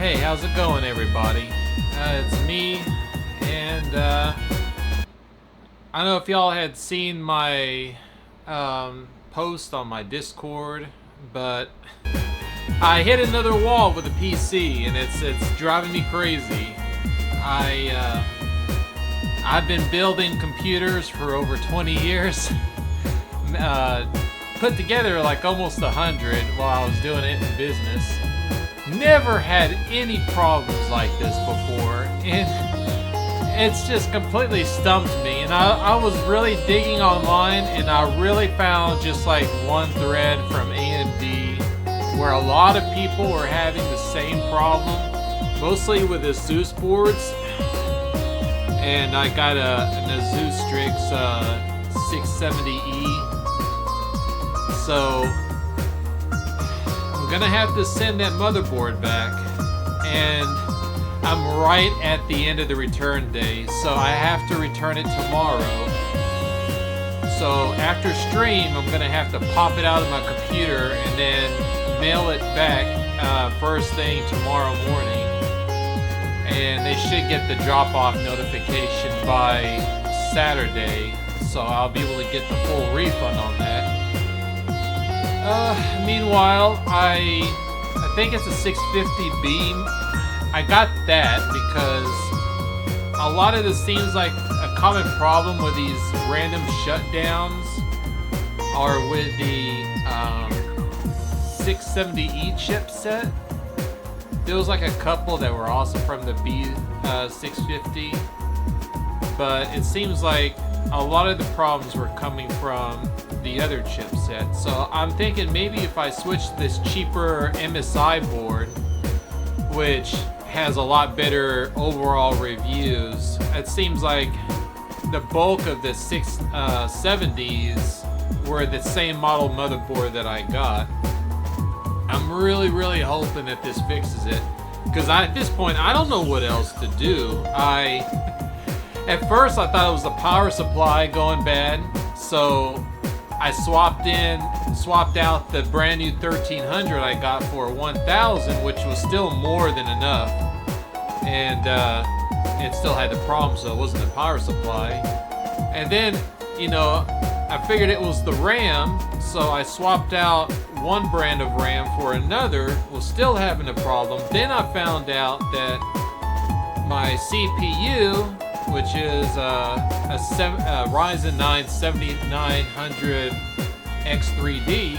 Hey, how's it going, everybody? It's me, and I don't know if y'all had seen my post on my Discord, but I hit another wall with a PC, and it's driving me crazy. I've been building computers for over 20 years. Put together like almost 100 while I was doing it in business. Never had any problems like this before, and it's just completely stumped me. And I was really digging online, and I really found just like one thread from AMD where a lot of people were having the same problem, mostly with the Zeus boards. And I got an Asus Strix 670E. So I'm gonna have to send that motherboard back, and I'm right at the end of the return day, so I have to return it tomorrow. So after stream, I'm gonna have to pop it out of my computer and then mail it back first thing tomorrow morning. And they should get the drop-off notification by Saturday, so I'll be able to get the full refund on that. Meanwhile, I think it's a 650 beam. I got that because a lot of this seems like a common problem with these random shutdowns are with the 670E chipset. There was like a couple that were also from the B650, but it seems like a lot of the problems were coming from the other chipset. So I'm thinking maybe if I switch to this cheaper MSI board, which has a lot better overall reviews, it seems like the bulk of the 670s were the same model motherboard that I got. I'm really hoping that this fixes it, because at this point I don't know what else to do. At first I thought it was the power supply going bad, so I swapped out the brand new 1300 I got for 1000, which was still more than enough, and it still had the problem, so it wasn't the power supply. And then, you know, I figured it was the RAM, so I swapped out one brand of RAM for another, was still having a problem. Then I found out that my CPU, which is a Ryzen 9 7900 X3D,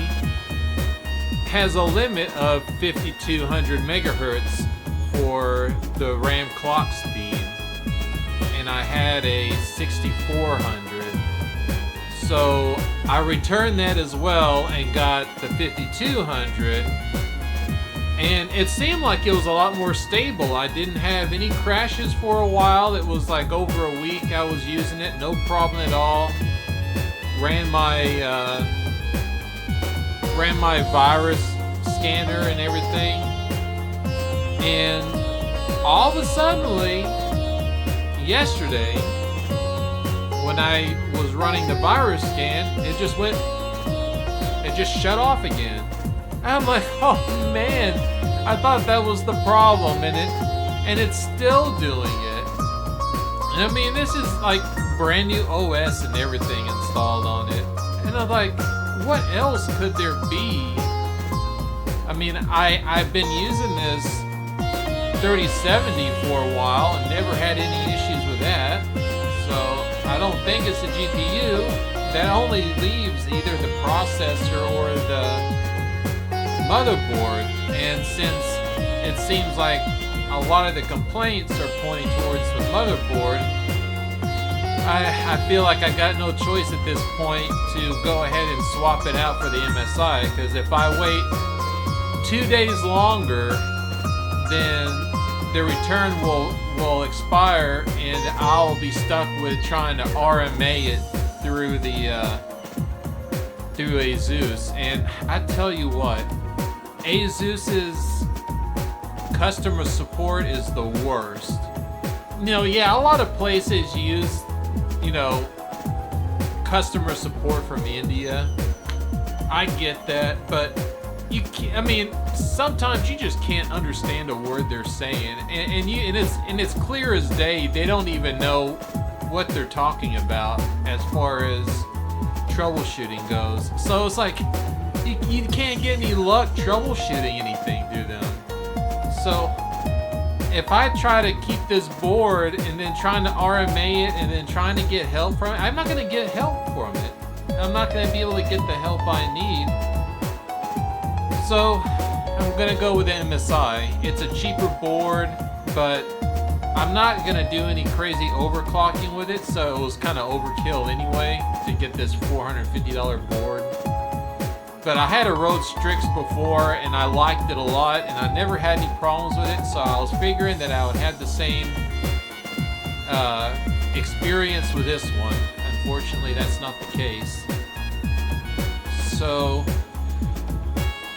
has a limit of 5200 megahertz for the RAM clock speed, and I had a 6400. So I returned that as well and got the 5200, and it seemed like it was a lot more stable. I didn't have any crashes for a while. It was like over a week I was using it, no problem at all. Ran my virus scanner and everything, and all of a sudden yesterday, when I was running the virus scan, it just shut off again. I'm like, oh man, I thought that was the problem, and it's still doing it. And I mean, this is like brand new OS and everything installed on it, and I'm like, what else could there be? I mean, I've been using this 3070 for a while and never had any issues with that. So I don't think it's the GPU. That only leaves either the processor or the motherboard. And since it seems like a lot of the complaints are pointing towards the motherboard, I feel like I got no choice at this point to go ahead and swap it out for the MSI, because if I wait 2 days longer, then the return will expire, and I'll be stuck with trying to RMA it through through Asus. And I tell you what, Asus's customer support is the worst. You know, yeah, a lot of places use, you know, customer support from India. I get that, but you can't, I mean, sometimes you just can't understand a word they're saying, and it's clear as day they don't even know what they're talking about as far as troubleshooting goes. So it's like you can't get any luck troubleshooting anything through them. So if I try to keep this board and then trying to RMA it and then trying to get help from it, I'm not going to get help from it. I'm not going to be able to get the help I need. So I'm going to go with the MSI. It's a cheaper board, but I'm not going to do any crazy overclocking with it, so it was kind of overkill anyway to get this $450 board. But I had a Rode Strix before, and I liked it a lot, and I never had any problems with it, so I was figuring that I would have the same experience with this one. Unfortunately, that's not the case. So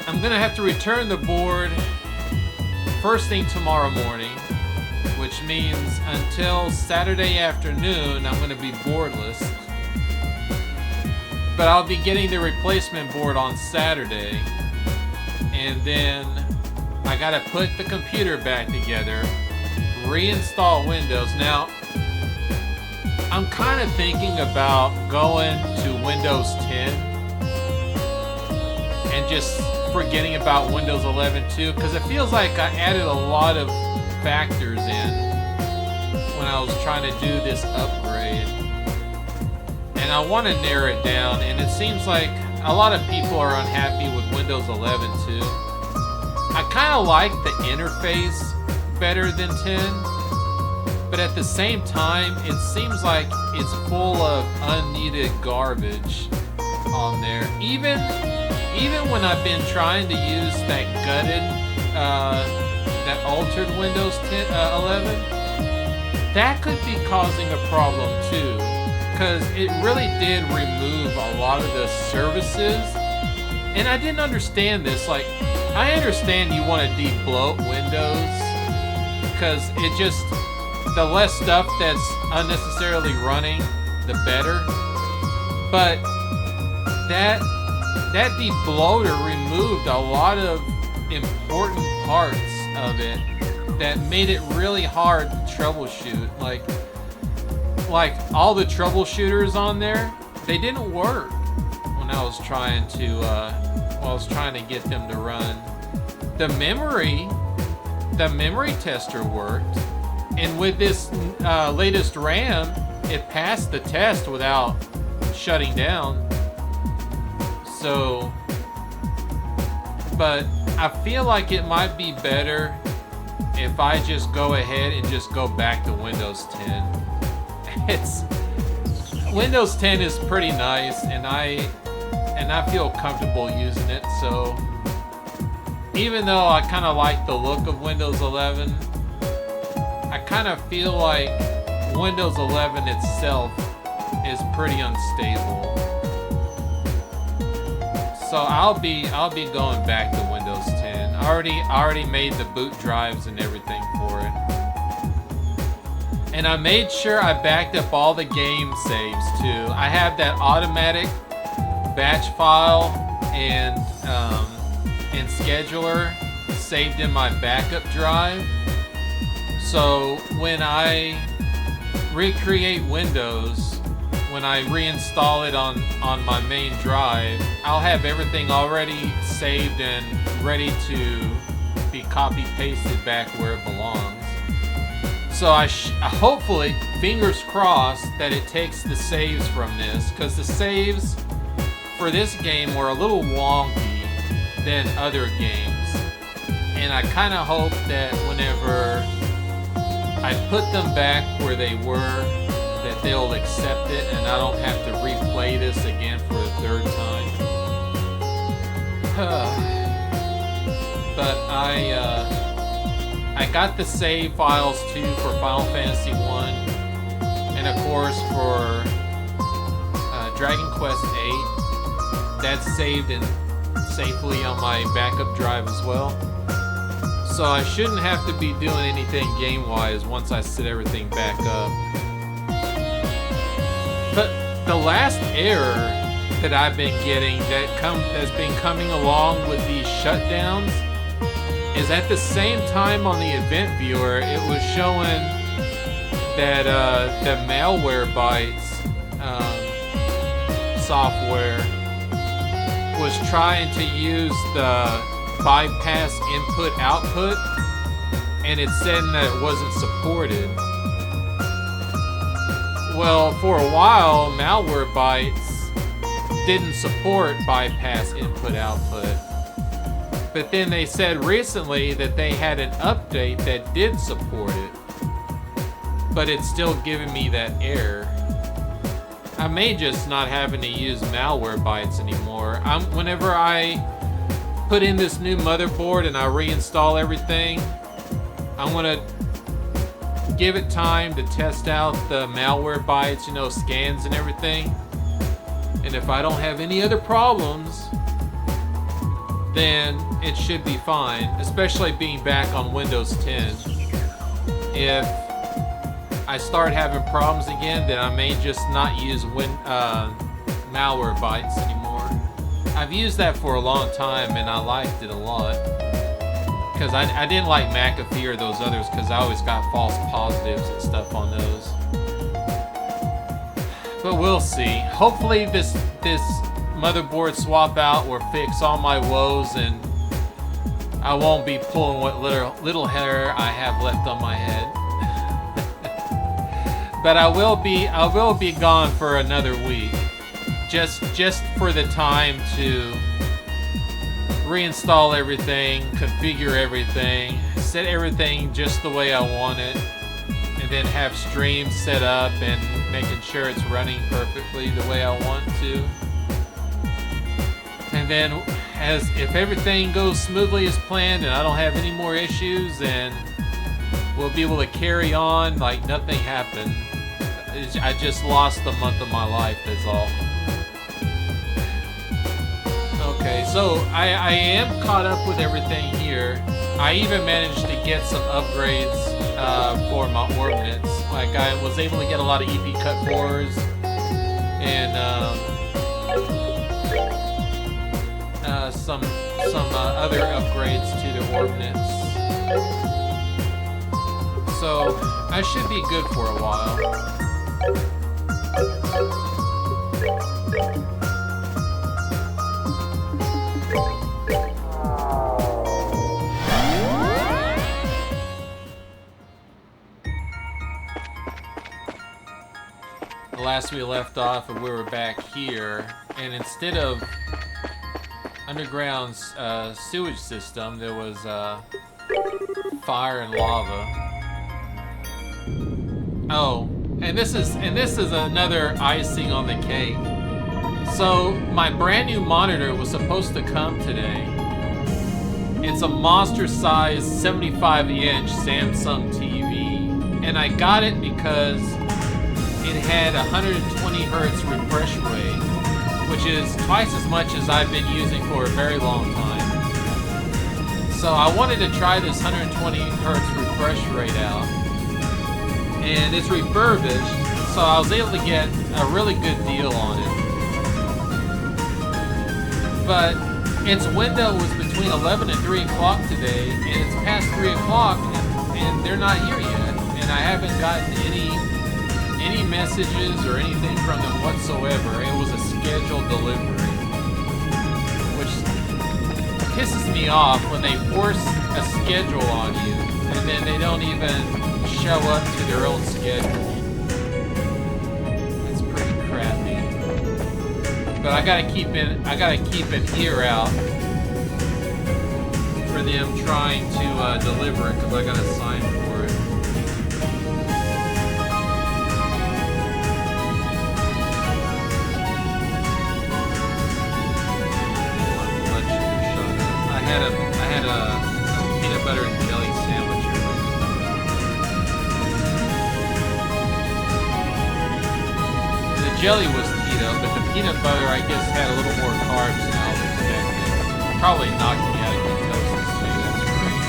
I'm going to have to return the board first thing tomorrow morning, which means until Saturday afternoon, I'm going to be boardless. But I'll be getting the replacement board on Saturday, and then I gotta put the computer back together, reinstall Windows. Now, I'm kind of thinking about going to Windows 10 and just forgetting about Windows 11 too, because it feels like I added a lot of factors in when I was trying to do this upgrade. And I want to narrow it down, and it seems like a lot of people are unhappy with Windows 11 too. I kind of like the interface better than 10, but at the same time, it seems like it's full of unneeded garbage on there. Even when I've been trying to use that gutted, that altered Windows 10, 11, that could be causing a problem too. Because it really did remove a lot of the services, and I didn't understand this. Like, I understand you want to de-bloat Windows, because it just, the less stuff that's unnecessarily running, the better. But that de-bloater removed a lot of important parts of it that made it really hard to troubleshoot. Like all the troubleshooters on there, they didn't work when I was trying to get them to run. The memory tester worked, and with this latest RAM, it passed the test without shutting down. So, but I feel like it might be better if I just go ahead and just go back to Windows 10. Windows 10 is pretty nice, and I feel comfortable using it. So even though I kind of like the look of Windows 11, I kind of feel like Windows 11 itself is pretty unstable. So I'll be going back to Windows 10. I already made the boot drives and everything for it. And I made sure I backed up all the game saves too. I have that automatic batch file and scheduler saved in my backup drive. So when I recreate Windows, when I reinstall it on my main drive, I'll have everything already saved and ready to be copy pasted back where it belongs. So I hopefully, fingers crossed, that it takes the saves from this, because the saves for this game were a little wonky than other games. And I kind of hope that whenever I put them back where they were, that they'll accept it and I don't have to replay this again for a third time. But I got the save files too for Final Fantasy 1, and of course for Dragon Quest 8. That's saved in safely on my backup drive as well. So I shouldn't have to be doing anything game-wise once I set everything back up. But the last error that I've been getting that's been coming along with these shutdowns is at the same time on the event viewer it was showing that the Malwarebytes software was trying to use the bypass input output, and it said that it wasn't supported. Well, for a while Malwarebytes didn't support bypass input output, but then they said recently that they had an update that did support it, but it's still giving me that error. I may just not having to use Malwarebytes anymore. Whenever I put in this new motherboard and I reinstall everything, I'm gonna give it time to test out the Malwarebytes, you know, scans and everything. And if I don't have any other problems, then it should be fine, especially being back on Windows 10. If I start having problems again, then I may just not use Malwarebytes anymore. I've used that for a long time and I liked it a lot. Because I didn't like McAfee or those others because I always got false positives and stuff on those. But we'll see. Hopefully this motherboard swap out will fix all my woes and I won't be pulling what little hair I have left on my head. But I will be gone for another week. Just for the time to reinstall everything, configure everything, set everything just the way I want it, and then have streams set up and making sure it's running perfectly the way I want to. And then if everything goes smoothly as planned and I don't have any more issues, then we'll be able to carry on like nothing happened. I just lost a month of my life, that's all. Okay, so I am caught up with everything here. I even managed to get some upgrades for my ordnance. Like I was able to get a lot of EP cut 4s and some other upgrades to the ordnance. So I should be good for a while. Last we left off, and we were back here, and instead of underground sewage system, there was fire and lava. Oh, and this is another icing on the cake. So my brand new monitor was supposed to come today. It's a monster-sized 75-inch Samsung TV, and I got it because it had 120 hertz refresh rate, which is twice as much as I've been using for a very long time. So I wanted to try this 120 hertz refresh rate out, and it's refurbished, so I was able to get a really good deal on it. But its window was between 11 and 3 o'clock today, and it's past 3 o'clock, and they're not here yet, and I haven't gotten any messages or anything from them whatsoever. It was a scheduled delivery, which pisses me off when they force a schedule on you and then they don't even show up to their own schedule. It's pretty crappy. But I gotta keep an ear out for them trying to deliver it because I gotta sign for it. I had a peanut butter and jelly sandwich earlier. The jelly was keto, but the peanut butter, I guess, had a little more carbs than I was expecting. Probably knocked me out of ketosis too. That's great.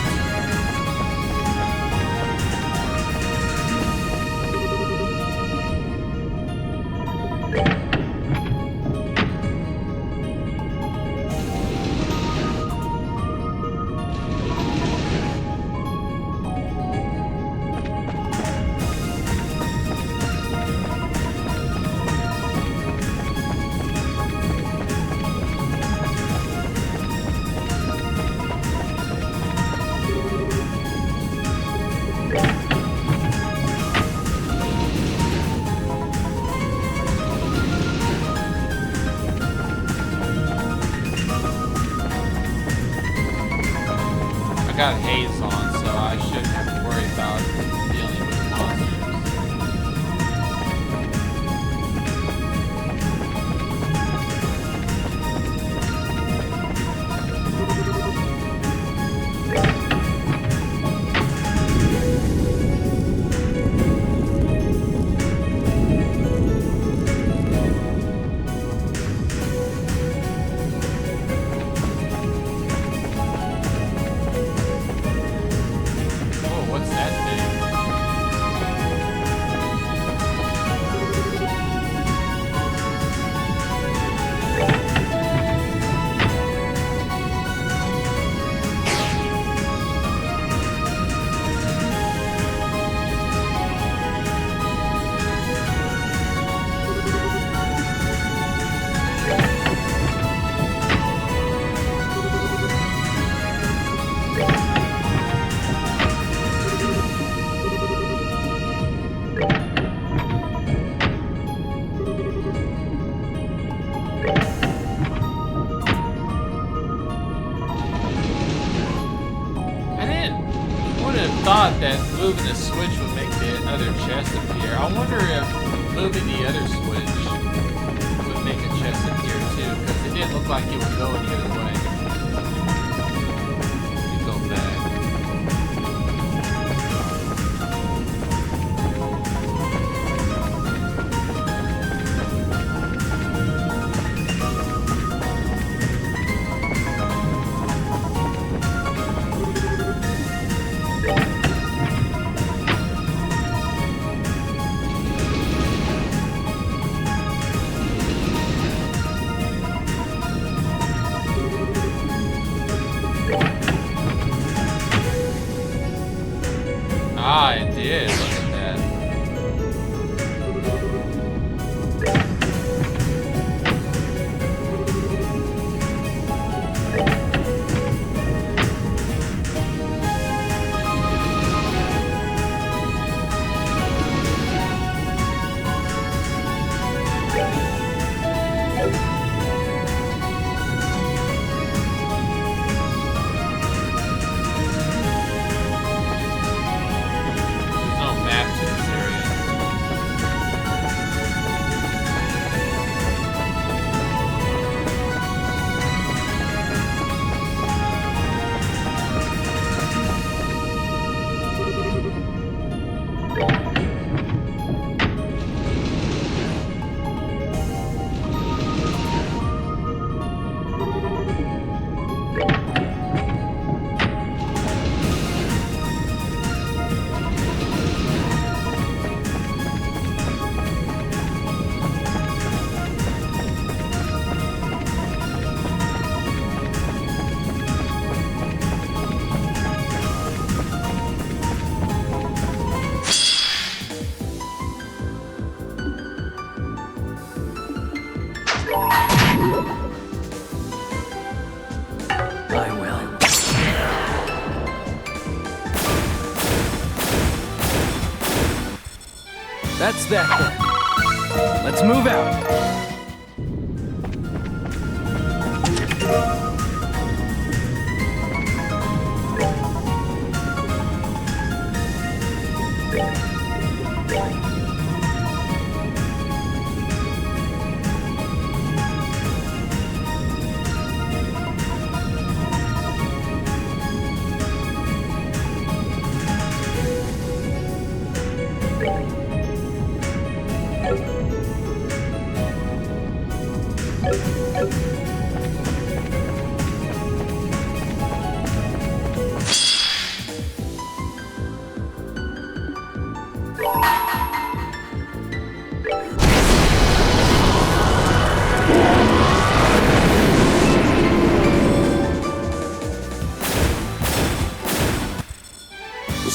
got haze on, so I shouldn't have to worry about dealing with monsters. Thought that moving the switch would make the other chest appear. I wonder if moving the other switch would make a chest appear too, because it didn't look like it would go any other way. Let me go back. Ah, it did. Look at that. That's that then. Let's move out.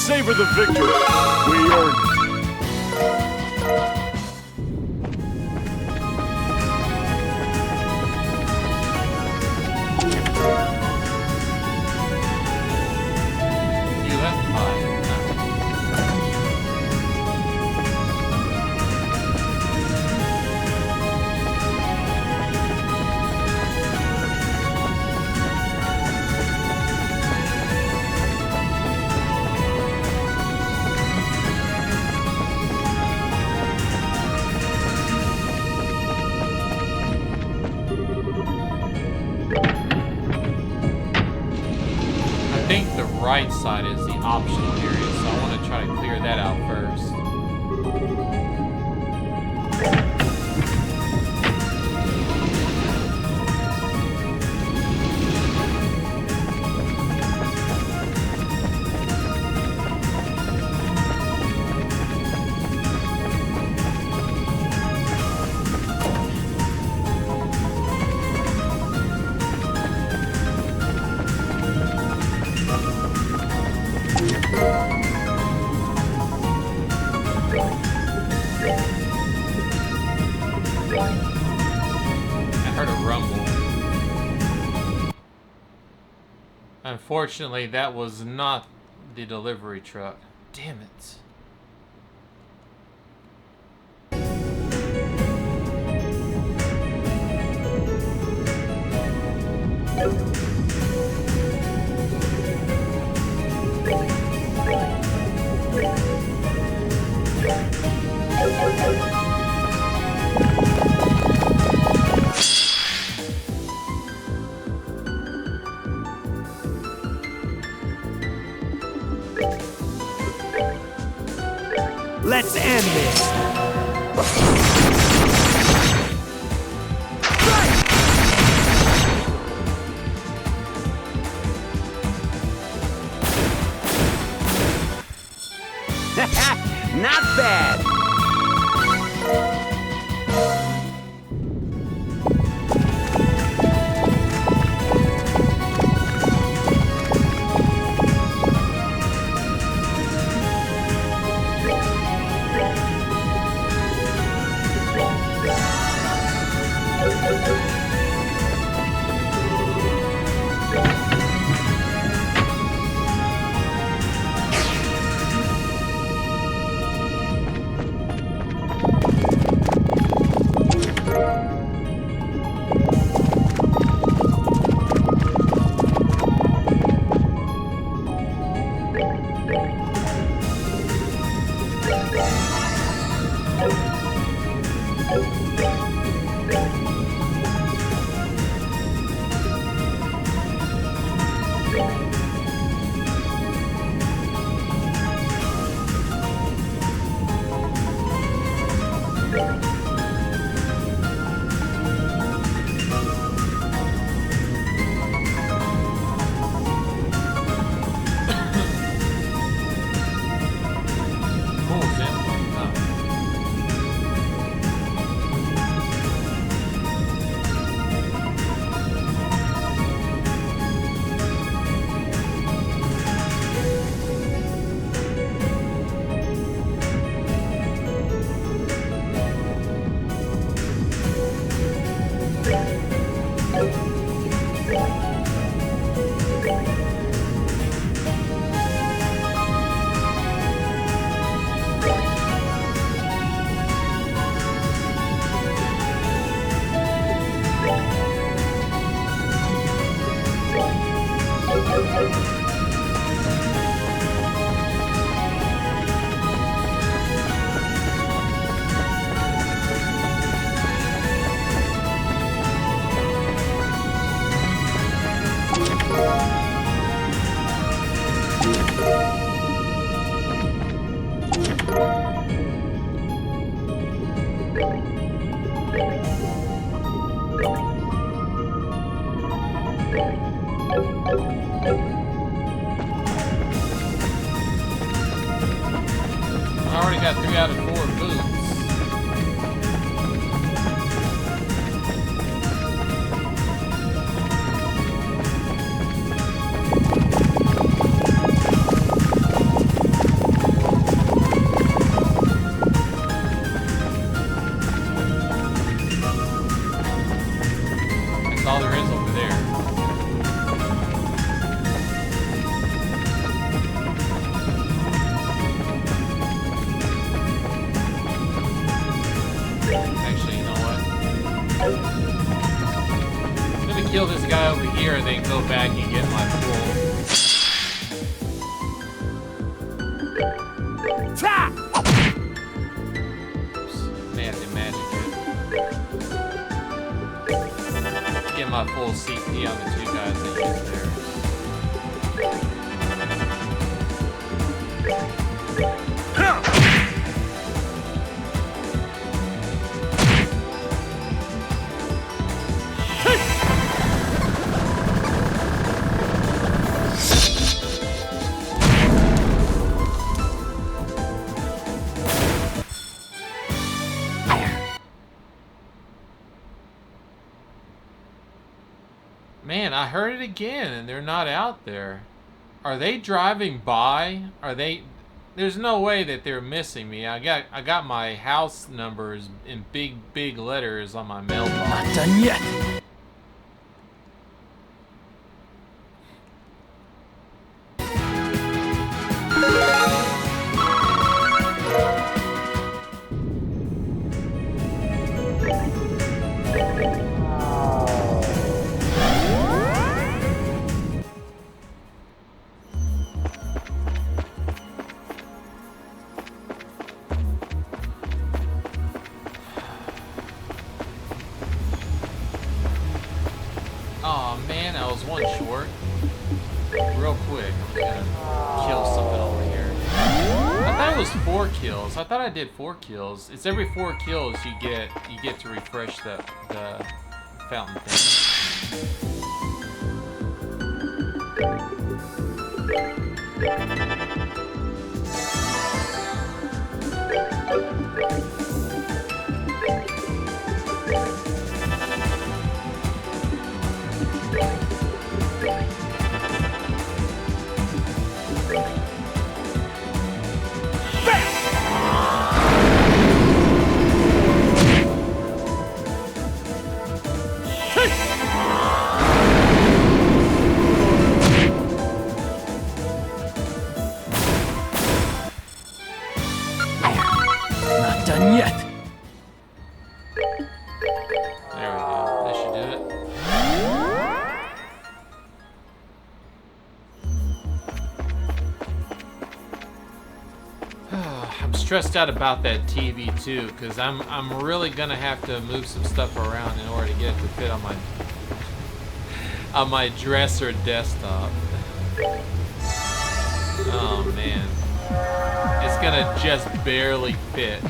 Savor the victory. We earned it. You left mine. the right side is the optional area, so I want to try to clear that out first. Unfortunately, that was not the delivery truck. Damn it. Let's end this! Not bad! I already got 3 out of 4 boots. That's all there is over there. Actually, you know what? I'm gonna kill this guy over here and then go back and get my full. Oops. May have to magic it. Get my full CP on the 2 guys that use theirs. I heard it again, and they're not out there. Are they driving by? Are they? There's no way that they're missing me. I got my house numbers in big letters on my mailbox. Not done yet. Oh man, I was one short. Real quick, I'm gonna kill something over here. I thought it was 4 kills. I thought I did 4 kills. It's every 4 kills you get to refresh the fountain thing. Not done yet. There we go. That should do it. I'm stressed out about that TV too, because I'm really gonna have to move some stuff around in order to get it to fit on my dresser desktop. Oh man, it's gonna just barely fit.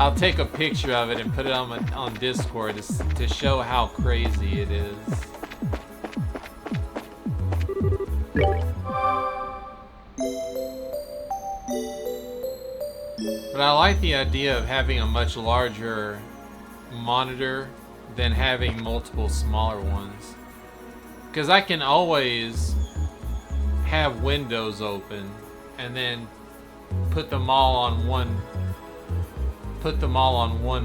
I'll take a picture of it and put it on Discord to show how crazy it is. But I like the idea of having a much larger monitor than having multiple smaller ones. Because I can always have windows open and then put them all on one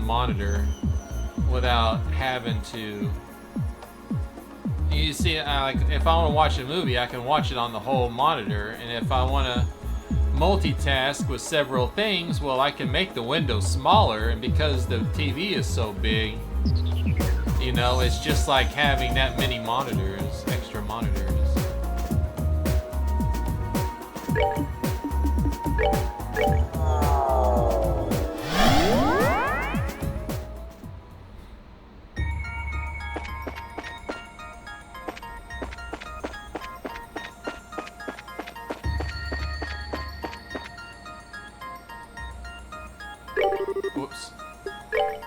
monitor without having to. You see, like if I want to watch a movie, I can watch it on the whole monitor, and if I want to multitask with several things, well, I can make the window smaller, and because the TV is so big, you know, it's just like having that many monitors, extra monitors. Whoops. Okay.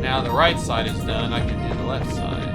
Now the right side is done, I can do the left side.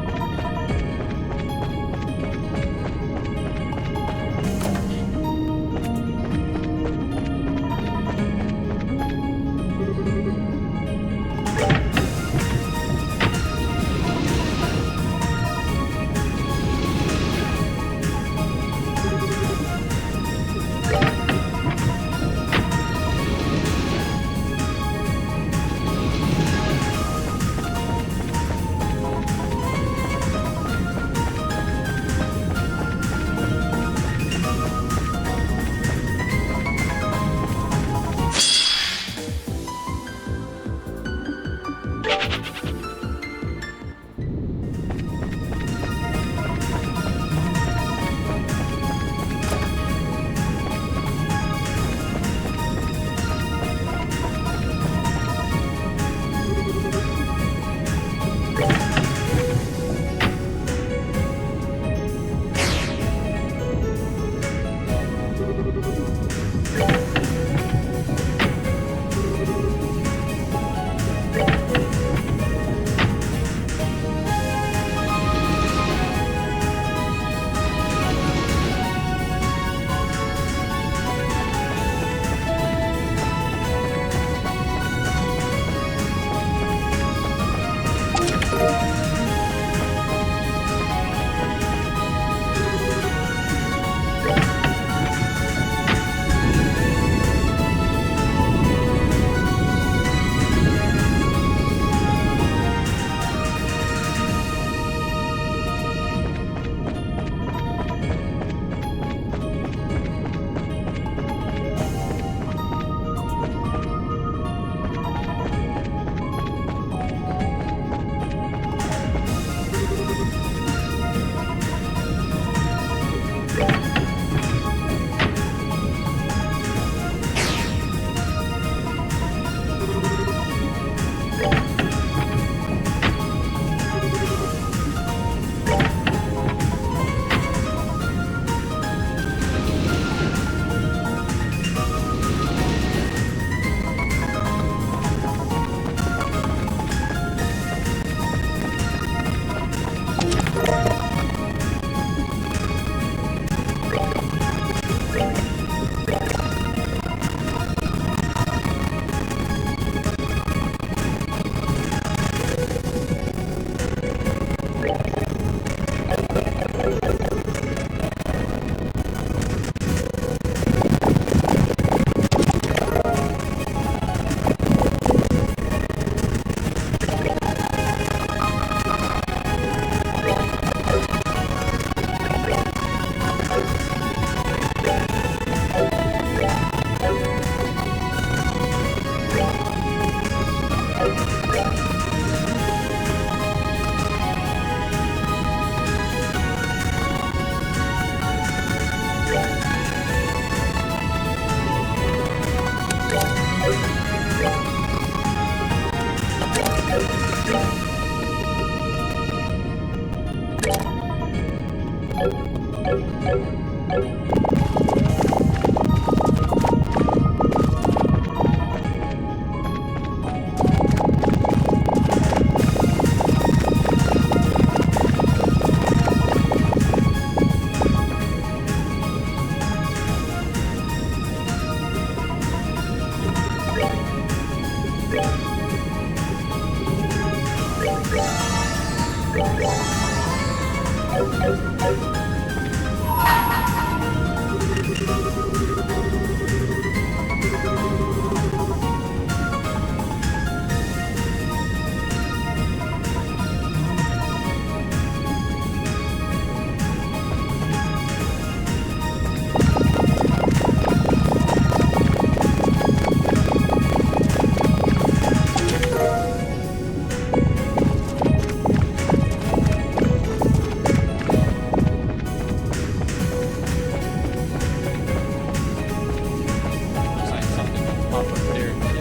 Looks like something will pop up there too.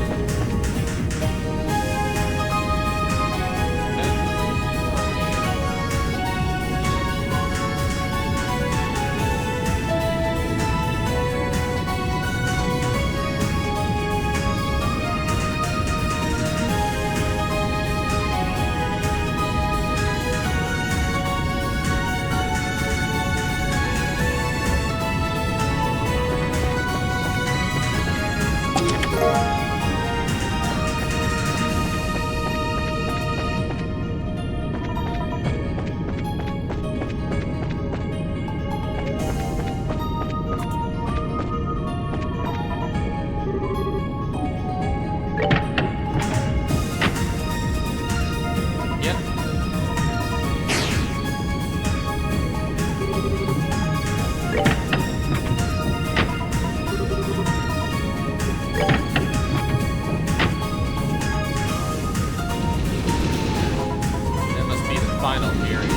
Yep. That must be the final area.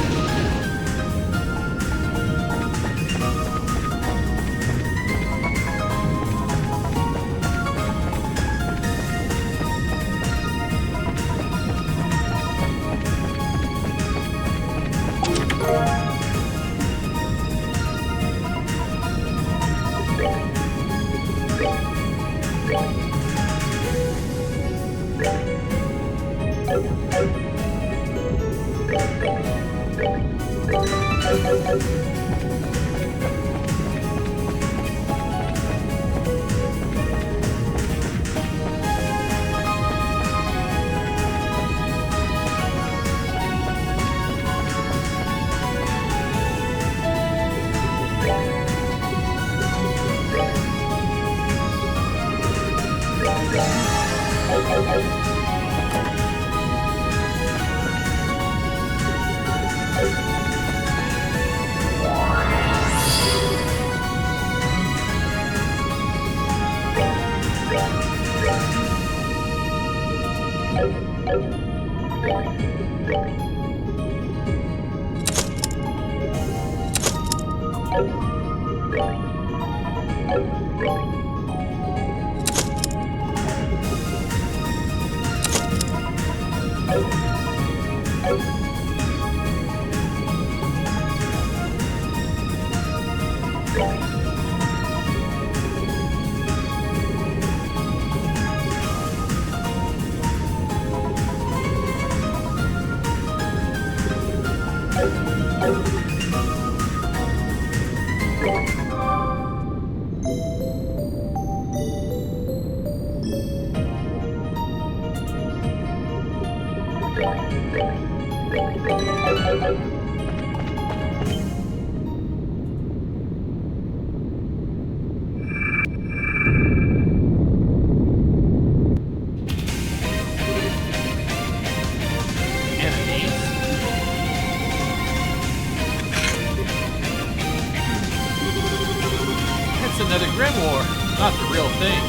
Another Grimoire, not the real thing.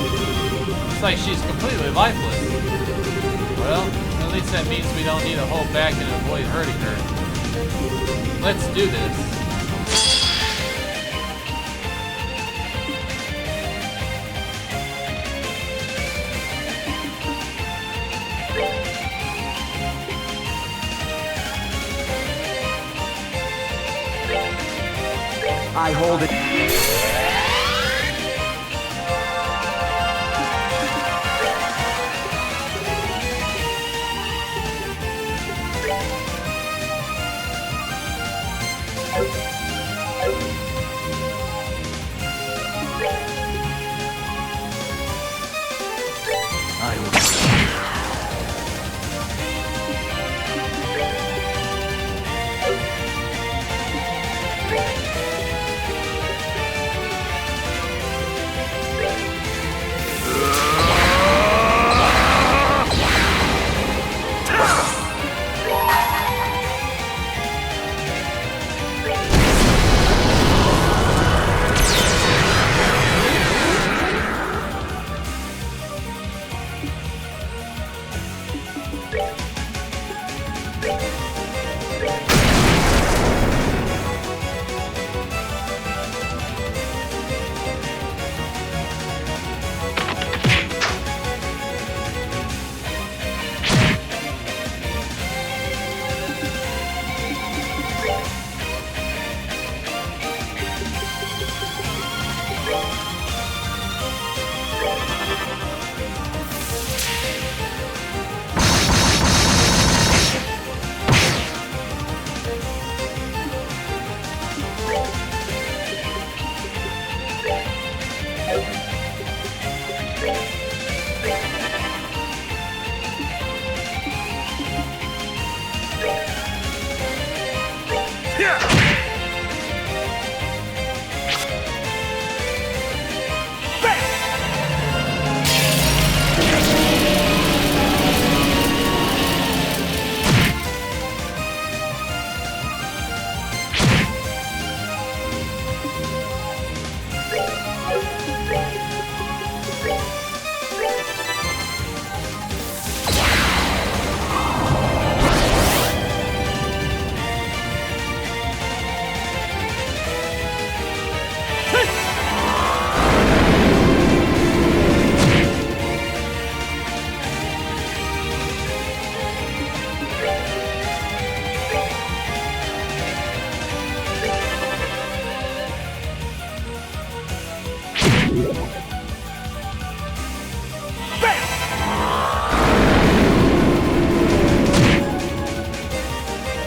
It's like she's completely lifeless. Well, at least that means we don't need to hold back and avoid hurting her. Let's do this. I hold it.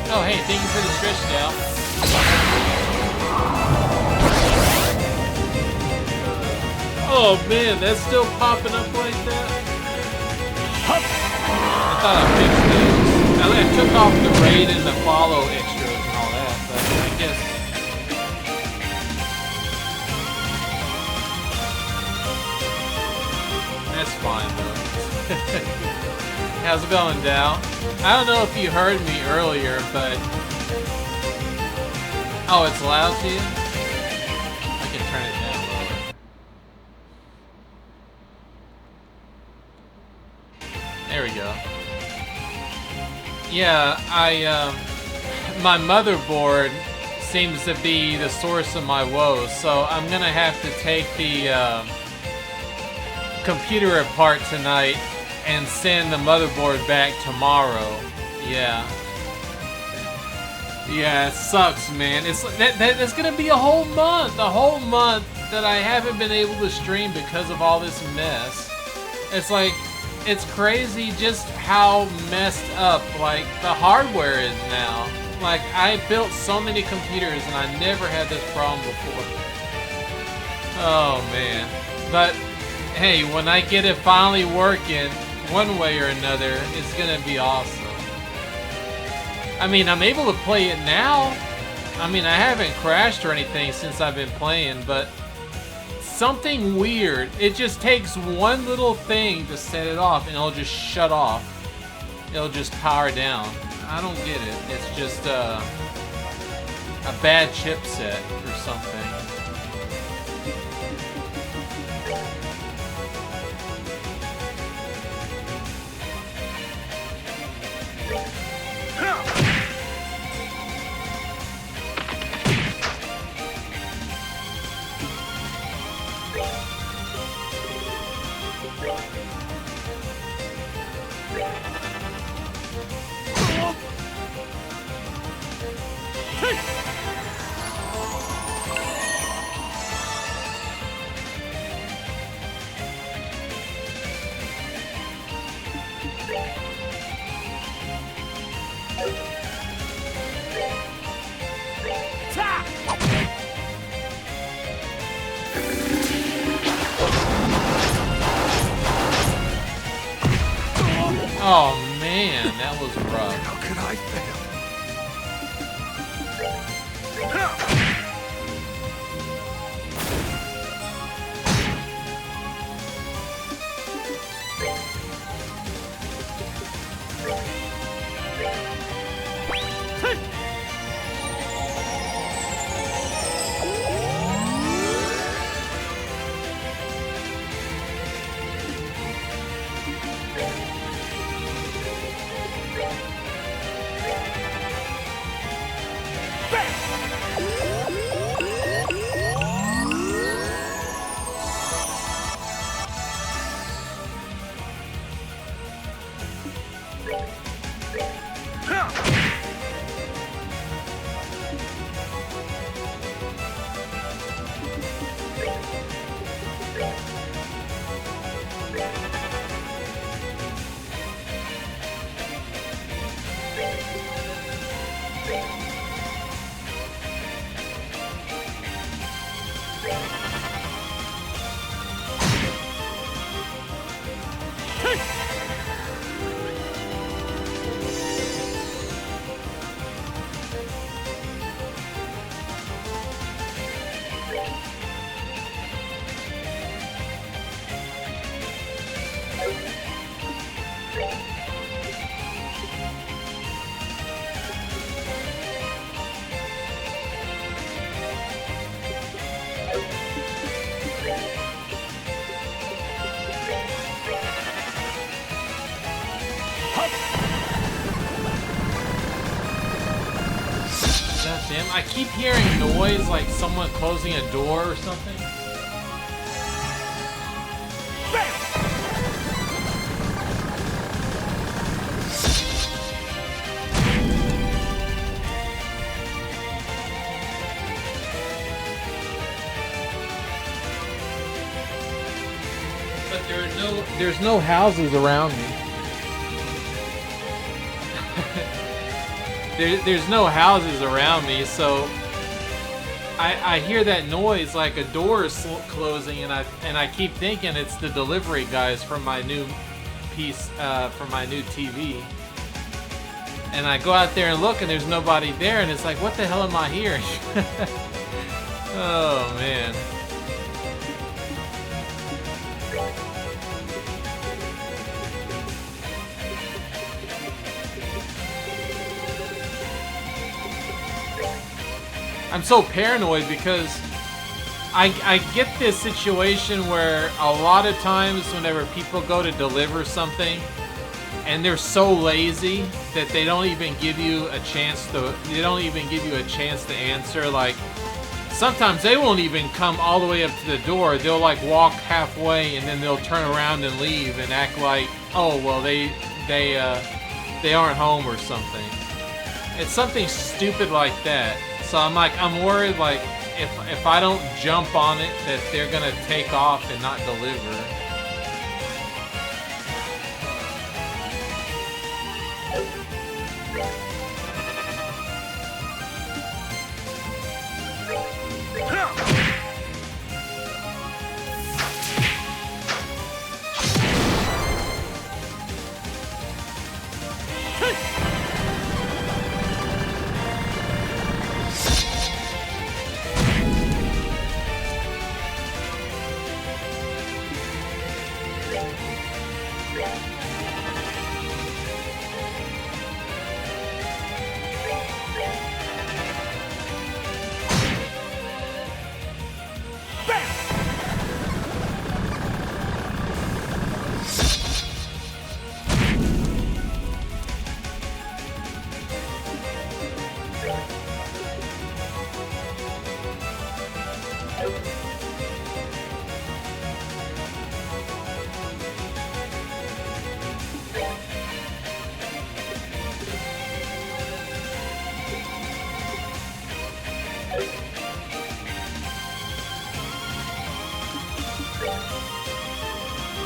Oh, hey, thank you for the stretch now. Oh man, that's still popping up like that? I thought I fixed those. I took off the raid and the follow extras and all that, but I guess... That's fine though. How's it going, Dow? I don't know if you heard me earlier, but... Oh, it's loud to you? I can turn it down lower. There we go. Yeah, my motherboard seems to be the source of my woes, so I'm gonna have to take the computer apart tonight and send the motherboard back tomorrow. Yeah. Yeah, it sucks, man. It's that's gonna be a whole month that I haven't been able to stream because of all this mess. It's like, it's crazy just how messed up like the hardware is now. Like, I built so many computers and I never had this problem before. Oh man. But hey, when I get it finally working one way or another, it's gonna be awesome. I mean, I'm able to play it now. I mean, I haven't crashed or anything since I've been playing, but something weird. It just takes one little thing to set it off and it'll just shut off. It'll just power down. I don't get it. It's just a bad chipset or something. Oh man, that was rough. How could I fail? Damn, I keep hearing noise like someone closing a door or something. But there's no houses around me. There's no houses around me, so I hear that noise like a door is closing, and I keep thinking it's the delivery guys from my new piece, from my new TV. And I go out there and look, and there's nobody there, and it's like, what the hell am I hearing? Oh man. I'm so paranoid because I get this situation where a lot of times whenever people go to deliver something and they're so lazy that they don't even give you a chance to answer. Like sometimes they won't even come all the way up to the door. They'll like walk halfway and then they'll turn around and leave and act like, oh well, they aren't home or something. It's something stupid like that. So I'm worried like if I don't jump on it that they're gonna take off and not deliver.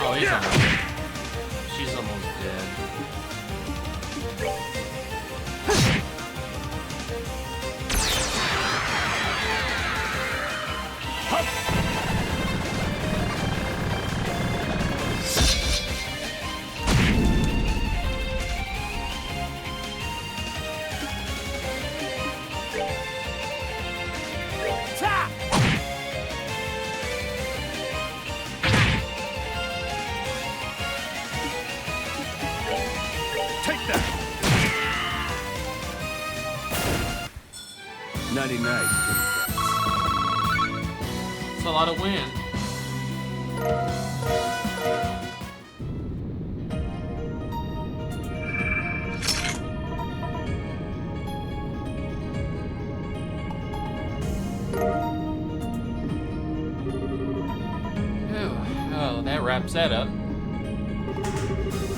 Oh, he's almost... She's almost dead. Take that! 99. It's a lot of wind. Oh, that wraps that up.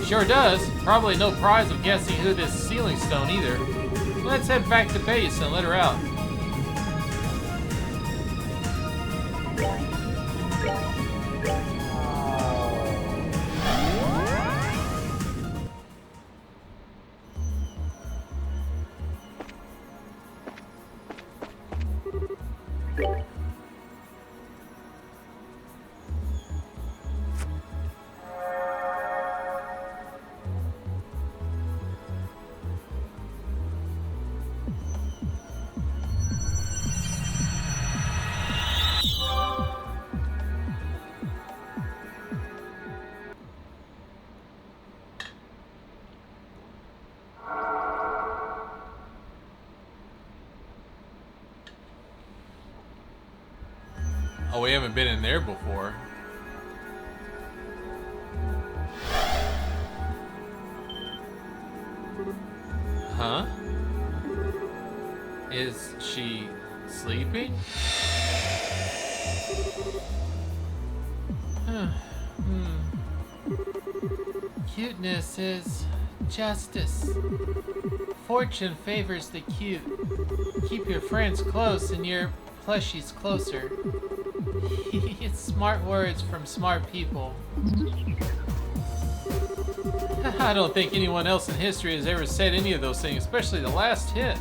Sure does. Probably no prize of guessing who this ceiling stone either. Let's head back to base and let her out. Oh, we haven't been in there before. Huh? Is she sleeping? Cuteness is justice. Fortune favors the cute. Keep your friends close and your plushies closer. It's smart words from smart people. I don't think anyone else in history has ever said any of those things, especially the last hit.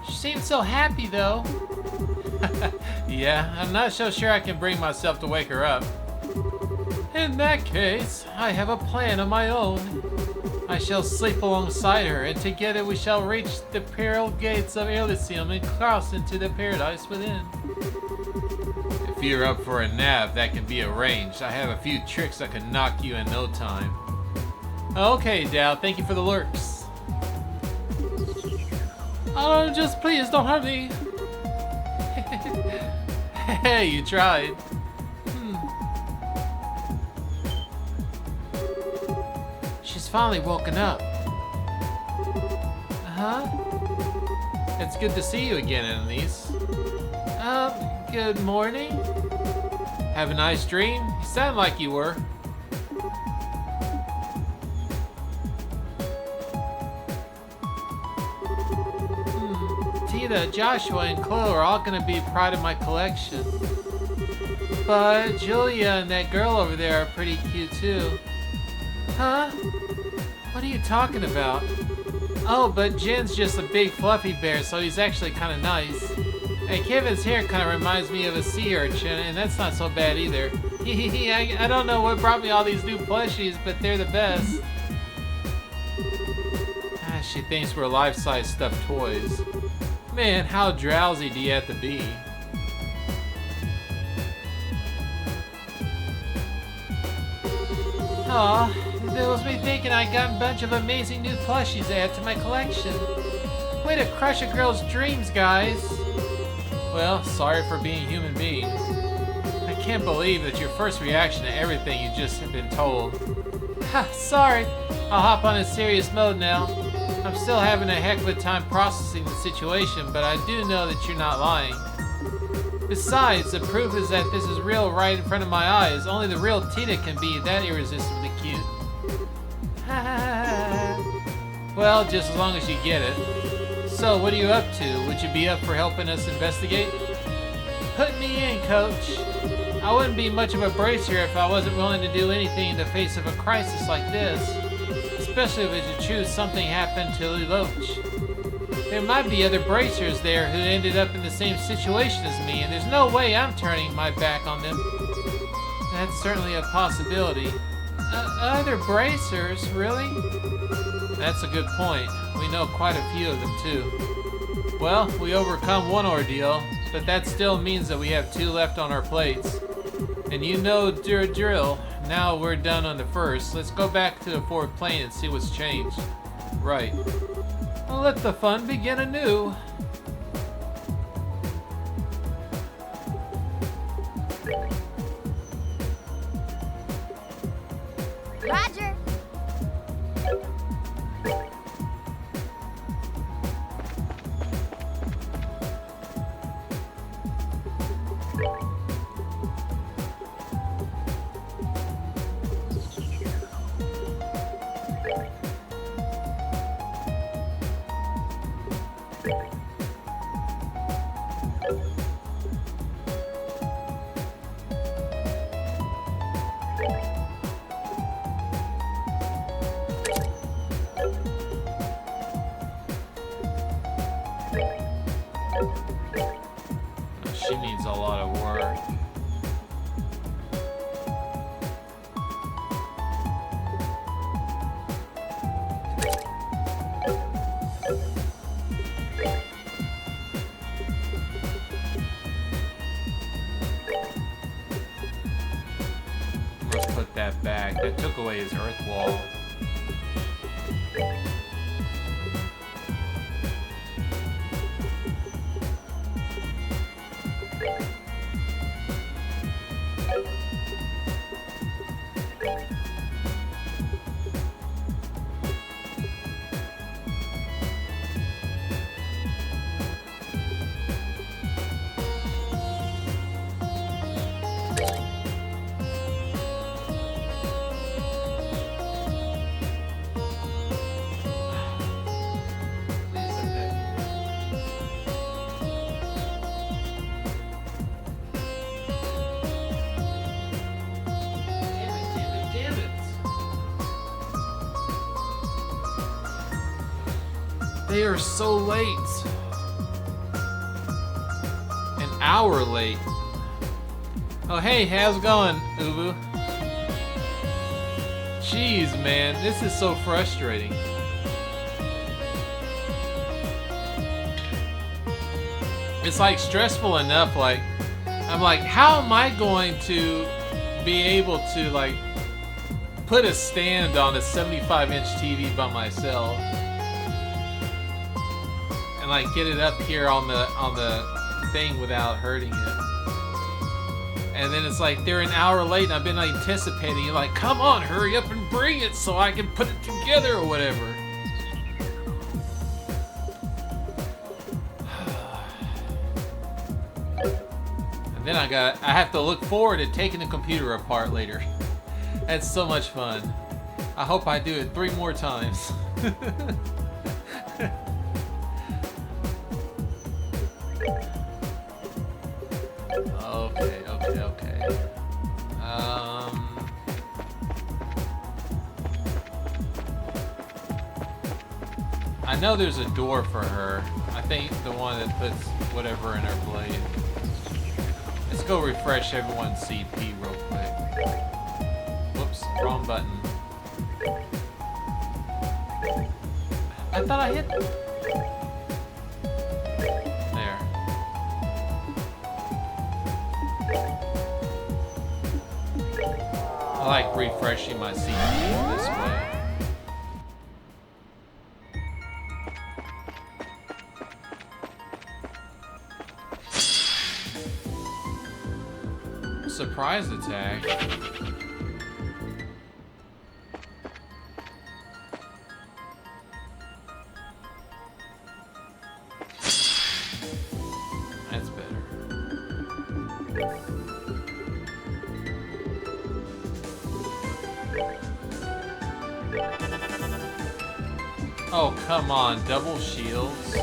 She seemed so happy though. Yeah, I'm not so sure I can bring myself to wake her up. In that case, I have a plan of my own. I shall sleep alongside her, and together we shall reach the pearl gates of Elysium and cross into the paradise within. If you're up for a nap, that can be arranged. I have a few tricks that can knock you in no time. Okay, Dow, thank you for the lurks. Oh, just please don't hurt me. Hey, you tried. She's finally woken up. Huh? It's good to see you again, Annalise. Good morning. Have a nice dream? You sound like you were. Tita, Joshua, and Chloe are all gonna be proud of my collection. But Julia and that girl over there are pretty cute too. Huh? What are you talking about? Oh, but Jen's just a big fluffy bear, so he's actually kind of nice. And Kevin's hair kind of reminds me of a sea urchin, and that's not so bad either. I don't know what brought me all these new plushies, but they're the best. She thinks we're life-size stuffed toys. Man, how drowsy do you have to be? Aw, it was me thinking I got a bunch of amazing new plushies to add to my collection. Way to crush a girl's dreams, guys. Well, sorry for being a human being. I can't believe that your first reaction to everything you just have been told. Ha, sorry. I'll hop on in serious mode now. I'm still having a heck of a time processing the situation, but I do know that you're not lying. Besides, the proof is that this is real right in front of my eyes. Only the real Tita can be that irresistibly cute. Well, just as long as you get it. So, what are you up to? Would you be up for helping us investigate? Put me in, coach. I wouldn't be much of a bracer if I wasn't willing to do anything in the face of a crisis like this. Especially if it's true something happened to Lelouch. There might be other bracers there who ended up in the same situation as me, and there's no way I'm turning my back on them. That's certainly a possibility. Other bracers, really? That's a good point. We know quite a few of them, too. Well, we overcome one ordeal, but that still means that we have two left on our plates. And you know drill. Now we're done on the first. Let's go back to the forward plane and see what's changed. Right. Well, let the fun begin anew. Roger. She needs a lot of work. Let's put that back. That took away his earth wall. They are so late. An hour late. Oh, hey, how's it going, Ubu? Jeez, man, this is so frustrating. It's like stressful enough, like, I'm like, how am I going to be able to, like, put a stand on a 75-inch TV by myself and, like, get it up here on the thing without hurting it? And then it's like they're an hour late and I've been anticipating. You're like, come on, hurry up and bring it so I can put it together or whatever. And then I have to look forward to taking the computer apart later. That's so much fun. I hope I do it 3 more times. Okay. I know there's a door for her. I think the one that puts whatever in her blade. Let's go refresh everyone's CP real quick. Whoops, wrong button. I thought I hit... There. I like refreshing my CPU this way. Surprise attack. That's better. Oh, come on, double shields.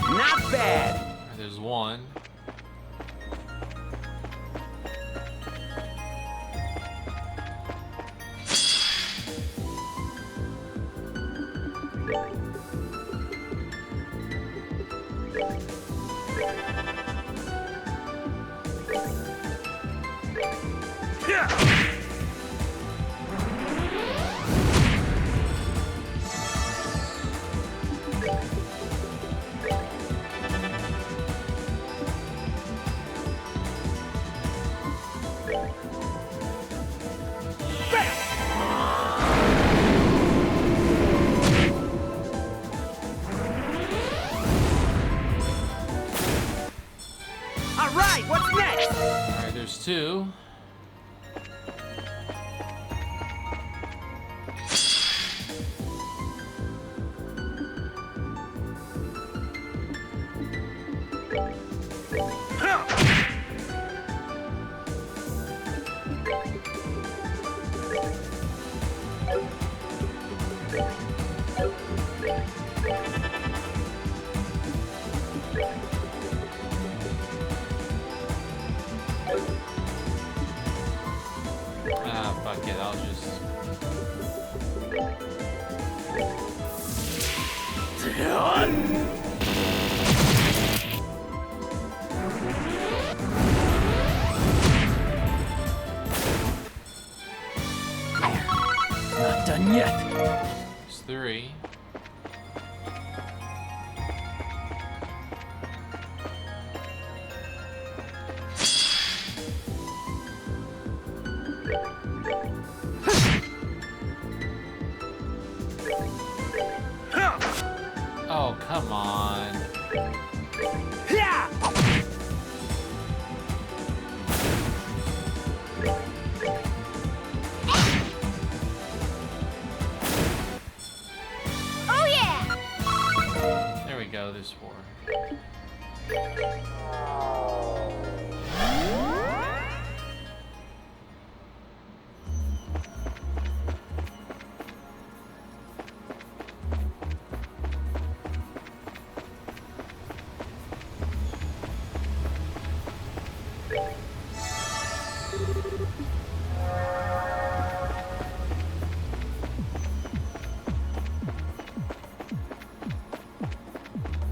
Not bad. There's one. Alright, what's next? Alright, there's two. Ah, fuck it, I'll just... Not done yet. There's three.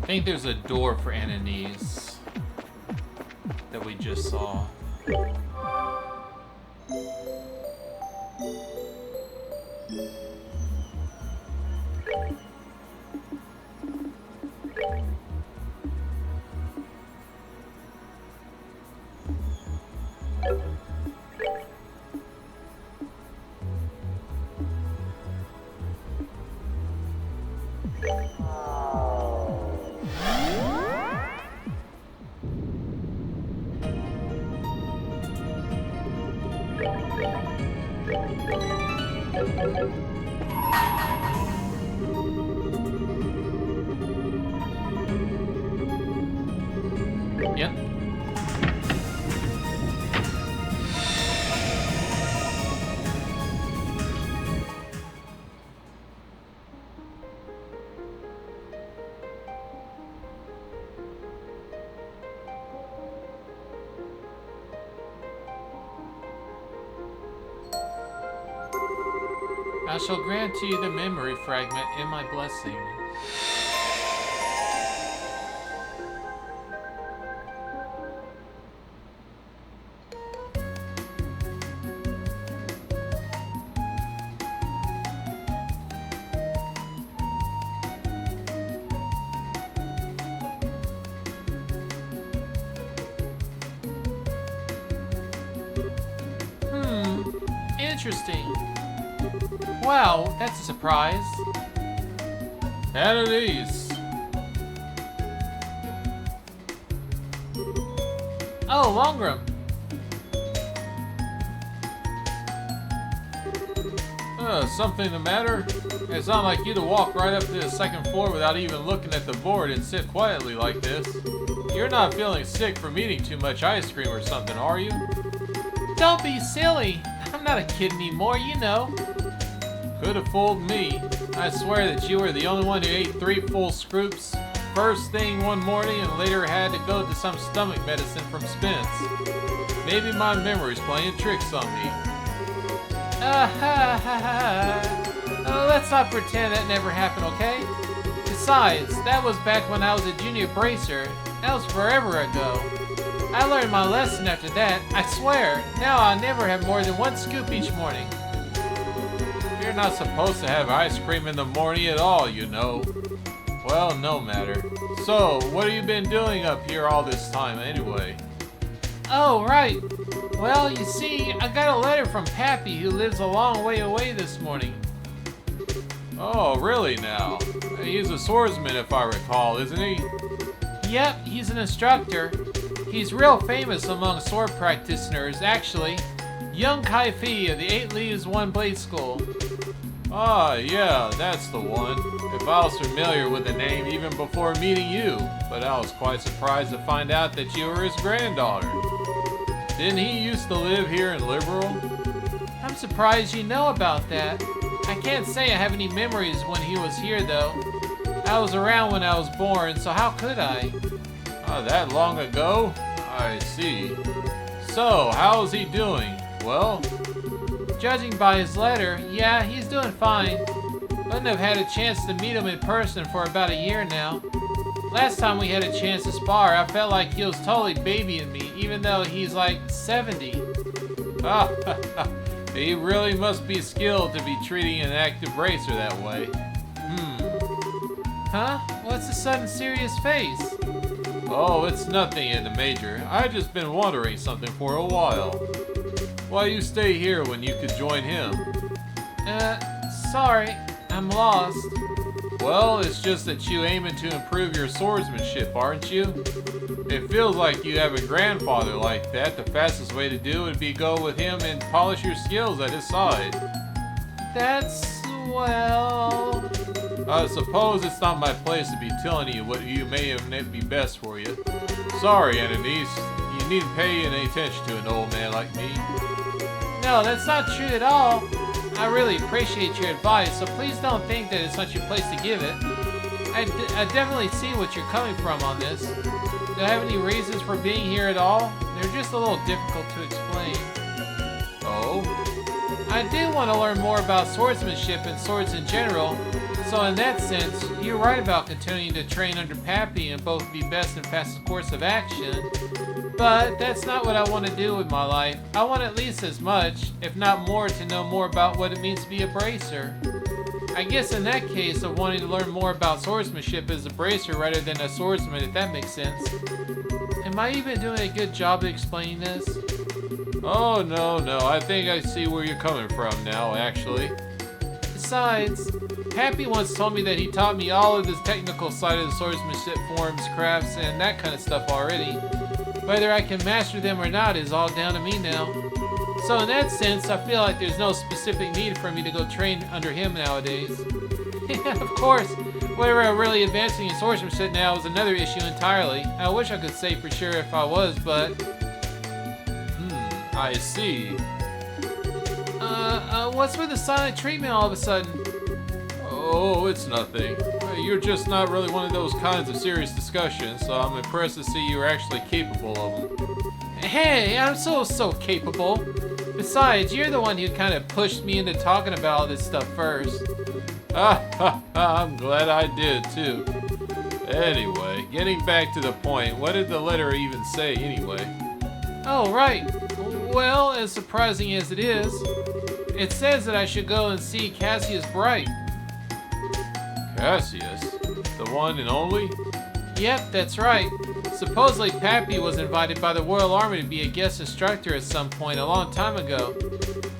I think there's a door for Ananias that we just saw. Yep. I shall grant to you the memory fragment in my blessing. Interesting. Wow, that's a surprise. Ananias. Oh, Longram. Something the matter? It's not like you to walk right up to the second floor without even looking at the board and sit quietly like this. You're not feeling sick from eating too much ice cream or something, are you? Don't be silly. I'm not a kid anymore, you know. Could have fooled me. I swear that you were the only one who ate 3 full scoops first thing one morning and later had to go to some stomach medicine from Spence. Maybe my memory's playing tricks on me. Oh, let's not pretend that never happened, okay? Besides, that was back when I was a junior bracer. That was forever ago. I learned my lesson after that, I swear. Now I'll never have more than 1 scoop each morning. You're not supposed to have ice cream in the morning at all, you know. Well, no matter. So, what have you been doing up here all this time, anyway? Oh, right. Well, you see, I got a letter from Pappy, who lives a long way away this morning. Oh, really now? He's a swordsman, if I recall, isn't he? Yep, he's an instructor. He's real famous among sword practitioners, actually. Young Kai Fi of the 8 Leaves 1 Blade School. Ah, yeah, that's the one. If I was familiar with the name even before meeting you, but I was quite surprised to find out that you were his granddaughter. Didn't he used to live here in Liberal? I'm surprised you know about that. I can't say I have any memories when he was here, though. I was around when I was born, so how could I? Oh, that long ago? I see. So, how's he doing? Well? Judging by his letter, yeah, he's doing fine. Wouldn't have had a chance to meet him in person for about a year now. Last time we had a chance to spar, I felt like he was totally babying me, even though he's like 70. Ah, he really must be skilled to be treating an active racer that way. Huh? What's the sudden serious face? Oh, it's nothing in the major. I've just been wondering something for a while. Why you stay here when you could join him? Sorry, I'm lost. Well, it's just that you aiming to improve your swordsmanship, aren't you? It feels like you have a grandfather like that. The fastest way to do would be go with him and polish your skills at his side. That's, well... I suppose it's not my place to be telling you what you may have be best for you. Sorry, Ananias. You needn't pay any attention to an old man like me. No, that's not true at all. I really appreciate your advice, so please don't think that it's not your place to give it. I definitely see what you're coming from on this. Do I have any reasons for being here at all? They're just a little difficult to explain. Oh? I do want to learn more about swordsmanship and swords in general, so in that sense, you're right about continuing to train under Pappy and both the best and fastest course of action. But that's not what I want to do with my life. I want at least as much, if not more, to know more about what it means to be a bracer. I guess in that case of wanting to learn more about swordsmanship as a bracer rather than a swordsman, if that makes sense. Am I even doing a good job of explaining this? Oh, no, I think I see where you're coming from now, actually. Besides, Pappy once told me that he taught me all of the technical side of the swordsmanship forms, crafts, and that kind of stuff already. Whether I can master them or not is all down to me now. So in that sense, I feel like there's no specific need for me to go train under him nowadays. Of course, whether I'm really advancing in swordsmanship now is another issue entirely. I wish I could say for sure if I was, but... I see. What's with the silent treatment all of a sudden? Oh, it's nothing. You're just not really one of those kinds of serious discussions, so I'm impressed to see you're actually capable of them. Hey, I'm so capable. Besides, you're the one who kind of pushed me into talking about all this stuff first. I'm glad I did too. Anyway, getting back to the point, what did the letter even say anyway? Oh, right. Well, as surprising as it is, it says that I should go and see Cassius Bright. Cassius? The one and only? Yep, that's right. Supposedly Pappy was invited by the Royal Army to be a guest instructor at some point a long time ago.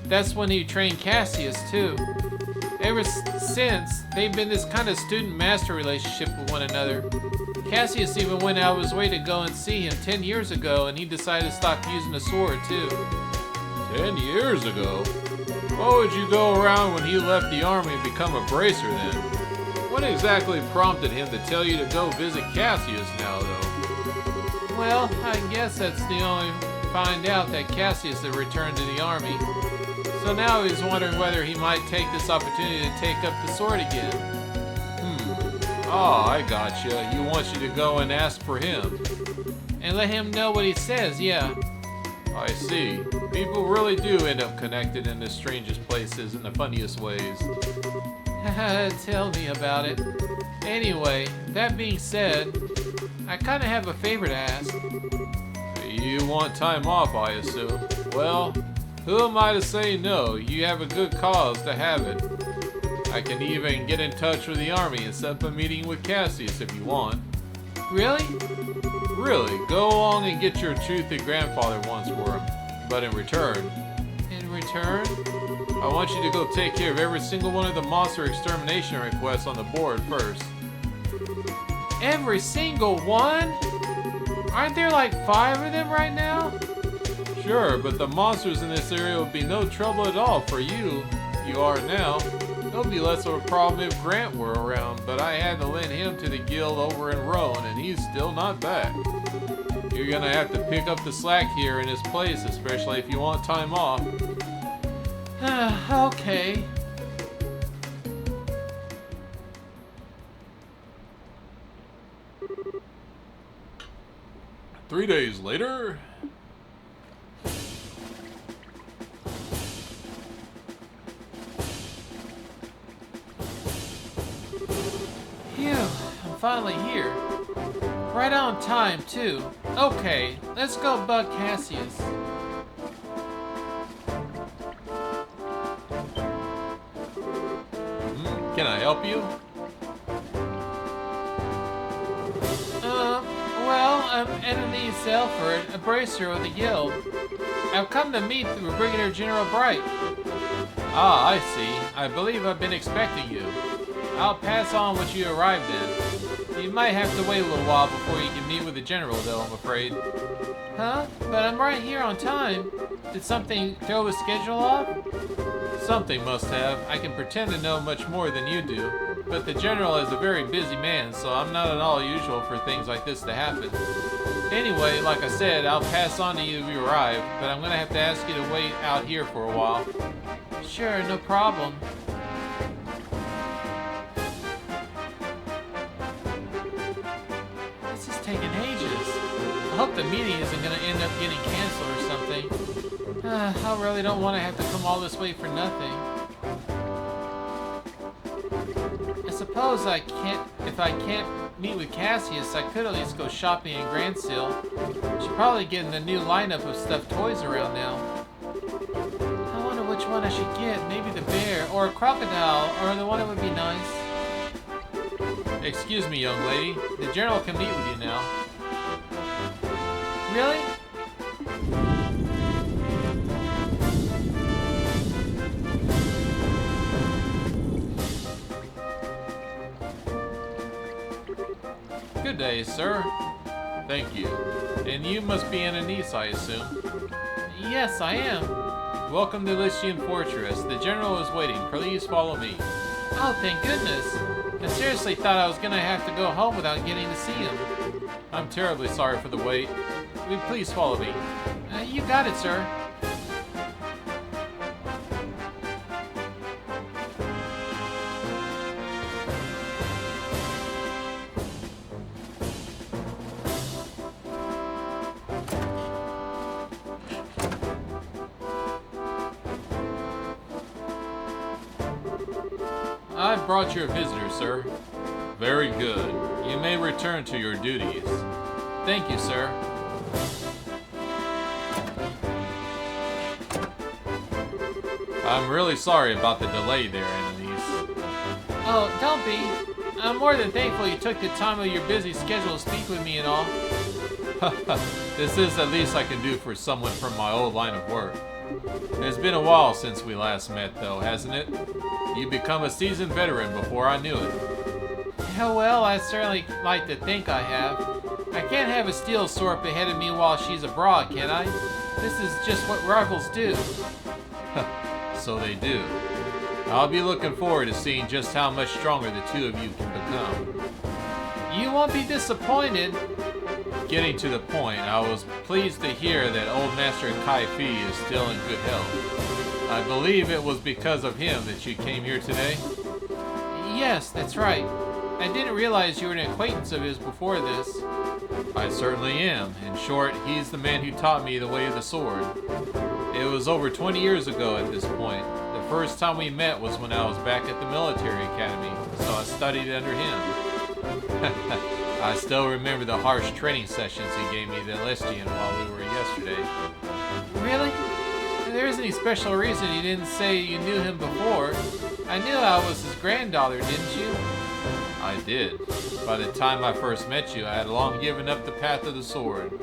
That's when he trained Cassius, too. Ever since, they've been this kind of student-master relationship with one another. Cassius even went out of his way to go and see him 10 years ago, and he decided to stop using the sword, too. 10 years ago? Why would you go around when he left the army and become a bracer then? What exactly prompted him to tell you to go visit Cassius now, though? Well, I guess that's the only find out that Cassius had returned to the army. So now he's wondering whether he might take this opportunity to take up the sword again. Oh, I gotcha. He wants you to go and ask for him. And let him know what he says, yeah. I see. People really do end up connected in the strangest places in the funniest ways. Tell me about it. Anyway, that being said, I kind of have a favor to ask. You want time off, I assume. Well, who am I to say no? You have a good cause to have it. I can even get in touch with the army and set up a meeting with Cassius if you want. Really? Really, go along and get your truth that grandfather wants for him. But in return... In return? I want you to go take care of every single one of the monster extermination requests on the board first. Every single one? Aren't there like 5 of them right now? Sure, but the monsters in this area would be no trouble at all for you. You are now. It'll be less of a problem if Grant were around, but I had to lend him to the guild over in Roan, and he's still not back. You're gonna have to pick up the slack here in his place, especially if you want time off. Okay. Three days later... Phew, I'm finally here. Right on time, too. Okay, let's go bug Cassius. Can I help you? Well, I'm Annalise Selford, a bracer with the guild. I've come to meet the Brigadier General Bright. Ah, I see. I believe I've been expecting you. I'll pass on what you arrived in. You might have to wait a little while before you can meet with the General, though, I'm afraid. Huh? But I'm right here on time. Did something throw his schedule off? Something must have. I can pretend to know much more than you do. But the General is a very busy man, so I'm not at all usual for things like this to happen. Anyway, like I said, I'll pass on to you if you arrive, but I'm gonna have to ask you to wait out here for a while. Sure, no problem. This is taking ages. I hope hope the meeting isn't going to end up getting canceled or something. I really don't want to have to come all this way for nothing. I suppose if I can't meet with Cassius, I could at least go shopping in Grand Seal. Should probably get in the new lineup of stuffed toys around now. I wonder which one I should get. Maybe the bear, or a crocodile, or the one that would be nice. Excuse me, young lady. The general can meet with you now. Really? Good day, sir. Thank you. And you must be Ananice, I assume. Yes, I am. Welcome to Lycian Fortress. The general is waiting. Please follow me. Oh, thank goodness. I seriously thought I was gonna have to go home without getting to see him. I'm terribly sorry for the wait. Will you please follow me? You got it, sir. I've brought you a visitor, sir. Very good. You may return to your duties. Thank you, sir. I'm really sorry about the delay there, Ananice. Oh, don't be. I'm more than thankful you took the time of your busy schedule to speak with me and all. This is the least I can do for someone from my old line of work. It's been a while since we last met, though, hasn't it? You've become a seasoned veteran before I knew it. Oh, well, I certainly like to think I have. I can't have a steel sword ahead of me while she's abroad, can I? This is just what rivals do. So they do. I'll be looking forward to seeing just how much stronger the two of you can become. You won't be disappointed. Getting to the point, I was pleased to hear that old Master Kai Fi is still in good health. I believe it was because of him that you came here today? Yes, that's right. I didn't realize you were an acquaintance of his before this. I certainly am. In short, he's the man who taught me the way of the sword. It was over 20 years ago at this point. The first time we met was when I was back at the military academy, so I studied under him. I still remember the harsh training sessions he gave me the Celestian while we were yesterday. Really? There isn't any special reason you didn't say you knew him before. I knew I was his granddaughter, didn't you? I did. By the time I first met you, I had long given up the path of the sword.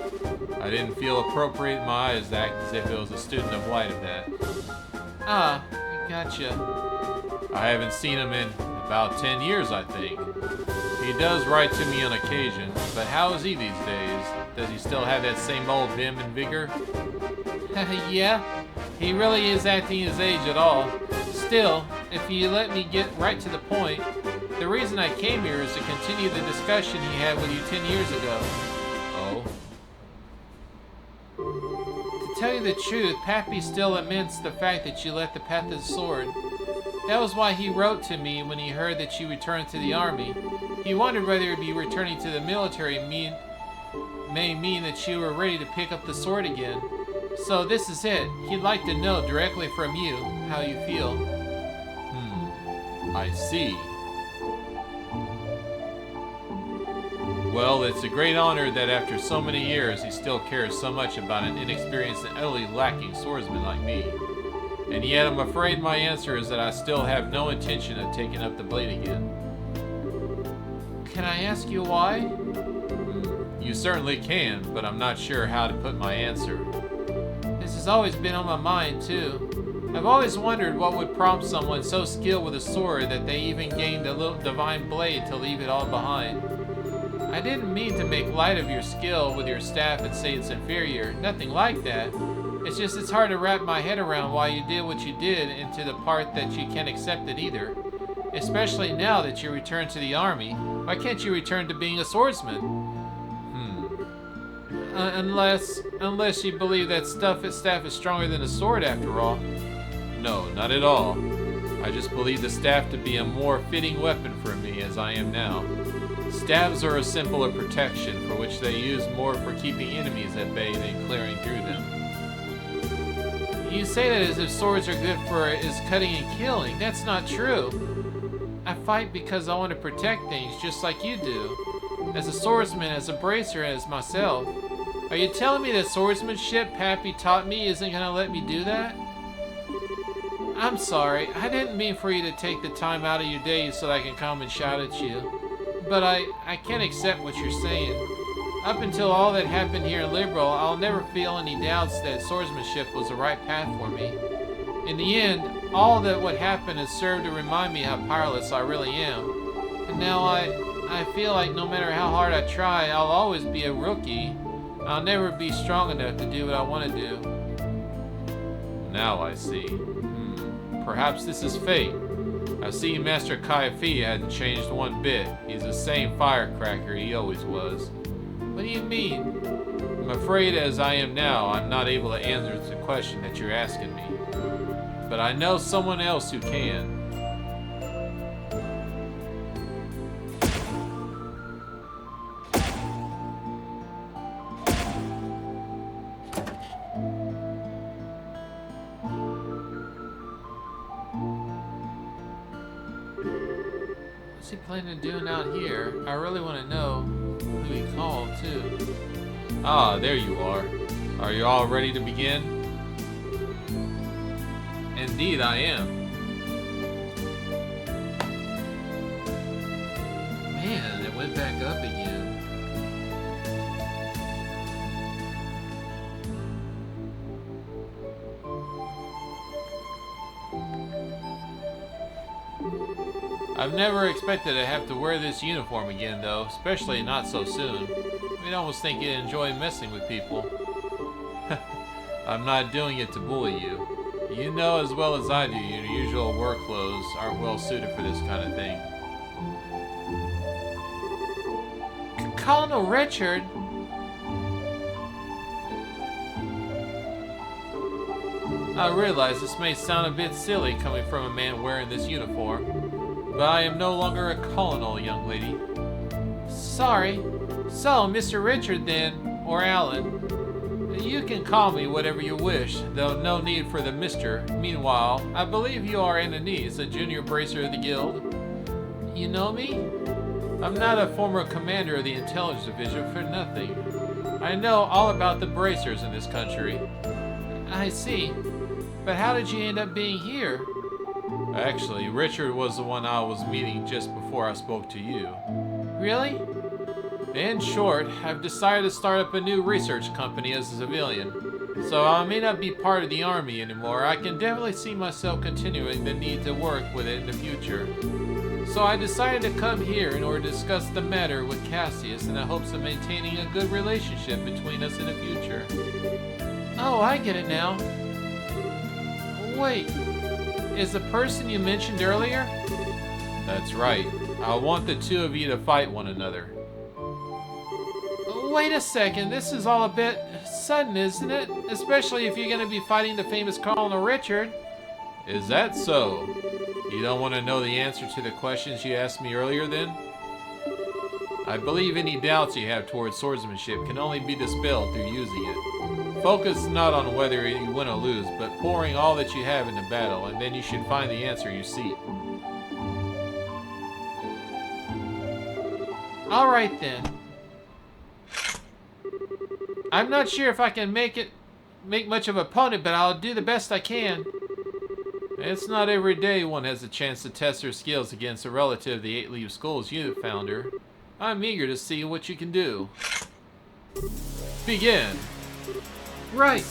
I didn't feel appropriate in my eyes to act as if it was a student of light of that. Ah, gotcha. I haven't seen him in about 10 years, I think. He does write to me on occasion, but how is he these days? Does he still have that same old vim and vigor? Yeah, he really is acting his age at all. Still, if you let me get right to the point, the reason I came here is to continue the discussion he had with you 10 years ago. Oh? To tell you the truth, Pappy still laments the fact that you left the path of the sword. That was why he wrote to me when he heard that you returned to the army. He wondered whether be returning to the military may mean that you were ready to pick up the sword again. So this is it. He'd like to know directly from you how you feel. I see. Well, it's a great honor that after so many years he still cares so much about an inexperienced and utterly lacking swordsman like me. And yet I'm afraid my answer is that I still have no intention of taking up the blade again. Can I ask you why? You certainly can, but I'm not sure how to put my answer. This has always been on my mind, too. I've always wondered what would prompt someone so skilled with a sword that they even gained a little divine blade to leave it all behind. I didn't mean to make light of your skill with your staff and say it's inferior. Nothing like that. It's just it's hard to wrap my head around why you did what you did and to the part that you can't accept it either. Especially now that you returned to the army. Why can't you return to being a swordsman? Unless you believe that staff is stronger than a sword after all. No, not at all. I just believe the staff to be a more fitting weapon for me as I am now. Stabs are a symbol of protection, for which they use more for keeping enemies at bay than clearing through them. You say that as if swords are good for is cutting and killing. That's not true. I fight because I want to protect things just like you do. As a swordsman, as a bracer, as myself. Are you telling me that swordsmanship Pappy taught me isn't going to let me do that? I'm sorry. I didn't mean for you to take the time out of your day so that I can come and shout at you. But I can't accept what you're saying. Up until all that happened here in Liberal, I'll never feel any doubts that swordsmanship was the right path for me. In the end, all that what happened has served to remind me how powerless I really am. And now I feel like no matter how hard I try, I'll always be a rookie. I'll never be strong enough to do what I want to do. Now I see. Perhaps this is fate. I see Master Kaifi hadn't changed one bit. He's the same firecracker he always was. What do you mean? I'm afraid as I am now, I'm not able to answer the question that you're asking me. But I know someone else who can. What's he planning on doing out here? I really want to know who he called, too. Ah, there you are. Are you all ready to begin? Indeed, I am. Man, it went back up again. I've never expected to have to wear this uniform again, though, especially not so soon. We'd almost think you'd enjoy messing with people. I'm not doing it to bully you. You know as well as I do your usual work clothes aren't well suited for this kind of thing. Colonel Richard? I realize this may sound a bit silly coming from a man wearing this uniform, but I am no longer a colonel, young lady. Sorry. So, Mr. Richard then, or Alan. You can call me whatever you wish, though no need for the Mr. Meanwhile, I believe you are Ananias, a junior bracer of the guild. You know me? I'm not a former commander of the intelligence division for nothing. I know all about the bracers in this country. I see. But how did you end up being here? Actually, Richard was the one I was meeting just before I spoke to you. Really? In short, I've decided to start up a new research company as a civilian. So I may not be part of the army anymore. I can definitely see myself continuing the need to work with it in the future. So I decided to come here in order to discuss the matter with Cassius in the hopes of maintaining a good relationship between us in the future. Oh, I get it now. Wait, is the person you mentioned earlier? That's right. I want the two of you to fight one another. Wait a second, this is all a bit sudden, isn't it? Especially if you're going to be fighting the famous Colonel Richard. Is that so? You don't want to know the answer to the questions you asked me earlier then? I believe any doubts you have towards swordsmanship can only be dispelled through using it. Focus not on whether you win or lose, but pouring all that you have into battle, and then you should find the answer you seek. Alright then. I'm not sure if I can make much of an opponent, but I'll do the best I can. It's not every day one has a chance to test their skills against a relative of the Eight Leaf School's unit founder. I'm eager to see what you can do. Begin! Right.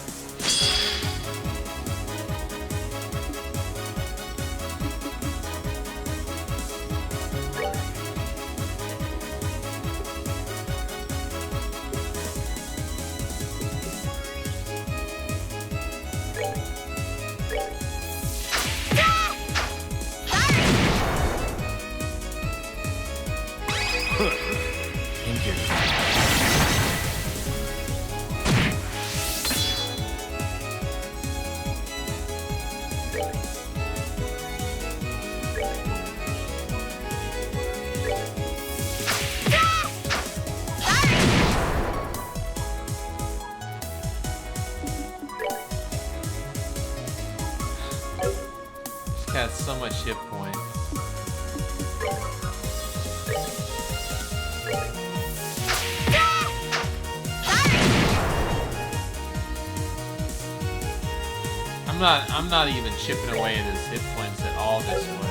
has so much hit points. I'm not even chipping away at his hit points at all this way.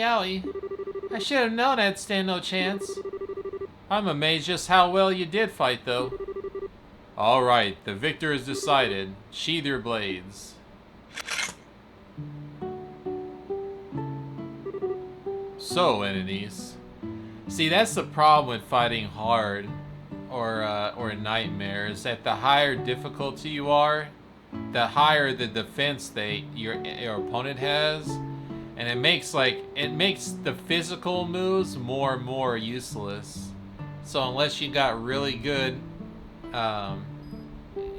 Owie. I should have known I'd stand no chance. I'm amazed just how well you did fight, though. Alright, the victor is decided. Sheathe your blades. So, enemies. See, that's the problem with fighting hard or nightmares. That the higher difficulty you are, the higher the defense your opponent has. And it makes the physical moves more and more useless. So unless you got really good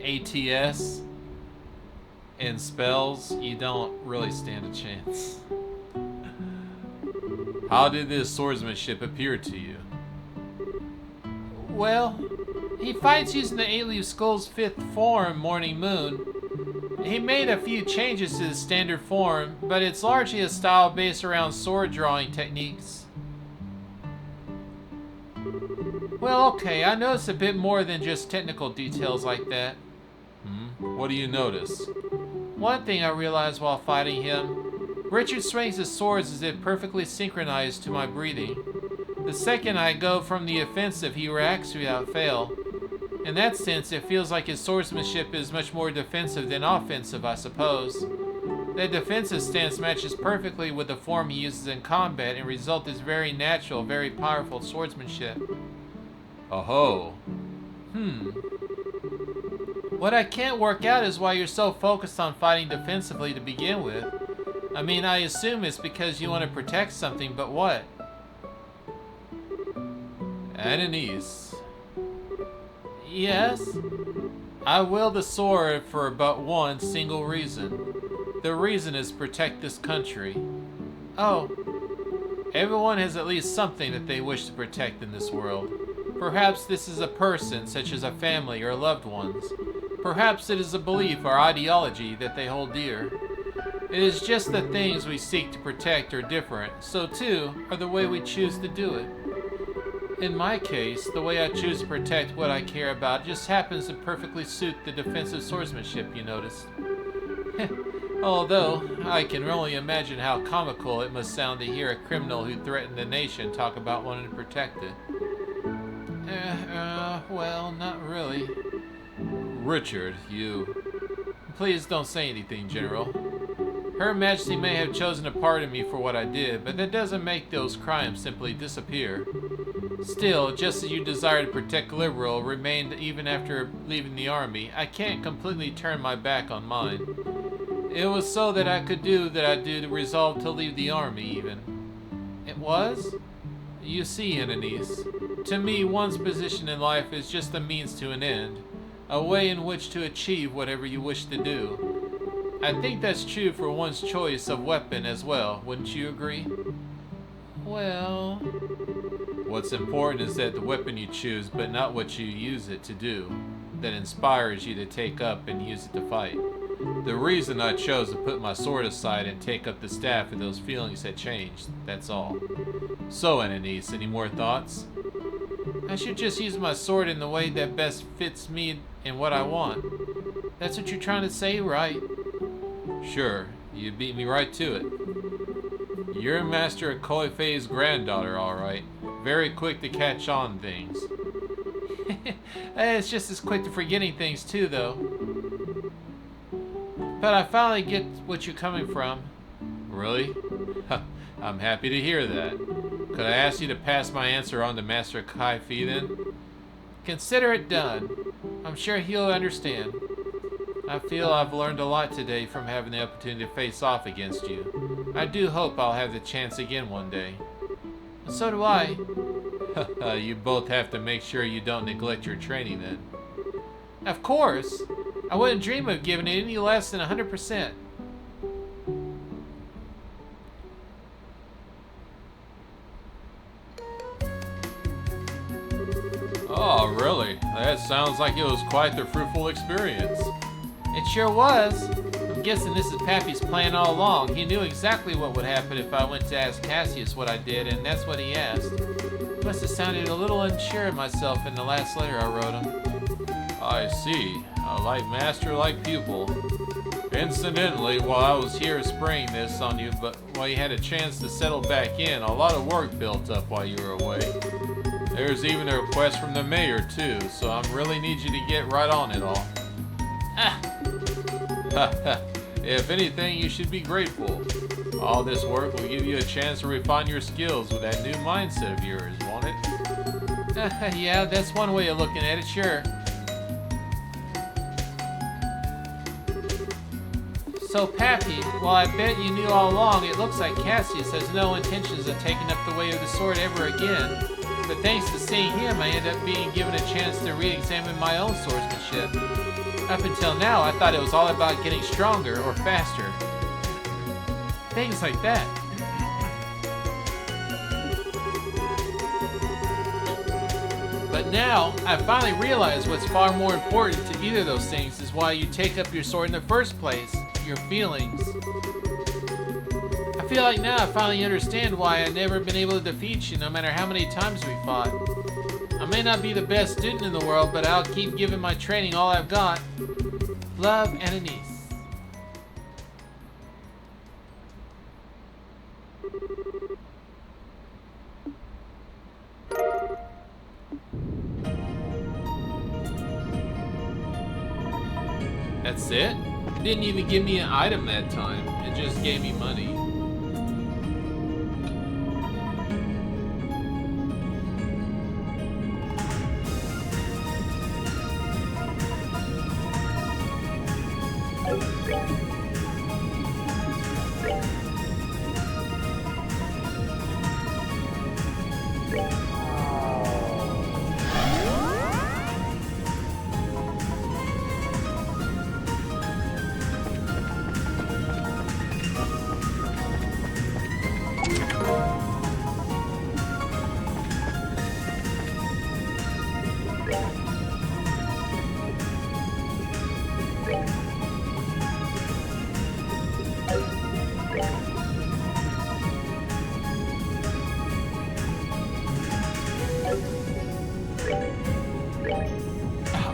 ATS and spells, you don't really stand a chance. How did this swordsmanship appear to you? Well, he fights using the 8-leaf skull's 5th form, Morning Moon. He made a few changes to the standard form, but it's largely a style based around sword drawing techniques. Well, okay, I noticed a bit more than just technical details like that. What do you notice? One thing I realized while fighting him, Richard swings his swords as if perfectly synchronized to my breathing. The second I go from the offensive, he reacts without fail. In that sense, it feels like his swordsmanship is much more defensive than offensive, I suppose. The defensive stance matches perfectly with the form he uses in combat and result is very natural, very powerful swordsmanship. Oh-ho. What I can't work out is why you're so focused on fighting defensively to begin with. I mean, I assume it's because you want to protect something, but what? Ananias. Yes? I wield the sword for but one single reason. The reason is protect this country. Oh. Everyone has at least something that they wish to protect in this world. Perhaps this is a person, such as a family or loved ones. Perhaps it is a belief or ideology that they hold dear. It is just the things we seek to protect are different, so too are the way we choose to do it. In my case, the way I choose to protect what I care about just happens to perfectly suit the defensive swordsmanship you noticed. Although, I can only imagine how comical it must sound to hear a criminal who threatened the nation talk about wanting to protect it. Well, not really. Richard, you... Please don't say anything, General. Her Majesty may have chosen to pardon me for what I did, but that doesn't make those crimes simply disappear. Still, just as you desire to protect Liberal remained even after leaving the army, I can't completely turn my back on mine. It was so that I could do that I did resolve to leave the army even. It was? You see, Ananias, to me one's position in life is just a means to an end, a way in which to achieve whatever you wish to do. I think that's true for one's choice of weapon as well, wouldn't you agree? Well... What's important is that the weapon you choose, but not what you use it to do, that inspires you to take up and use it to fight. The reason I chose to put my sword aside and take up the staff and those feelings had changed, that's all. So, Ananias, any more thoughts? I should just use my sword in the way that best fits me and what I want. That's what you're trying to say, right? Sure, you beat me right to it. You're Master Koifei's granddaughter, alright. Very quick to catch on things. It's just as quick to forgetting things too, though. But I finally get what you're coming from. Really? I'm happy to hear that. Could I ask you to pass my answer on to Master Koifei then? Consider it done. I'm sure he'll understand. I feel I've learned a lot today from having the opportunity to face off against you. I do hope I'll have the chance again one day. And so do I. You both have to make sure you don't neglect your training then. Of course. I wouldn't dream of giving it any less than 100%. Oh, really? That sounds like it was quite the fruitful experience. It sure was. I'm guessing this is Pappy's plan all along. He knew exactly what would happen if I went to ask Cassius what I did, and that's what he asked. Must have sounded a little unsure of myself in the last letter I wrote him. I see. Like master, like pupil. Incidentally, while I was here spraying this on you, but while you had a chance to settle back in, a lot of work built up while you were away. There's even a request from the mayor, too, so I really need you to get right on it all. If anything, you should be grateful. All this work will give you a chance to refine your skills with that new mindset of yours, won't it? Yeah, that's one way of looking at it, sure. So, Pappy, while I bet you knew all along, it looks like Cassius has no intentions of taking up the way of the sword ever again. But thanks to seeing him, I end up being given a chance to re-examine my own swordsmanship. Up until now, I thought it was all about getting stronger or faster. Things like that. But now, I finally realize what's far more important to either of those things is why you take up your sword in the first place, your feelings. I feel like now I finally understand why I've never been able to defeat you no matter how many times we fought. I may not be the best student in the world, but I'll keep giving my training all I've got. Love, Ananice. That's it? Didn't even give me an item that time. It just gave me money.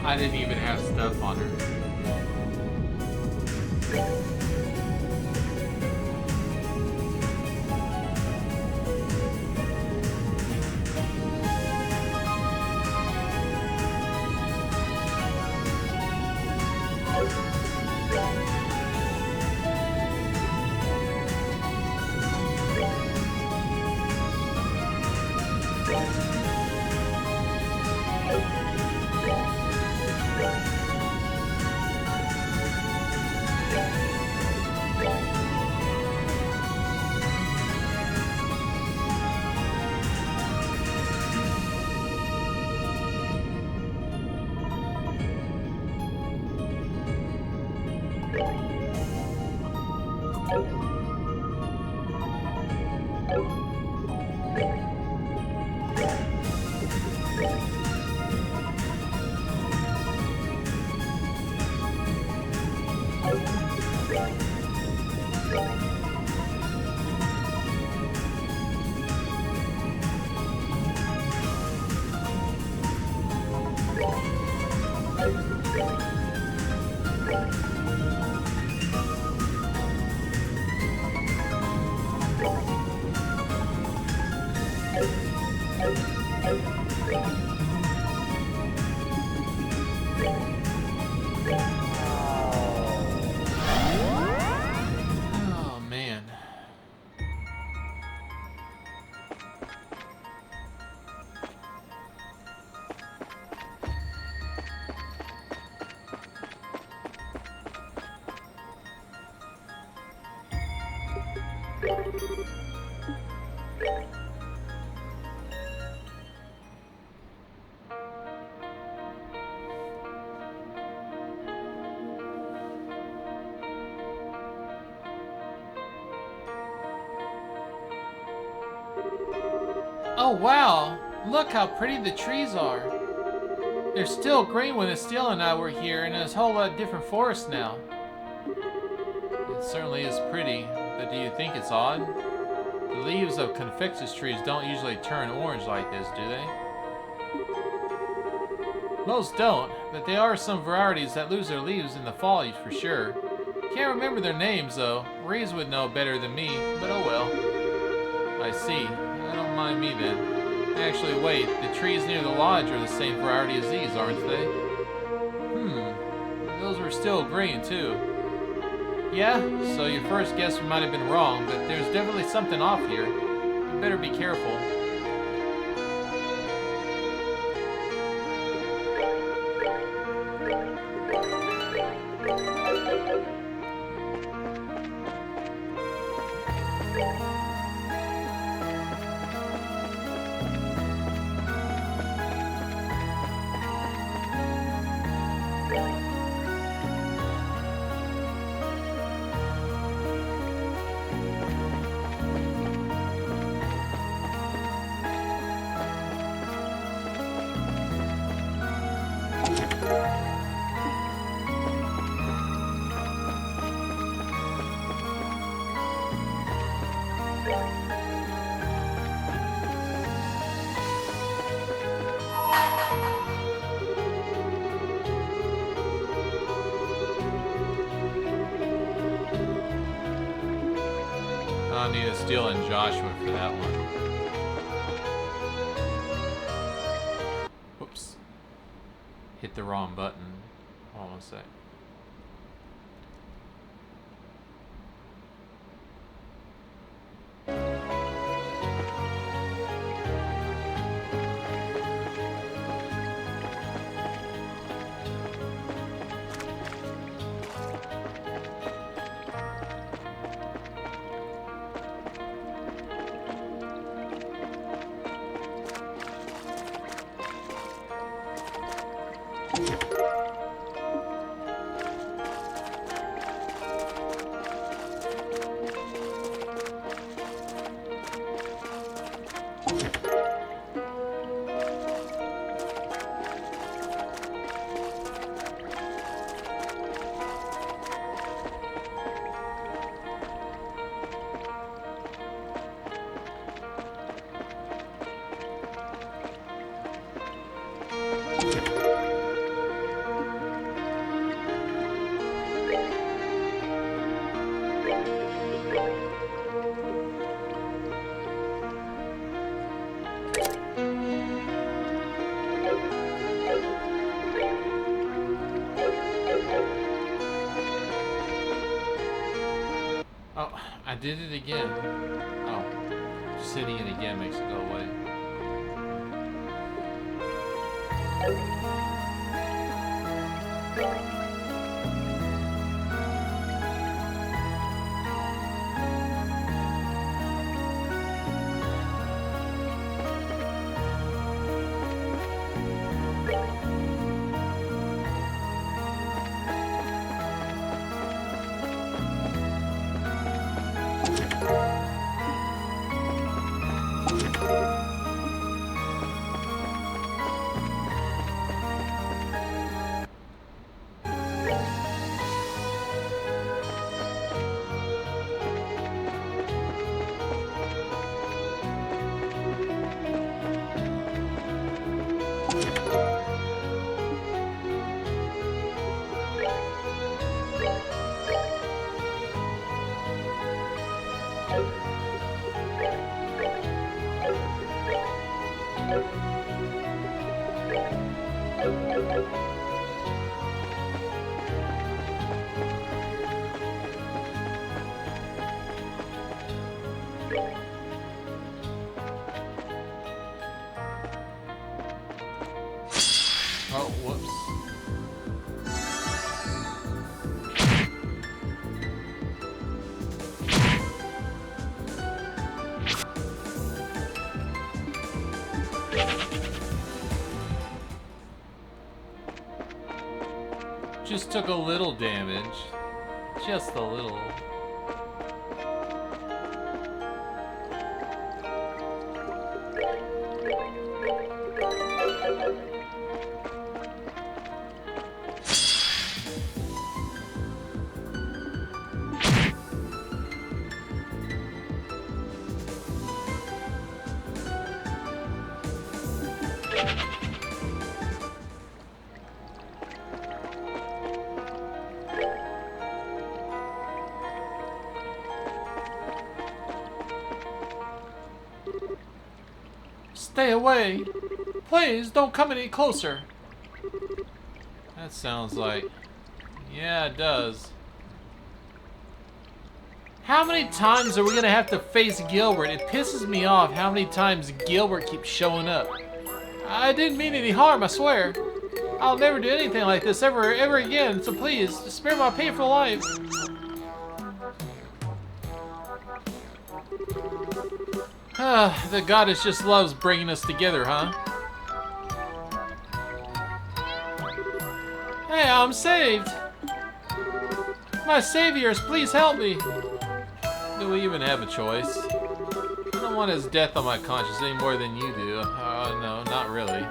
I didn't even have stuff on her. Oh, man. Oh wow! Look how pretty the trees are. They're still green when Estelle and I were here, and there's a whole lot different forest now. It certainly is pretty, but do you think it's odd? The leaves of Confectus trees don't usually turn orange like this, do they? Most don't, but there are some varieties that lose their leaves in the foliage for sure. Can't remember their names though. Reese would know better than me, but oh well. I see. I don't mind me then. Actually, wait, the trees near the lodge are the same variety as these, aren't they? Those were still green, too. Yeah, so your first guess might have been wrong, but there's definitely something off here. You better be careful. I'll need a Steel and Joshua for that one. Whoops. Hit the wrong button. Hold on a sec. Oh, I did it again. Oh, just hitting it again makes it go away. Oh, whoops. Just took a little damage. Just a little. Stay away. Please don't come any closer. That sounds like... Yeah, it does. How many times are we gonna have to face Gilbert? It pisses me off how many times Gilbert keeps showing up. I didn't mean any harm, I swear. I'll never do anything like this ever again, so please, spare my painful life. The goddess just loves bringing us together, huh? Hey, I'm saved! My saviors, please help me! Do we even have a choice? I don't want his death on my conscience any more than you do. No, not really.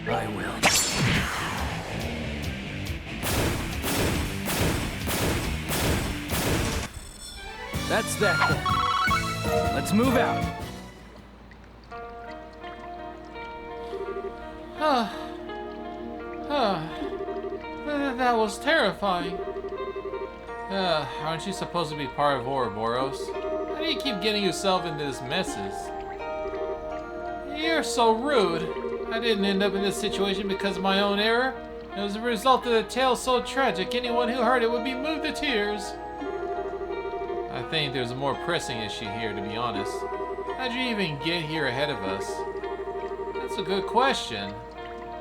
I will. That's that then. Let's move out. That was terrifying. Aren't you supposed to be part of Ouroboros? How do you keep getting yourself into these messes? You're so rude. I didn't end up in this situation because of my own error. It was a result of a tale so tragic, anyone who heard it would be moved to tears. I think there's a more pressing issue here, to be honest. How'd you even get here ahead of us? That's a good question.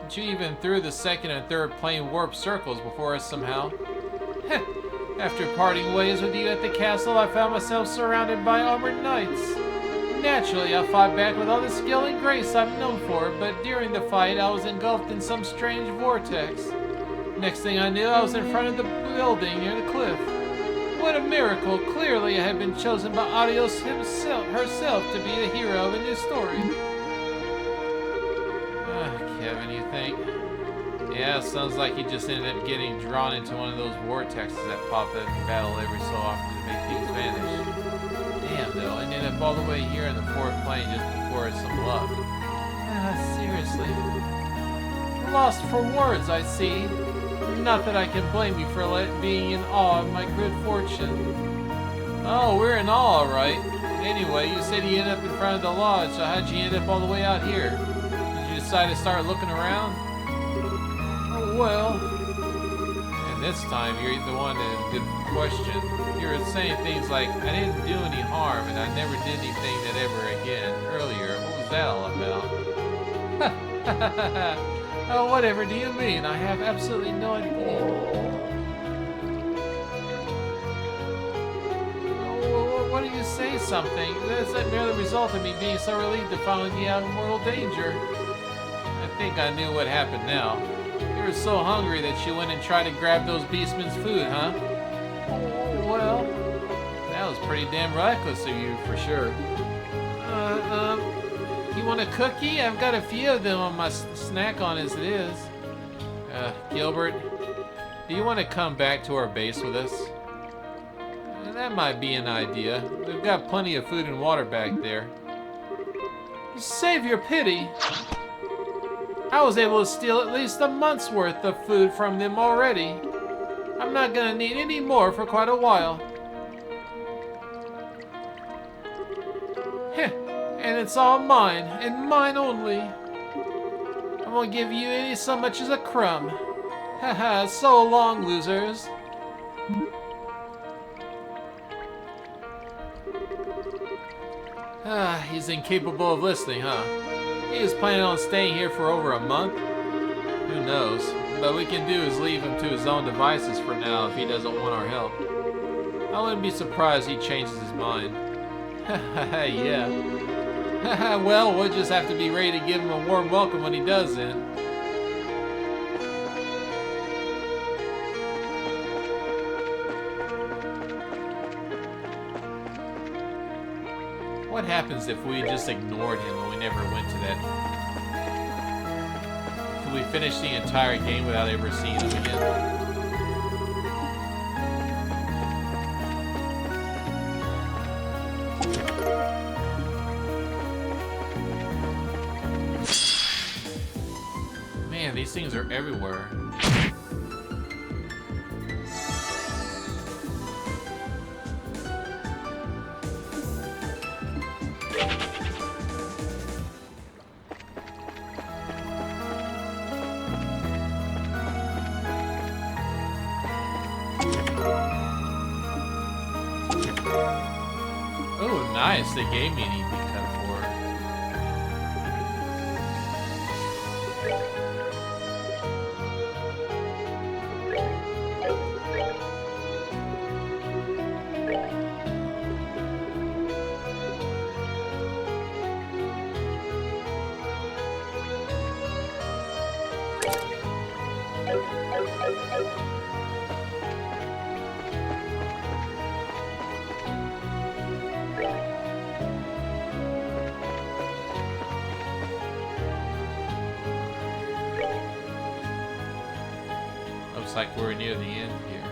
But you even threw the second and third plane warp circles before us somehow. After parting ways with you at the castle, I found myself surrounded by armored knights. Naturally, I fought back with all the skill and grace I'm known for, but during the fight, I was engulfed in some strange vortex. Next thing I knew, I was in front of the building near the cliff. What a miracle! Clearly, I had been chosen by Adios herself to be the hero of a new story. Kevin, you think? Yeah, sounds like you just ended up getting drawn into one of those vortexes that pop up in battle every so often to make things vanish. Damn, though, I ended up all the way here in the fourth plane just before some luck. Seriously. Lost for words, I see. Not that I can blame you for being in awe of my good fortune. Oh, we're in awe, all right. Anyway, you said you ended up in front of the lodge, so how'd you end up all the way out here? Did you decide to start looking around? Oh, well. And this time, you're the one that did the question. You were saying things like, I didn't do any harm, and I never did anything that ever again. Earlier, what was that all about? Oh, whatever do you mean? I have absolutely no idea. Oh, what do you say something? That's not merely the result of me being so relieved to finally be out of mortal danger. I think I knew what happened now. You were so hungry that you went and tried to grab those beastmen's food, huh? Oh, well, that was pretty damn reckless of you, for sure. You want a cookie? I've got a few of them on my snack on as it is. Gilbert, do you want to come back to our base with us? That might be an idea. We've got plenty of food and water back there. Save your pity. I was able to steal at least a month's worth of food from them already. I'm not gonna need any more for quite a while. Heh. And it's all mine, and mine only. I won't give you any so much as a crumb. Haha, so long, losers. He's incapable of listening, huh? He was planning on staying here for over a month? Who knows? But we can do is leave him to his own devices for now if he doesn't want our help. I wouldn't be surprised he changes his mind. Yeah. Well, we'll just have to be ready to give him a warm welcome when he does then. What happens if we just ignored him and we never went to that? Could we finish the entire game without ever seeing him again? Man, these things are everywhere. Oh, nice. They gave me an EP cut for it. Looks like we're near the end here.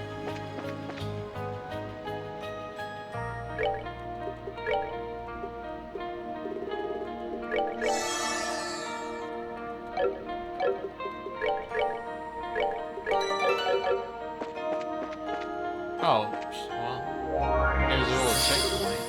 Oh, well, there's a little checkpoint.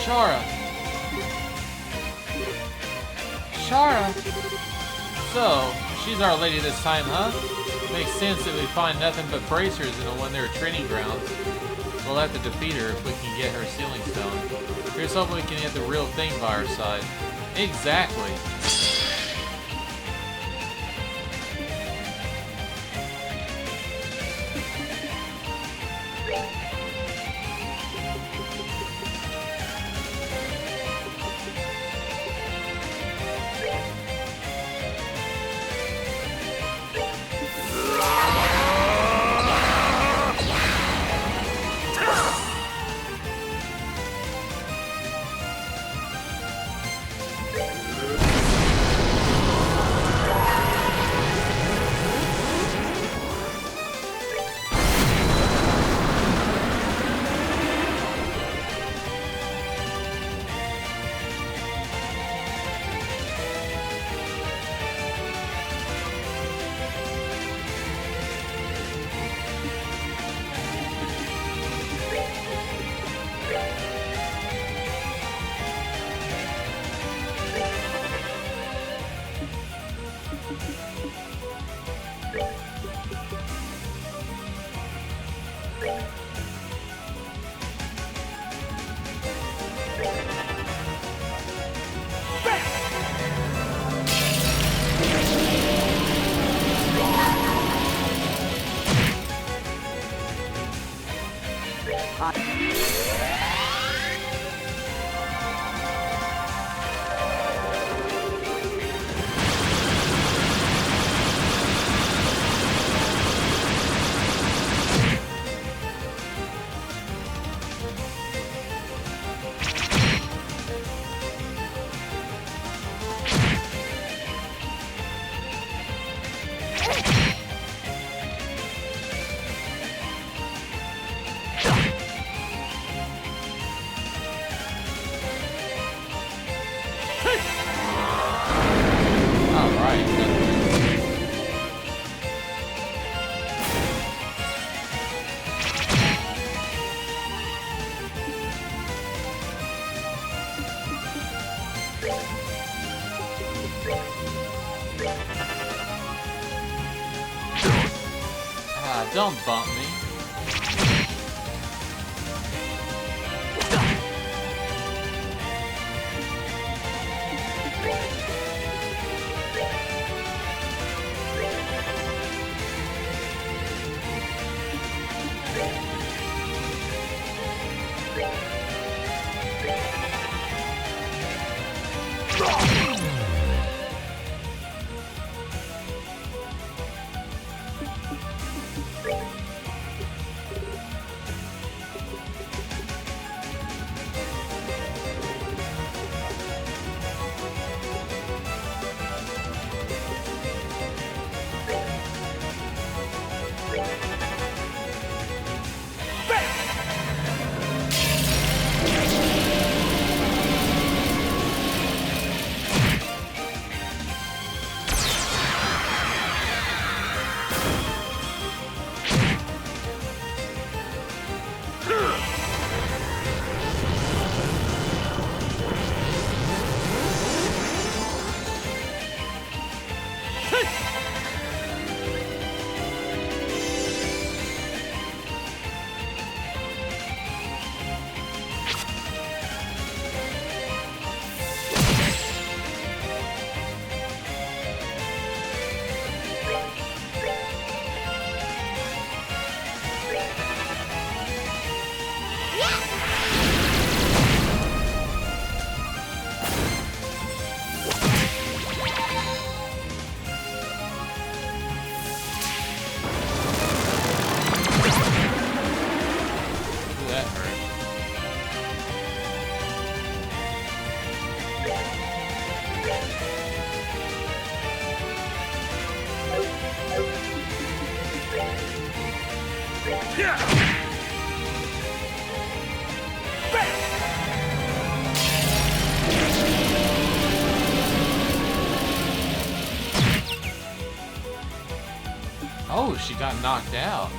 Shara. Shara? So, she's our lady this time, huh? Makes sense that we find nothing but bracers in the one of their training grounds. We'll have to defeat her if we can get her sealing stone. Here's hoping we can get the real thing by our side. Exactly. Don't bump me. Oh, she got knocked out.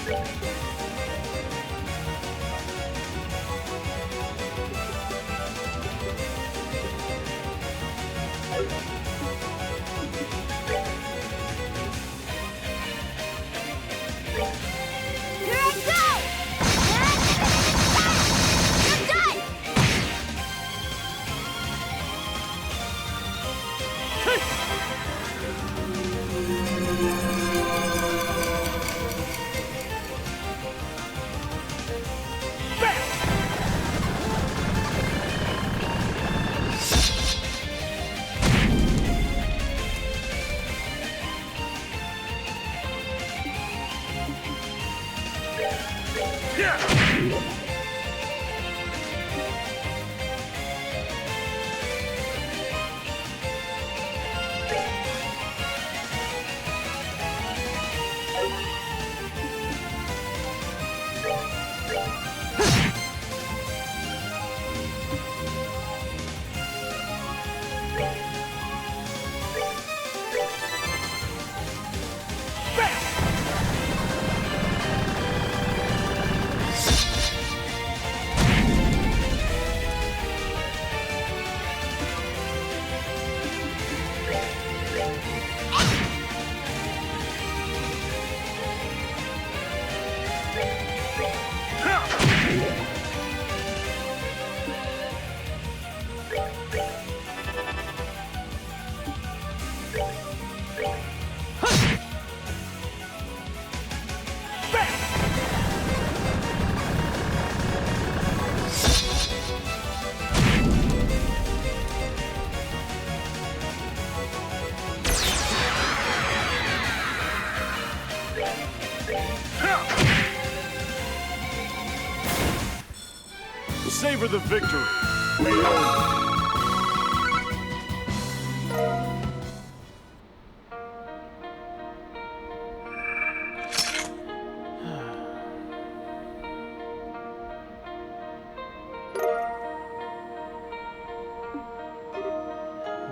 Here I go! You're done! Savor the victory. We own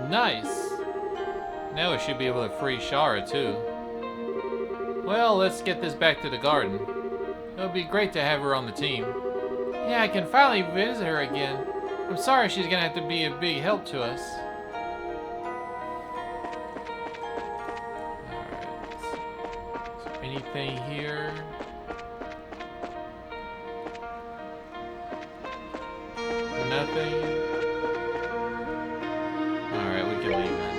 Nice. Now we should be able to free Shara too. Well, let's get this back to the garden. It would be great to have her on the team. Yeah, I can finally visit her again. I'm sorry she's gonna have to be a big help to us. Alright. Is there anything here? Nothing? Alright, we can leave then.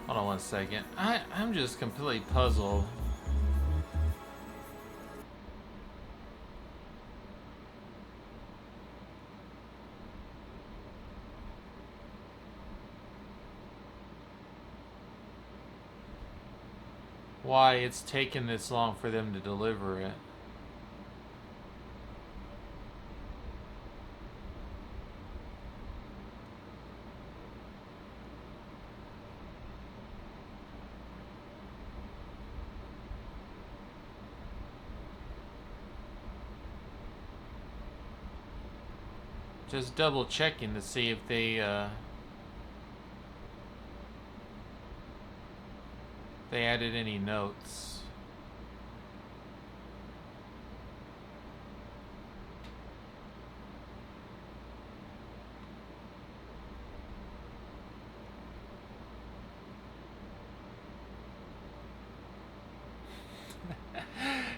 Hold on one second. I'm just completely puzzled. Why it's taken this long for them to deliver it. Just double checking to see if they added any notes.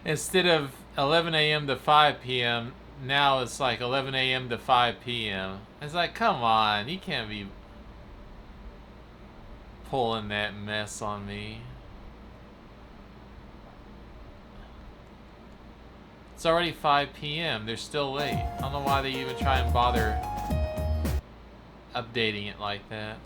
Instead of 11 a.m. to 5 p.m., now it's like 11 a.m. to 5 p.m. It's like, come on, you can't be pulling that mess on me. It's already 5 p.m. They're still late. I don't know why they even try and bother updating it like that.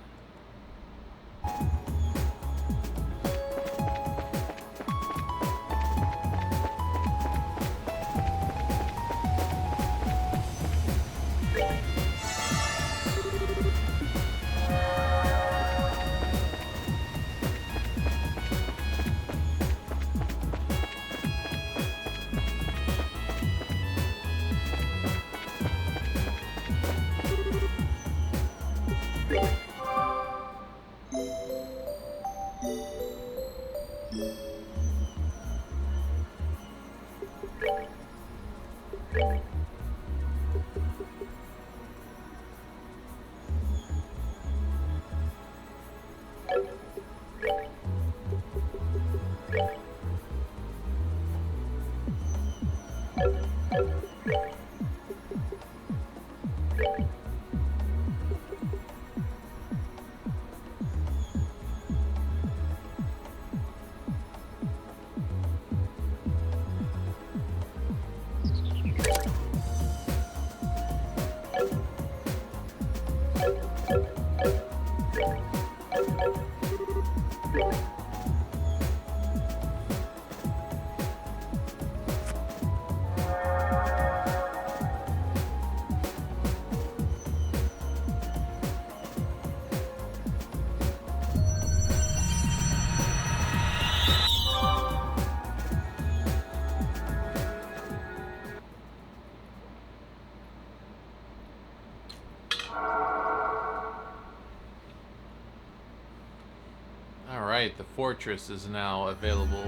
Alright, the fortress is now available.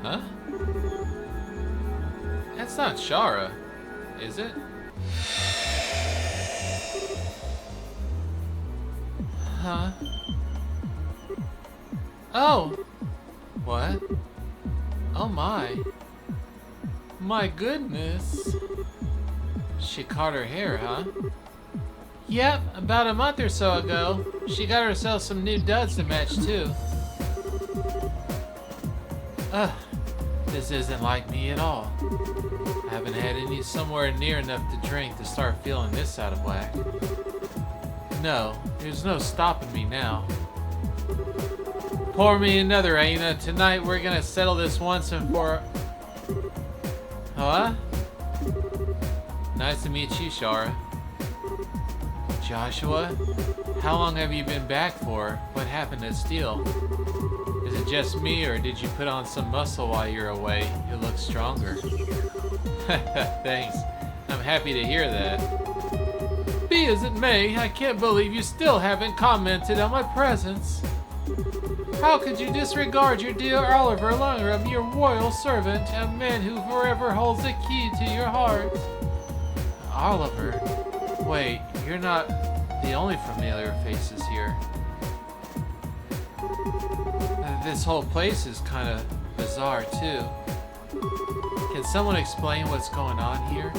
Huh? That's not Shara, is it? Huh? Oh! What? Oh my. My goodness. She caught her hair, huh? Yep, about a month or so ago. She got herself some new duds to match too. Ugh, this isn't like me at all. I haven't had any somewhere near enough to drink to start feeling this out of whack. No, there's no stopping me now. Pour me another, Aina. Tonight we're gonna settle this once and for... Huh? Nice to meet you, Shara. Joshua? How long have you been back for? What happened to Steel? Is it just me, or did you put on some muscle while you're away? You look stronger. Thanks. I'm happy to hear that. Be as it may, I can't believe you still haven't commented on my presence. How could you disregard your dear Oliver longer, a mere royal servant, a man who forever holds the key to your heart? Oliver? Wait, you're not the only familiar faces here. This whole place is kind of bizarre, too. Can someone explain what's going on here?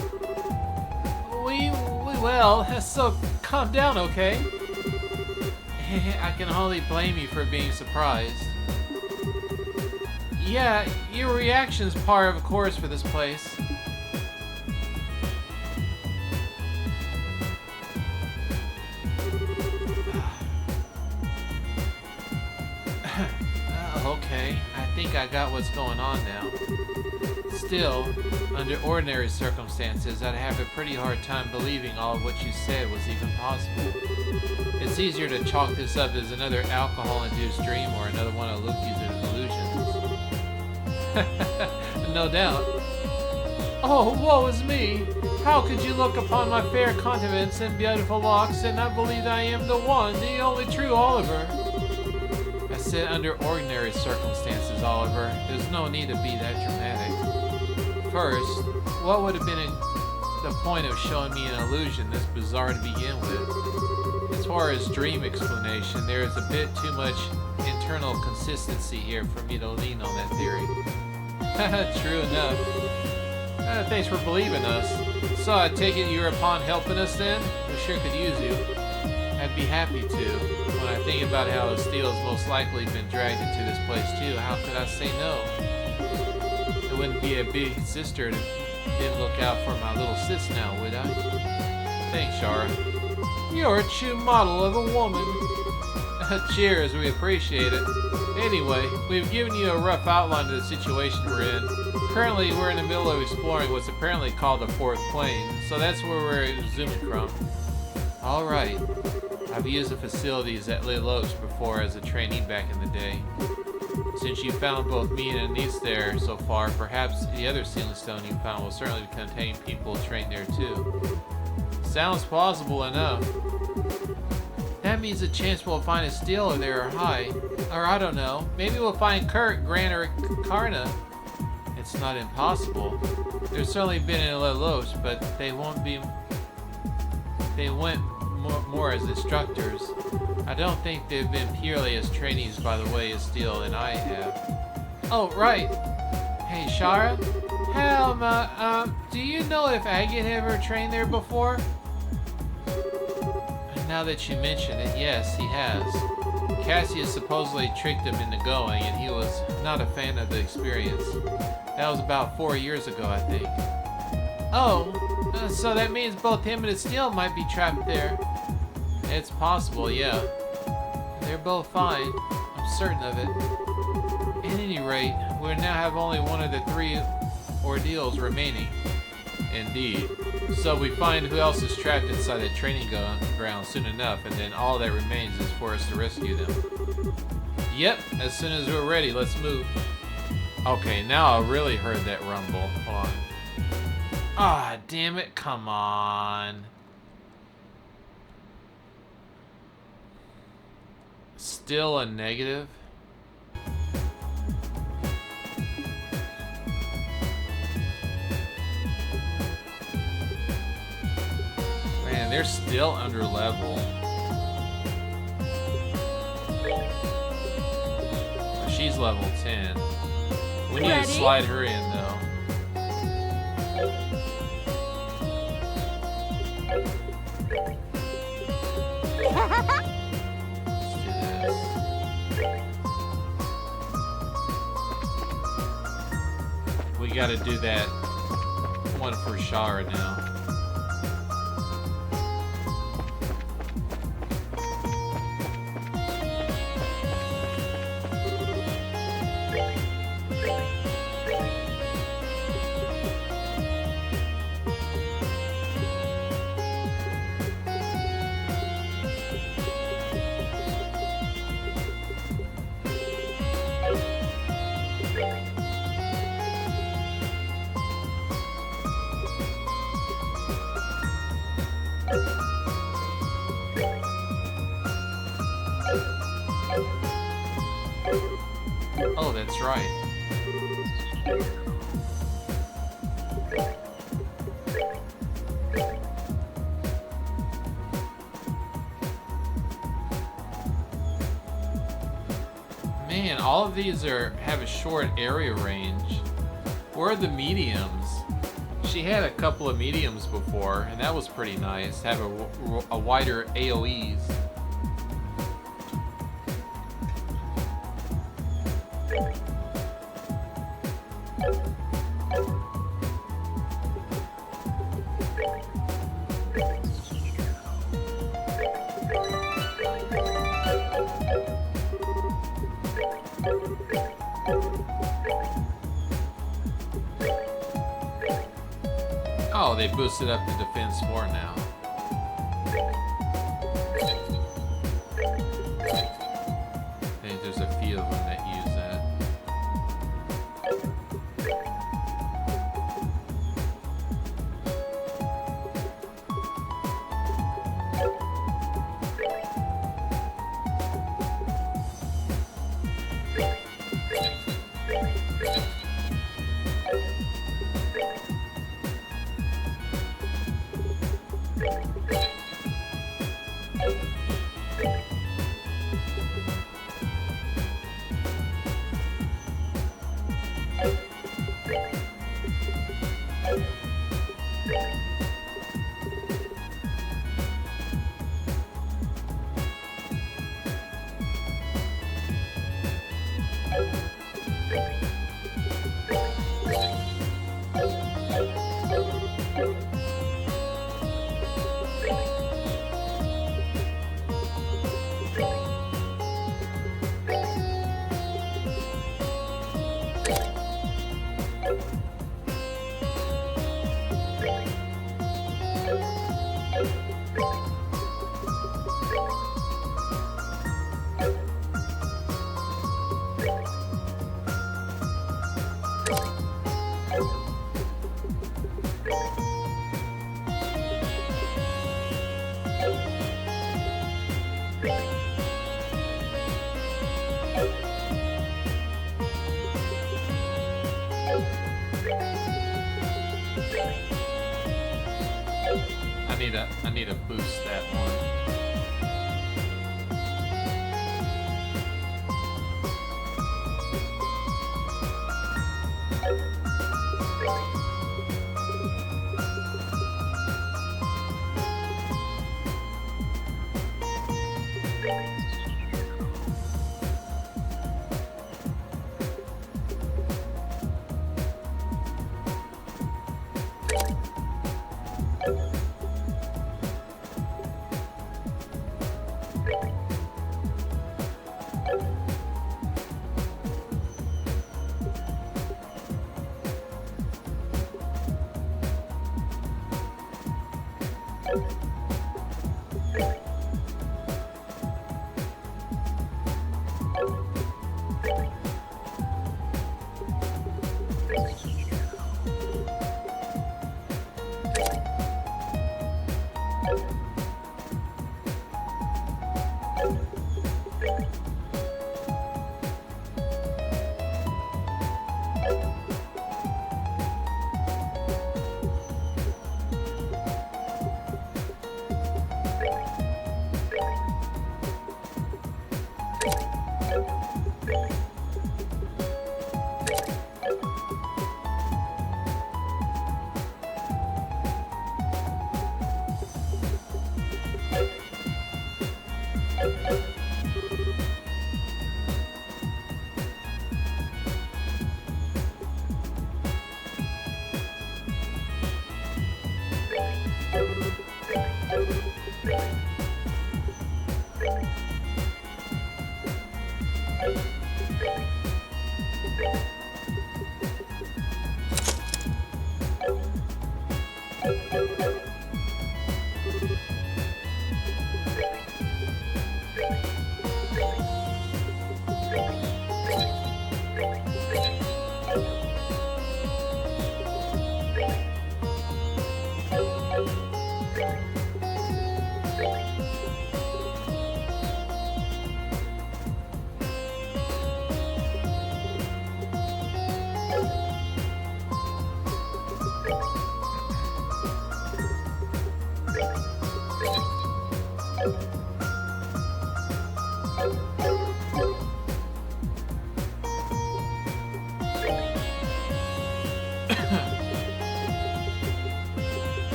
Well, so calm down, okay? I can hardly blame you for being surprised. Yeah, your reaction's par of a course for this place. Okay, I think I got what's going on now. Still, under ordinary circumstances, I'd have a pretty hard time believing all of what you said was even possible. It's easier to chalk this up as another alcohol-induced dream or another one of Loki's illusions. No doubt. Oh, woe is me! How could you look upon my fair countenance and beautiful locks and not believe I am the one, the only true Oliver? I said under ordinary circumstances, Oliver. There's no need to be that dramatic. First, what would have been the point of showing me an illusion this bizarre to begin with? As far as dream explanation, there is a bit too much internal consistency here for me to lean on that theory. True enough. Thanks for believing us. So I take it you're upon helping us then? We sure could use you. I'd be happy to. When I think about how Steele's most likely been dragged into this place too, how could I say no? It wouldn't be a big sister to didn't look out for my little sis now, would I? Thanks, Shara. You're a true model of a woman. Cheers, we appreciate it. Anyway, we've given you a rough outline of the situation we're in. Currently, we're in the middle of exploring what's apparently called the fourth plane, so that's where we're zooming from. Alright. I've used the facilities at Lil Oaks before as a trainee back in the day. Since you found both me and Anise there so far, perhaps the other sealing stone you found will certainly contain people trained there too. Sounds plausible enough. That means the chance we'll find a steal there are high. Or I don't know. Maybe we'll find Kurt, Grant, or Karna. It's not impossible. They've certainly been in Lelos, but they won't be. They went more as instructors. I don't think they've been purely as trainees by the way as Steele and I have. Oh, right. Hey, Shara? Helma, do you know if Agate ever trained there before? Now that you mention it, yes, he has. Cassius supposedly tricked him into going, and he was not a fan of the experience. That was about 4 years ago, I think. Oh, so that means both him and Steele might be trapped there. It's possible, yeah. They're both fine. I'm certain of it. At any rate, we now have only one of the 3 ordeals remaining. Indeed. So we find who else is trapped inside the training ground soon enough, and then all that remains is for us to rescue them. Yep, as soon as we're ready, let's move. Okay, now I really heard that rumble. Hold on. Ah, damn it, come on. Still a negative? Man, they're still under level. She's level 10. We need to slide her in though. We gotta do that one for Shara now. Oh, that's right. Man, all of these have a short area range. Where are the mediums? She had a couple of mediums before, and that was pretty nice. Have a wider AoEs. Oh, they boosted up the defense more now. I think there's a few of them that use that. I need to boost that one.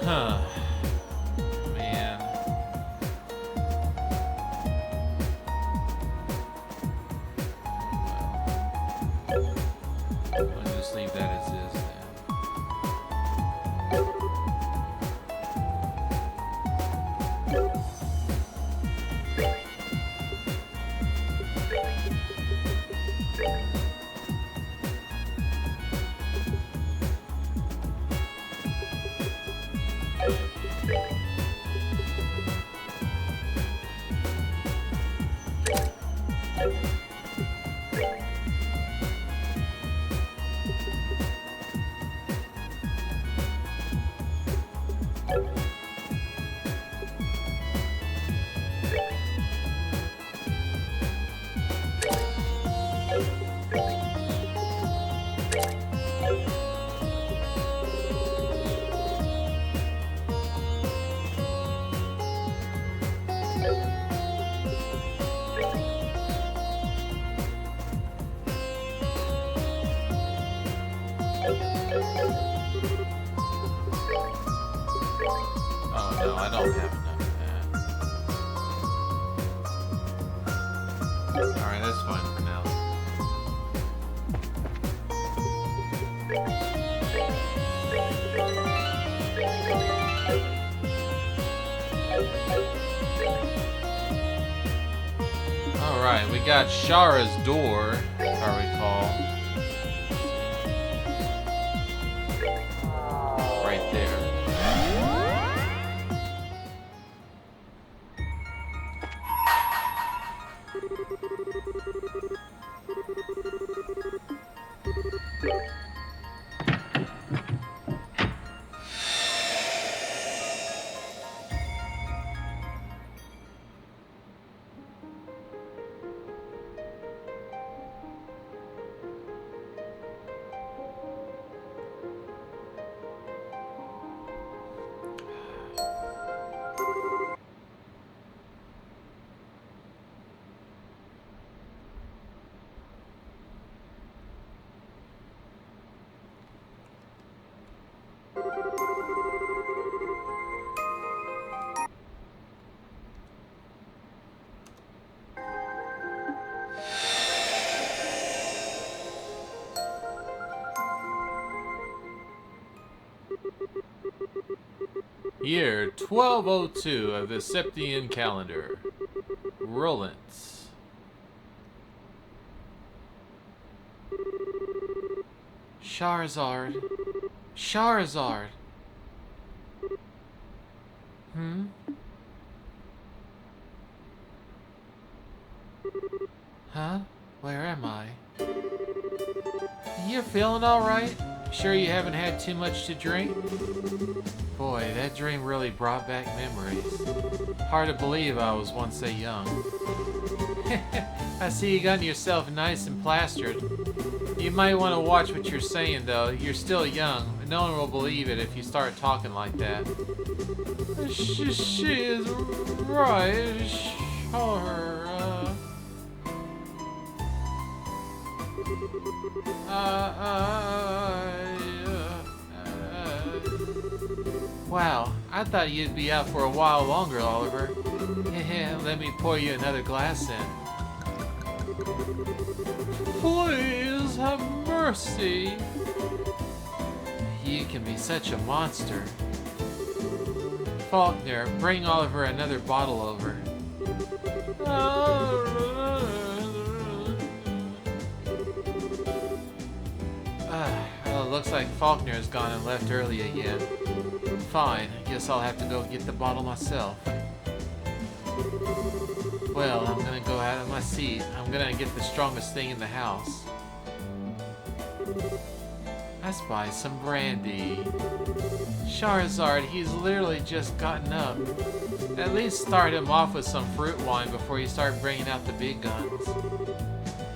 Huh. Man. I'll just leave that as is then. Oh no, I don't have enough of that. Alright, that's fine for now. Alright, we got Shara's door, if I recall. Right there. Year 1202 of the Septian calendar. Rollants. Charizard. Charizard. Hmm? Huh? Where am I? You feeling alright? Sure you haven't had too much to drink? Boy, that dream really brought back memories. Hard to believe I was once so young. I see you gotten yourself nice and plastered. You might want to watch what you're saying, though. You're still young. No one will believe it if you start talking like that. She is right. Sure. Wow, I thought you'd be out for a while longer, Oliver. Let me pour you another glass in. Please have mercy. You can be such a monster. Faulkner, bring Oliver another bottle over. Well, it looks like Faulkner has gone and left early again. Fine, guess I'll have to go get the bottle myself. Well, I'm gonna go out of my seat. I'm gonna get the strongest thing in the house. I spy some brandy. Charizard, he's literally just gotten up. At least start him off with some fruit wine before you start bringing out the big guns.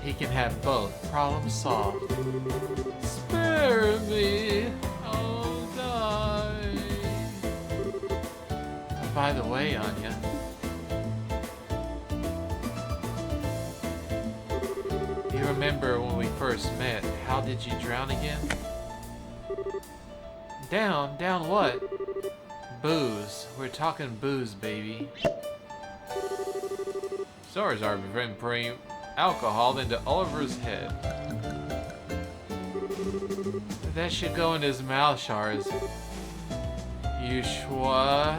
He can have both. Problem solved. Spare me. I'll die. By the way, Anya. You remember when we first met? How did you drown again? Down? Down what? Booze. We're talking booze, baby. Charizard been pouring alcohol into Oliver's head. That should go in his mouth, Charz. You schwa?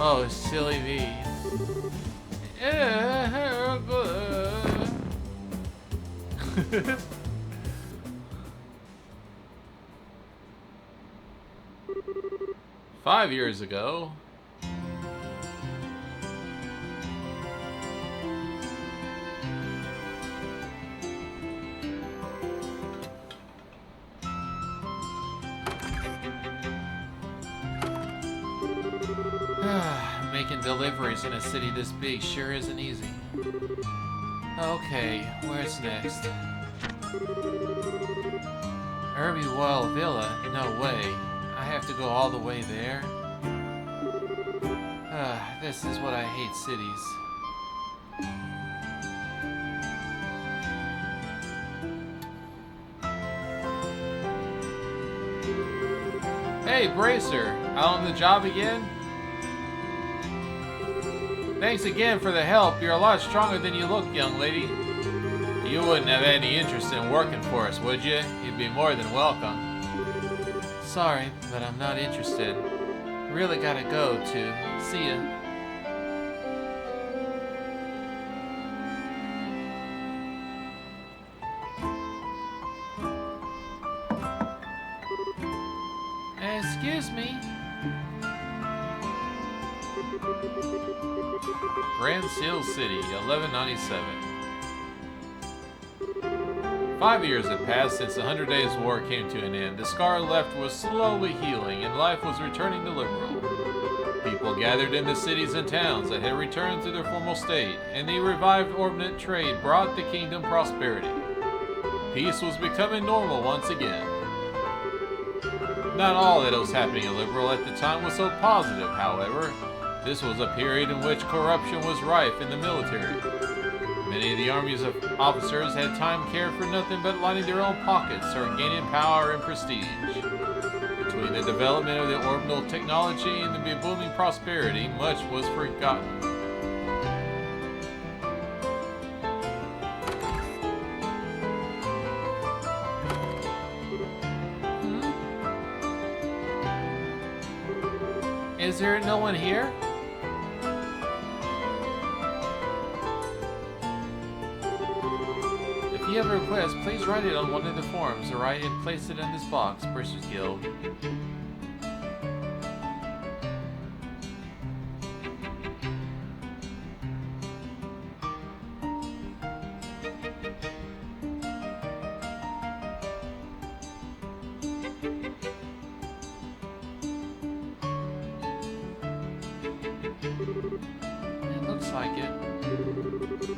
Oh, silly me. 5 years ago. Making deliveries in a city this big sure isn't easy. Okay, where's next? Irby-Well Villa? No way. I have to go all the way there? This is what I hate cities. Hey, Bracer, out on the job again? Thanks again for the help. You're a lot stronger than you look, young lady. You wouldn't have any interest in working for us, would you? You'd be more than welcome. Sorry, but I'm not interested. Really gotta go, too. See ya. Excuse me. Grand Seal City, 1197. 5 years had passed since the 100 Days War came to an end. The scar left was slowly healing, and life was returning to liberal. People gathered in the cities and towns that had returned to their formal state, and the revived ordnance trade brought the kingdom prosperity. Peace was becoming normal once again. Not all that was happening in Liberal at the time was so positive, however. This was a period in which corruption was rife in the military. Many of the army's officers had time cared for nothing but lining their own pockets or gaining power and prestige. Between the development of the orbital technology and the booming prosperity, much was forgotten. Is there no one here? If you have a request, please write it on one of the forms or write and place it in this box, Bracers Guild. It looks like it.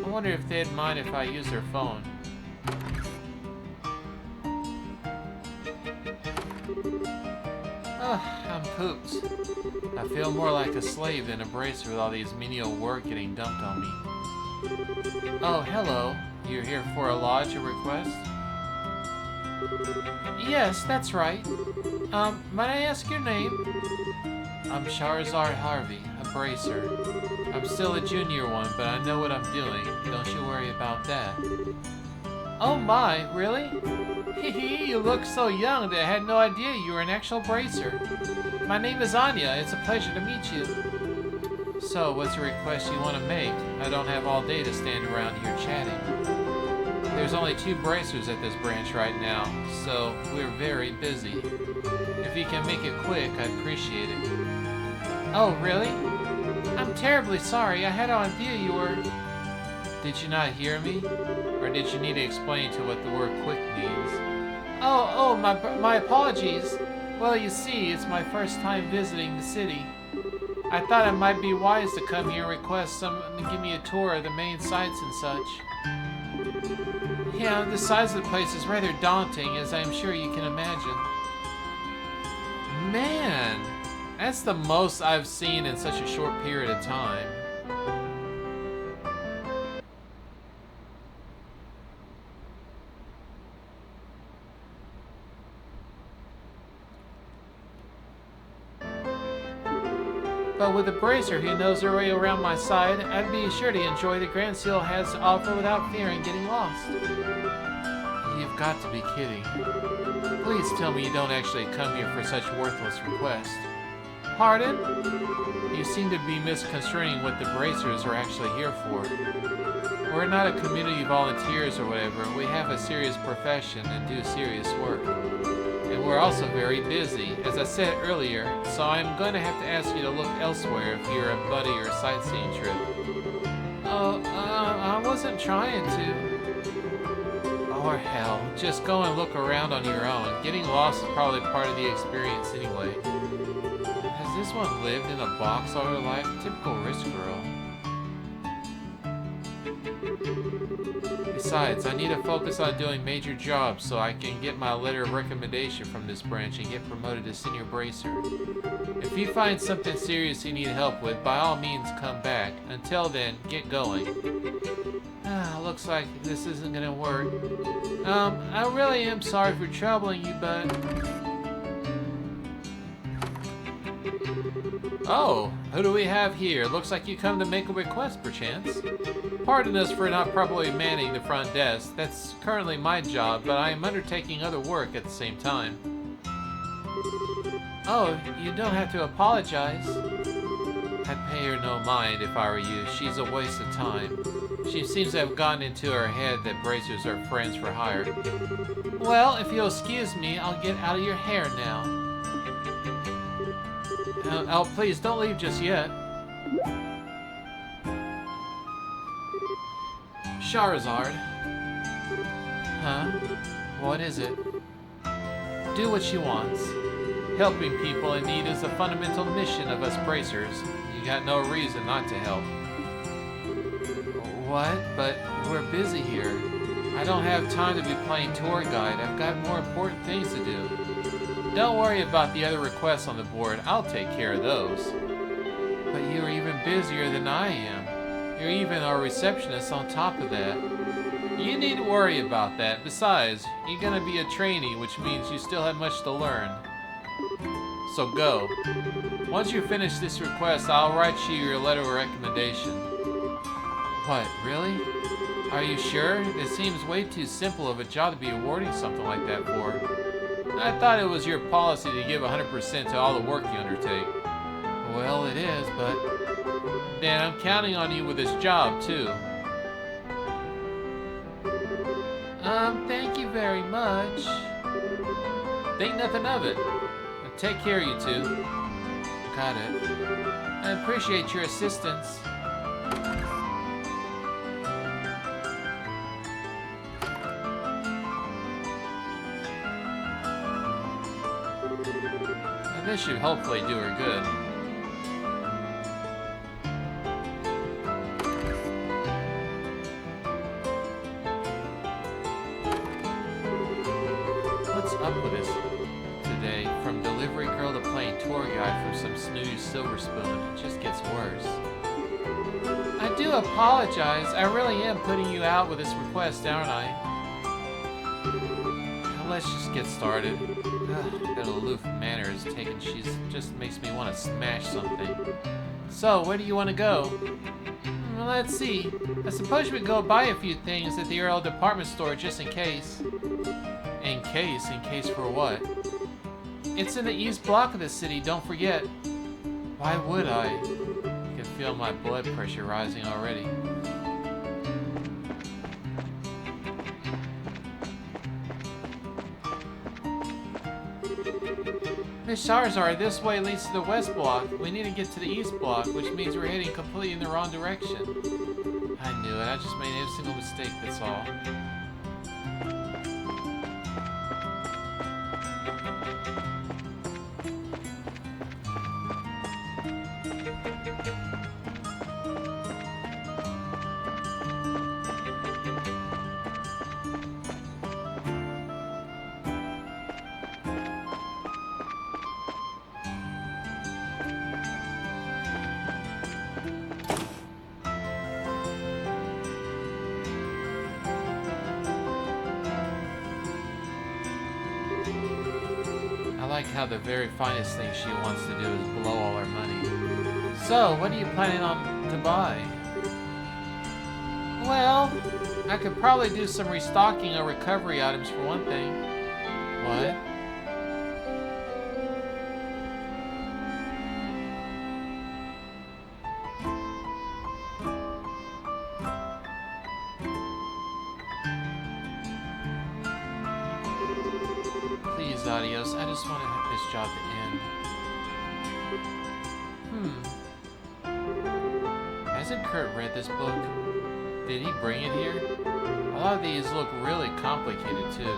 I wonder if they'd mind if I use their phone. Ugh, I'm pooped. I feel more like a slave than a bracer with all these menial work getting dumped on me. Oh, hello. You're here for a lodge or request? Yes, that's right. Might I ask your name? I'm Charizard Harvey, a bracer. I'm still a junior one, but I know what I'm doing. Don't you worry about that. Oh my, really? Hehe, you look so young that I had no idea you were an actual bracer. My name is Anya. It's a pleasure to meet you. So, what's the request you want to make? I don't have all day to stand around here chatting. There's only 2 bracers at this branch right now, so we're very busy. If you can make it quick, I'd appreciate it. Oh, really? I'm terribly sorry. I had no idea you were... Did you not hear me? Or did you need to explain to what the word quick means? Oh, my apologies. Well, you see, it's my first time visiting the city. I thought it might be wise to come here and request someone to give me a tour of the main sites and such. Yeah, the size of the place is rather daunting, as I'm sure you can imagine. Man, that's the most I've seen in such a short period of time. But with a bracer who knows their way around my side, I'd be sure to enjoy the Grand Seal has to offer without fearing getting lost. You've got to be kidding. Please tell me you don't actually come here for such worthless requests. Pardon? You seem to be misconstruing what the bracers are actually here for. We're not a community of volunteers or whatever. We have a serious profession and do serious work. And we're also very busy, as I said earlier, so I'm going to have to ask you to look elsewhere if you're a buddy or a sightseeing trip. I wasn't trying to. Or hell, just go and look around on your own. Getting lost is probably part of the experience anyway. Has this one lived in a box all her life? Typical rich girl. Besides, I need to focus on doing major jobs so I can get my letter of recommendation from this branch and get promoted to senior bracer. If you find something serious you need help with, by all means come back. Until then, get going. Looks like this isn't gonna work. I really am sorry for troubling you, but... Oh, who do we have here? Looks like you come to make a request, perchance. Pardon us for not properly manning the front desk. That's currently my job, but I am undertaking other work at the same time. Oh, you don't have to apologize. I'd pay her no mind if I were you. She's a waste of time. She seems to have gotten into her head that bracers are friends for hire. Well, if you'll excuse me, I'll get out of your hair now. Oh, please, don't leave just yet. Charizard. Huh? What is it? Do what she wants. Helping people in need is a fundamental mission of us bracers. You got no reason not to help. What? But we're busy here. I don't have time to be playing tour guide. I've got more important things to do. Don't worry about the other requests on the board. I'll take care of those. But you're even busier than I am. You're even our receptionist on top of that. You needn't worry about that. Besides, you're gonna be a trainee, which means you still have much to learn. So go. Once you finish this request, I'll write you your letter of recommendation. What, really? Are you sure? It seems way too simple of a job to be awarding something like that for. I thought it was your policy to give 100% to all the work you undertake. Well, it is, but then I'm counting on you with this job, too. Thank you very much. Think nothing of it. Take care, you two. Got it. I appreciate your assistance. This should hopefully do her good. What's up with this today? From delivery girl to playing tour guide for some snooty silver spoon, it just gets worse. I do apologize. I really am putting you out with this request, aren't I? Let's just get started. Ugh, that aloof manner is taken. She just makes me want to smash something. So, where do you want to go? Well, let's see. I suppose we could go buy a few things at the Earl department store just in case. In case? In case for what? It's in the east block of the city, don't forget. Why would I? I can feel my blood pressure rising already. Miss Charizard, this way leads to the west block. We need to get to the east block, which means we're heading completely in the wrong direction. I knew it. I just made every single mistake, that's all. How the very finest thing she wants to do is blow all her money. So, what are you planning on to buy? Well, I could probably do some restocking or recovery items for one thing. What? Adios. I just want this job to end. Hasn't Kurt read this book? Did he bring it here? A lot of these look really complicated too.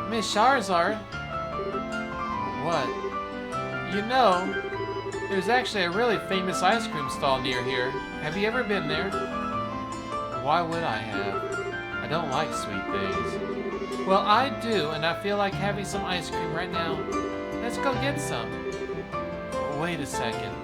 Miss Charizard? What? You know, there's actually a really famous ice cream stall near here. Have you ever been there? Why would I have? I don't like sweet things. Well, I do, and I feel like having some ice cream right now. Let's go get some. Wait a second.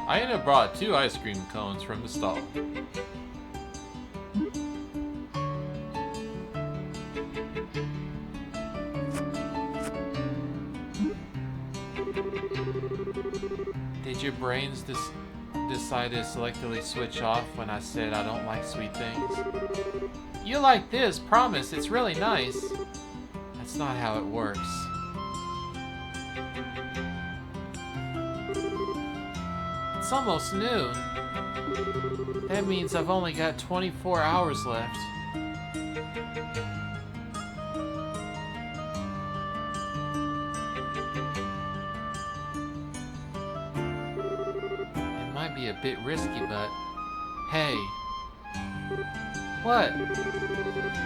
I ended up brought 2 ice cream cones from the stall. Did your brains decide to selectively switch off when I said I don't like sweet things? You like this, promise, it's really nice. That's not how it works. It's almost noon. That means I've only got 24 hours left. It might be a bit risky, but... Hey. What?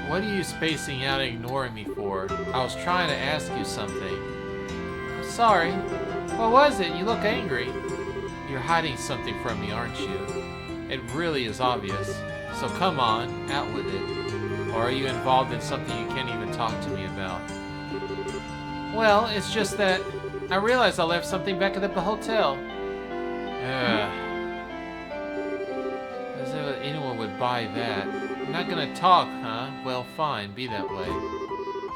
What are you spacing out and ignoring me for? I was trying to ask you something. Sorry. What was it? You look angry. You're hiding something from me, aren't you? It really is obvious. So come on, out with it. Or are you involved in something you can't even talk to me about? Well, it's just that I realized I left something back at the hotel. As if anyone would buy that. You're not gonna talk, huh? Well, fine, be that way.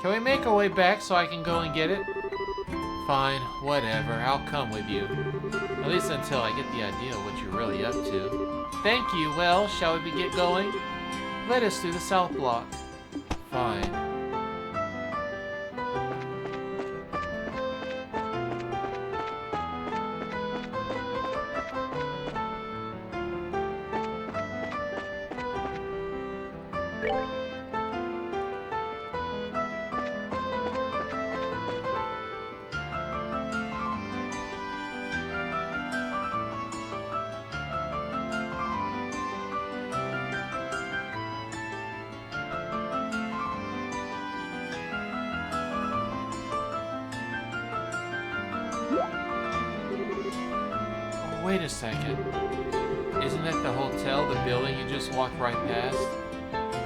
Can we make our way back so I can go and get it? Fine, whatever, I'll come with you. At least until I get the idea of what you're really up to. Thank you. Well, shall we get going? Let us through the south block. Fine. Wait a second. Isn't that the hotel, the building you just walked right past?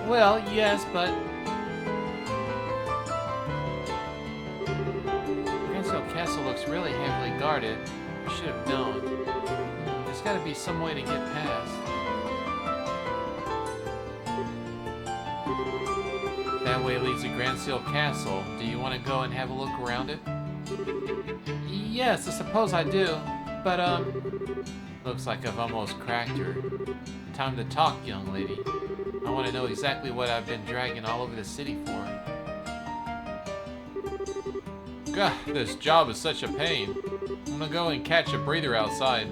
Well, yes, but... Gransville Castle looks really heavily guarded. I should have known. There's gotta be some way to get past. That way leads to Gransville Castle. Do you want to go and have a look around it? Yes, I suppose I do. But, looks like I've almost cracked her. Time to talk, young lady. I want to know exactly what I've been dragging all over the city for. God, this job is such a pain. I'm gonna go and catch a breather outside.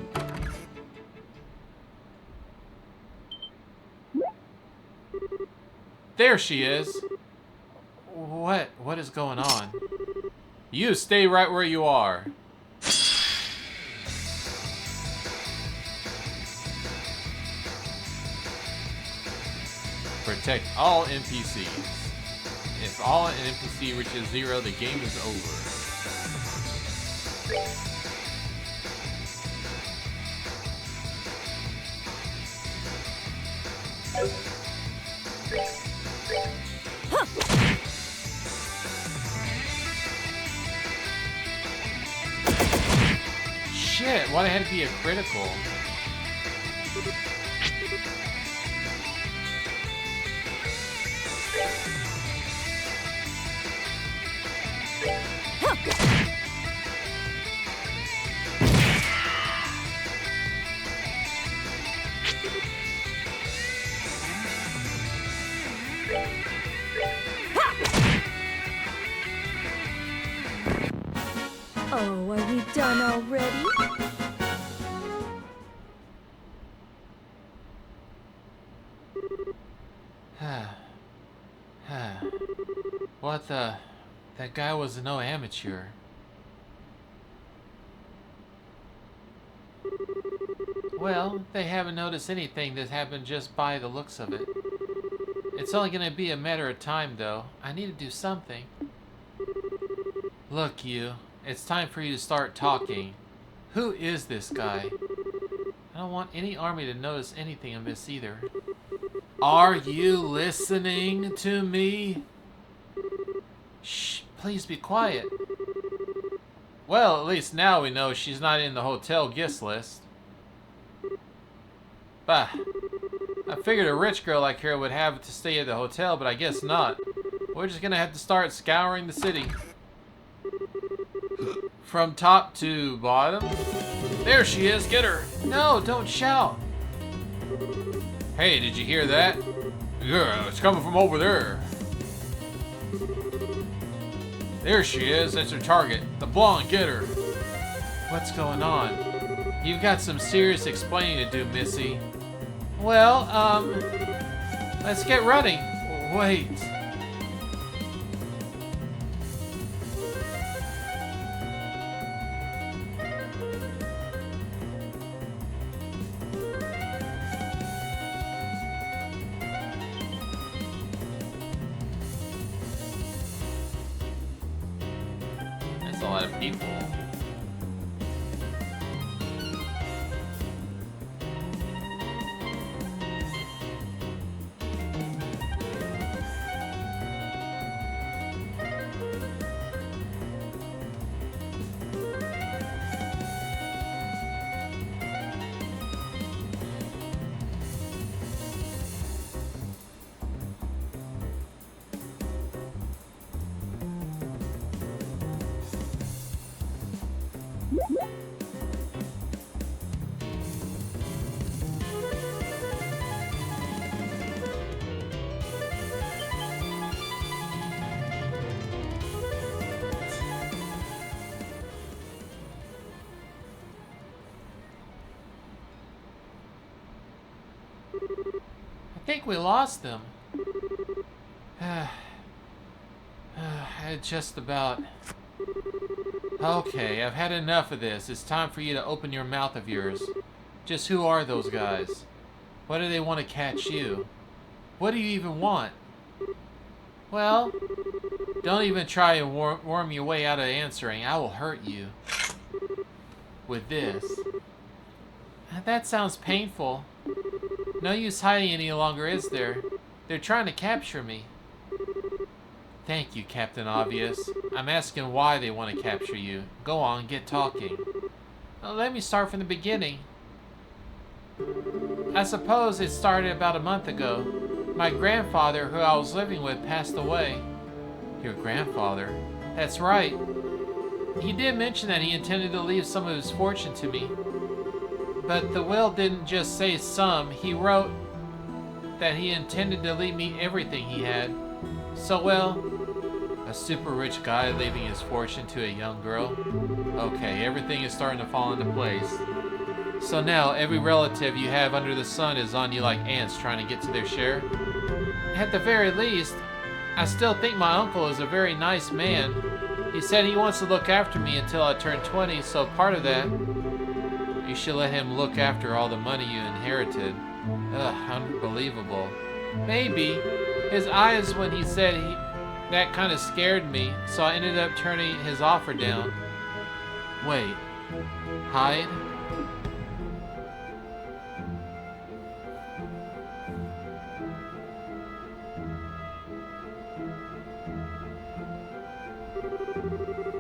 There she is. What is going on? You stay right where you are. Protect all NPCs. If all an NPC reaches 0, the game is over. Shit, why'd it have to be a critical? Oh, are we done already? What the... That guy was no amateur. Well, they haven't noticed anything that happened just by the looks of it. It's only gonna be a matter of time, though. I need to do something. Look, you. It's time for you to start talking. Who is this guy? I don't want any army to notice anything amiss either. Are you listening to me? Shh, please be quiet. Well, at least now we know she's not in the hotel guest list. Bah. I figured a rich girl like her would have to stay at the hotel, but I guess not. We're just gonna have to start scouring the city. From top to bottom. There she is, get her. No, don't shout. Hey, did you hear that? Yeah, it's coming from over there. There she is, that's her target. The blonde, get her. What's going on? You've got some serious explaining to do, Missy. Well, let's get running. Wait. That's a lot of people. I think we lost them. Just about. Okay, I've had enough of this. It's time for you to open your mouth of yours. Just who are those guys? Why do they want to catch you? What do you even want? Well, don't even try and worm your way out of answering. I will hurt you. With this. That sounds painful. No use hiding any longer, is there? They're trying to capture me. Thank you, Captain Obvious. I'm asking why they want to capture you. Go on, get talking. Well, let me start from the beginning. I suppose it started about a month ago. My grandfather, who I was living with, passed away. Your grandfather? That's right. He did mention that he intended to leave some of his fortune to me. But the will didn't just say some. He wrote that he intended to leave me everything he had. So, well, a super rich guy leaving his fortune to a young girl? Okay, everything is starting to fall into place. So now, every relative you have under the sun is on you like ants trying to get to their share? At the very least, I still think my uncle is a very nice man. He said he wants to look after me until I turn 20, so part of that, you should let him look after all the money you inherited. Ugh, unbelievable. Maybe. His eyes when he said that kind of scared me, so I ended up turning his offer down. Wait. Hide?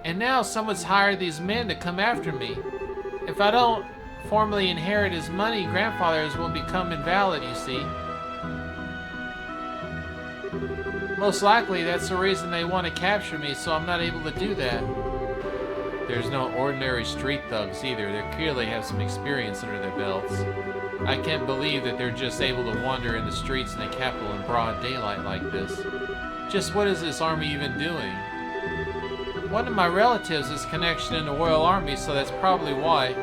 And now someone's hired these men to come after me. If I don't formally inherit his money, grandfathers will become invalid, you see. Most likely that's the reason they want to capture me, so I'm not able to do that. There's no ordinary street thugs either. They clearly have some experience under their belts. I can't believe that they're just able to wander in the streets in the capital in broad daylight like this. Just what is this army even doing? One of my relatives is connection in the Royal Army, so that's probably why.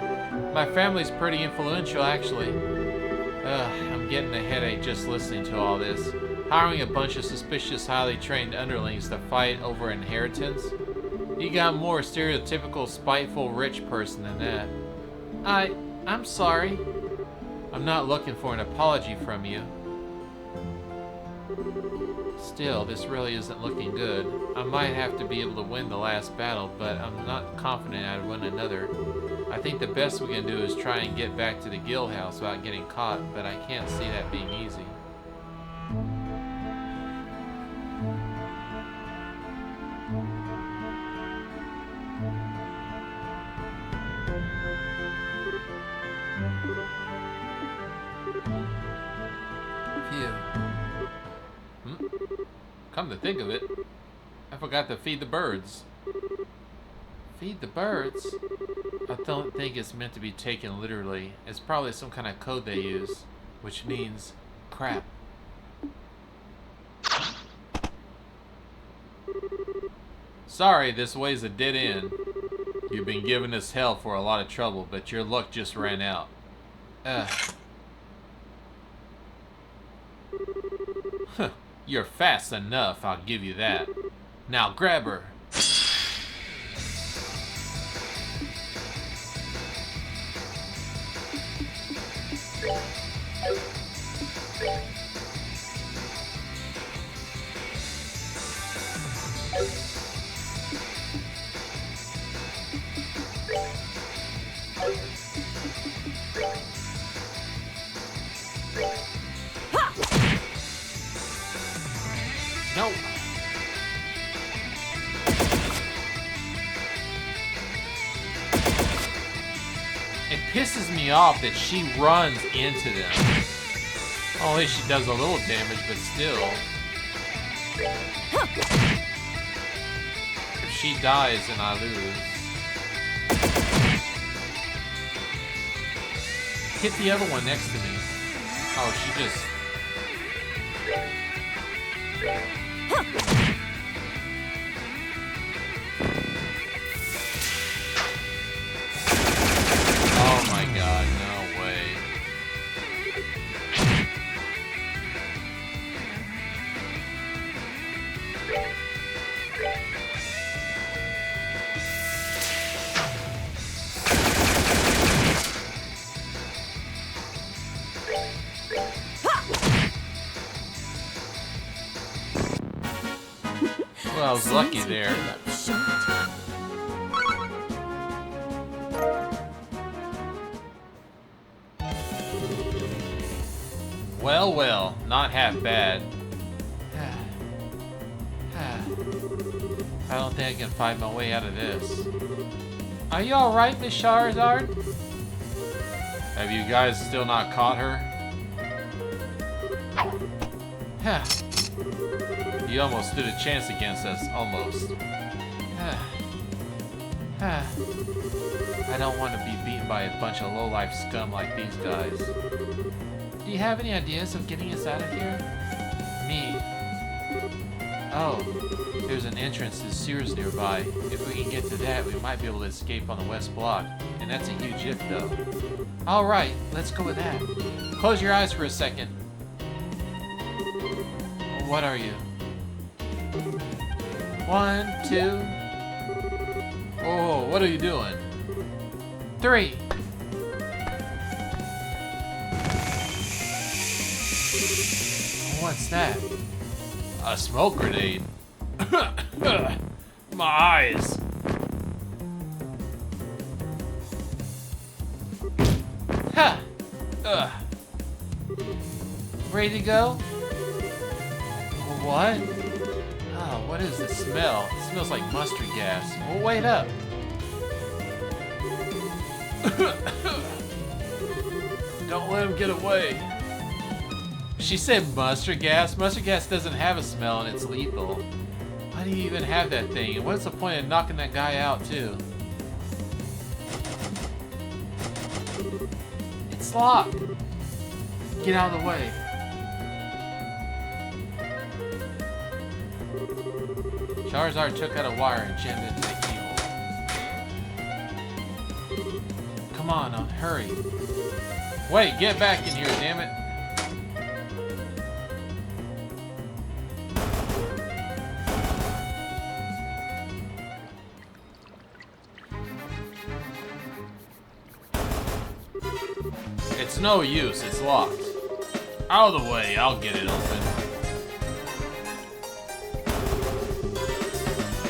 My family's pretty influential, actually. I'm getting a headache just listening to all this. Hiring a bunch of suspicious, highly trained underlings to fight over inheritance? You got more stereotypical, spiteful, rich person than that. I'm sorry. I'm not looking for an apology from you. Still, this really isn't looking good. I might have to be able to win the last battle, but I'm not confident I'd win another. I think the best we can do is try and get back to the guild house without getting caught, but I can't see that being easy. Come to think of it, I forgot to feed the birds. Feed the birds? I don't think it's meant to be taken literally. It's probably some kind of code they use, which means crap. Sorry, this way's a dead end. You've been giving us hell for a lot of trouble, but your luck just ran out. Huh. You're fast enough, I'll give you that. Now grab her. No. It pisses me off that she runs into them. Only she does a little damage, but still. If she dies, then I lose. Hit the other one next to me. Oh, she just... Oh my god, no way. Well, I was lucky there. Well, well, not half bad. I don't think I can find my way out of this. Are you alright, Miss Charizard? Have you guys still not caught her? You almost stood a chance against us, almost. I don't want to be beaten by a bunch of low-life scum like these guys. Do you have any ideas of getting us out of here? Me? Oh, there's an entrance to sewers nearby. If we can get to that, we might be able to escape on the west block. And that's a huge if, though. Alright, let's go with that. Close your eyes for a second. What are you? 1, 2... Oh, what are you doing? 3. What's that? A smoke grenade. My eyes. Ha! Ready to go? What? Oh, what is the smell? It smells like mustard gas. Well, wait up. Don't let him get away. She said mustard gas. Mustard gas doesn't have a smell and it's lethal. Why do you even have that thing? And what's the point of knocking that guy out too? It's locked. Get out of the way. Charizard took out a wire and jammed it into the keyhole. Come on, hurry. Wait, get back in here, damn it. It's no use, it's locked. Out of the way, I'll get it open.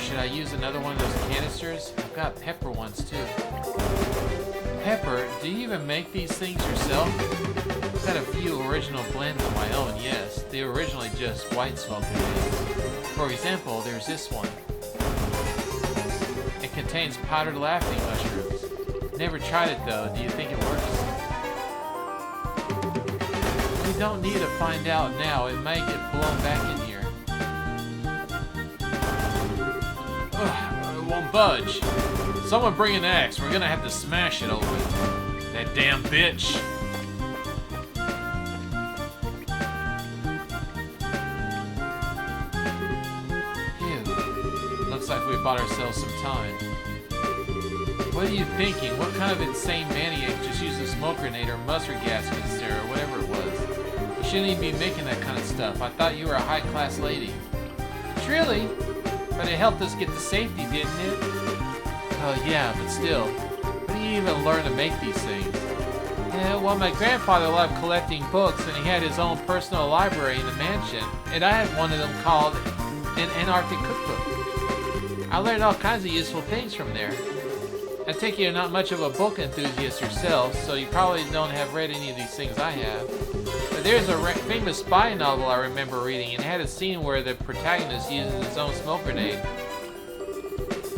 Should I use another one of those canisters? I've got pepper ones too. Pepper, do you even make these things yourself? I've got a few original blends of my own, yes. They're originally just white smoke grenades. For example, there's this one. It contains powdered laughing mushrooms. Never tried it though. Do you think it works? We don't need to find out now. It might get blown back in here. Ugh, it won't budge. Someone bring an axe. We're gonna have to smash it open. That damn bitch. Phew. Looks like we bought ourselves some time. What are you thinking? What kind of insane maniac just used a smoke grenade or mustard gas canister or whatever it was? You shouldn't even be making that kind of stuff. I thought you were a high-class lady. Truly? But it helped us get to safety, didn't it? Oh yeah, but still. Where do you even learn to make these things? Yeah, well, my grandfather loved collecting books, and he had his own personal library in the mansion, and I had one of them called an Antarctic cookbook. I learned all kinds of useful things from there. I take you're not much of a book enthusiast yourself, so you probably don't have read any of these things I have. But there's a famous spy novel I remember reading, and it had a scene where the protagonist uses his own smoke grenade.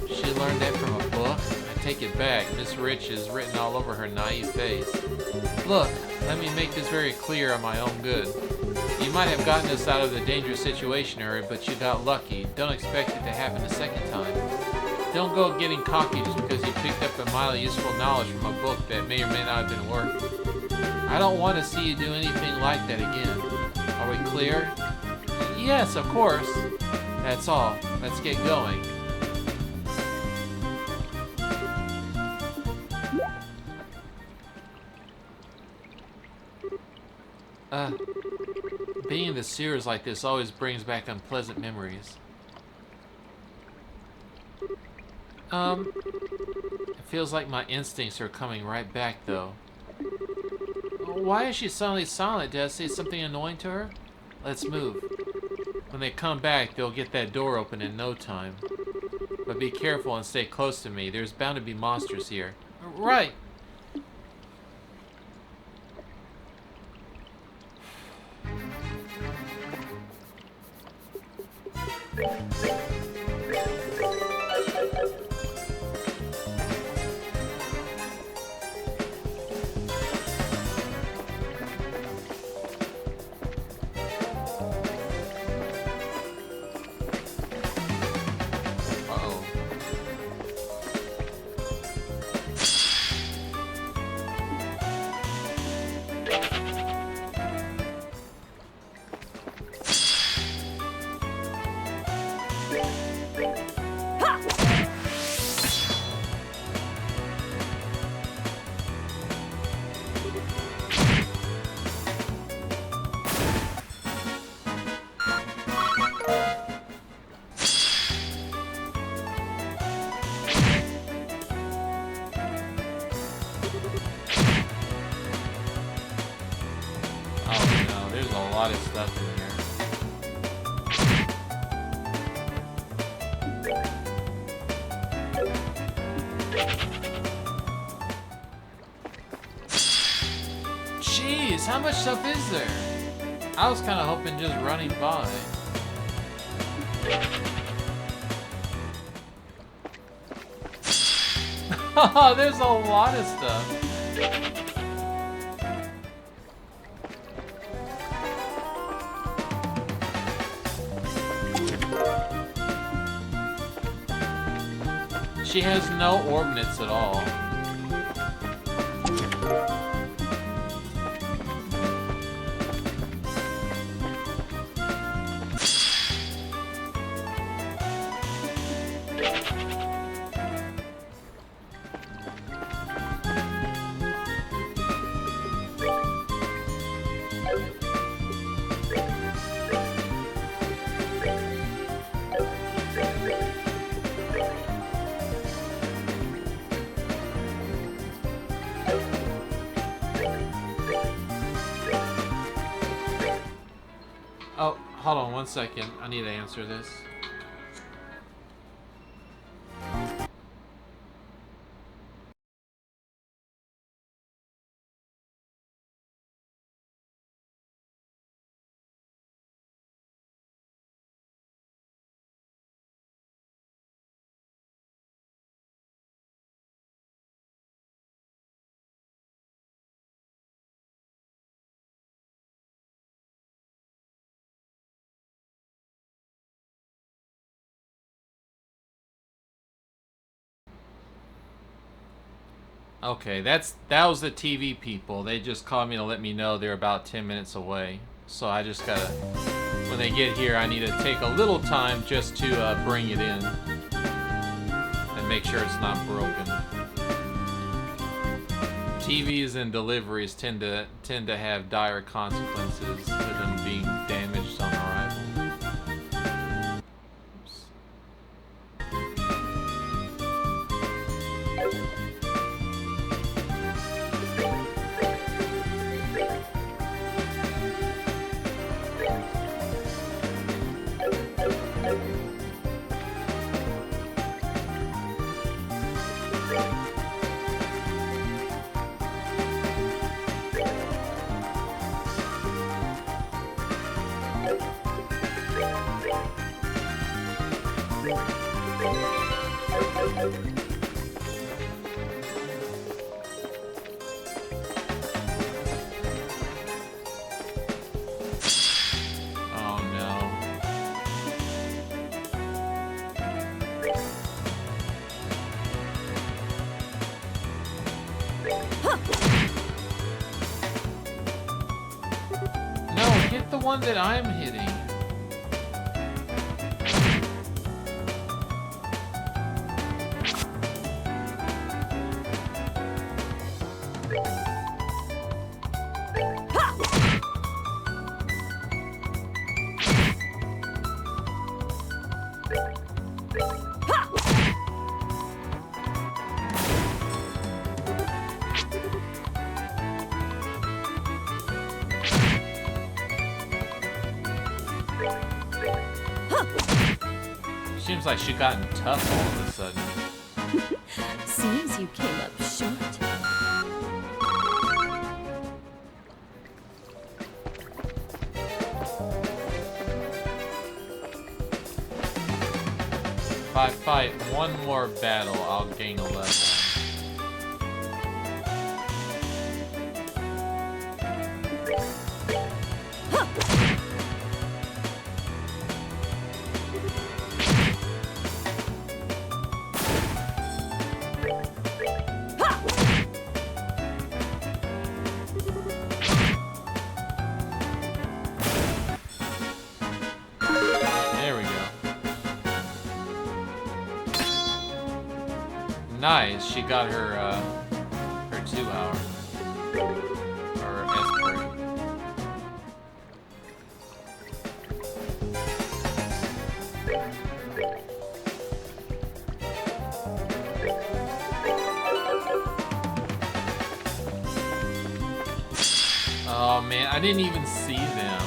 She learned that from a book? I take it back. Miss Rich is written all over her naive face. Look, let me make this very clear on my own good. You might have gotten us out of the dangerous situation area, but you got lucky. Don't expect it to happen a second time. Don't go getting cocky just because you picked up a mile of useful knowledge from a book that may or may not have been worth. I don't want to see you do anything like that again. Are we clear? Yes, of course. That's all. Let's get going. Being in the sewers like this always brings back unpleasant memories. It feels like my instincts are coming right back, though. Why is she suddenly silent? Did I say something annoying to her? Let's move. When they come back, they'll get that door open in no time. But be careful and stay close to me. There's bound to be monsters here. Right! lot of stuff in here. Jeez, how much stuff is there? I was kind of hoping just running by. Oh, there's a lot of stuff. She has no ordnance at all. hold on 1 second. I need to answer this. Okay, that was the TV people. They just called me to let me know they're about 10 minutes away. So I just gotta, when they get here, I need to take a little time just to bring it in and make sure it's not broken. TVs and deliveries tend to have dire consequences to them being damaged on arrival. Oops. Oh no. No, hit the one that I'm hitting. Seems like she gotten tough all of a sudden. Seems you came up short. If I fight one more battle, I'll gain a level. There we go. Nice, she got her 2 hours. Or S3. Oh man, I didn't even see them.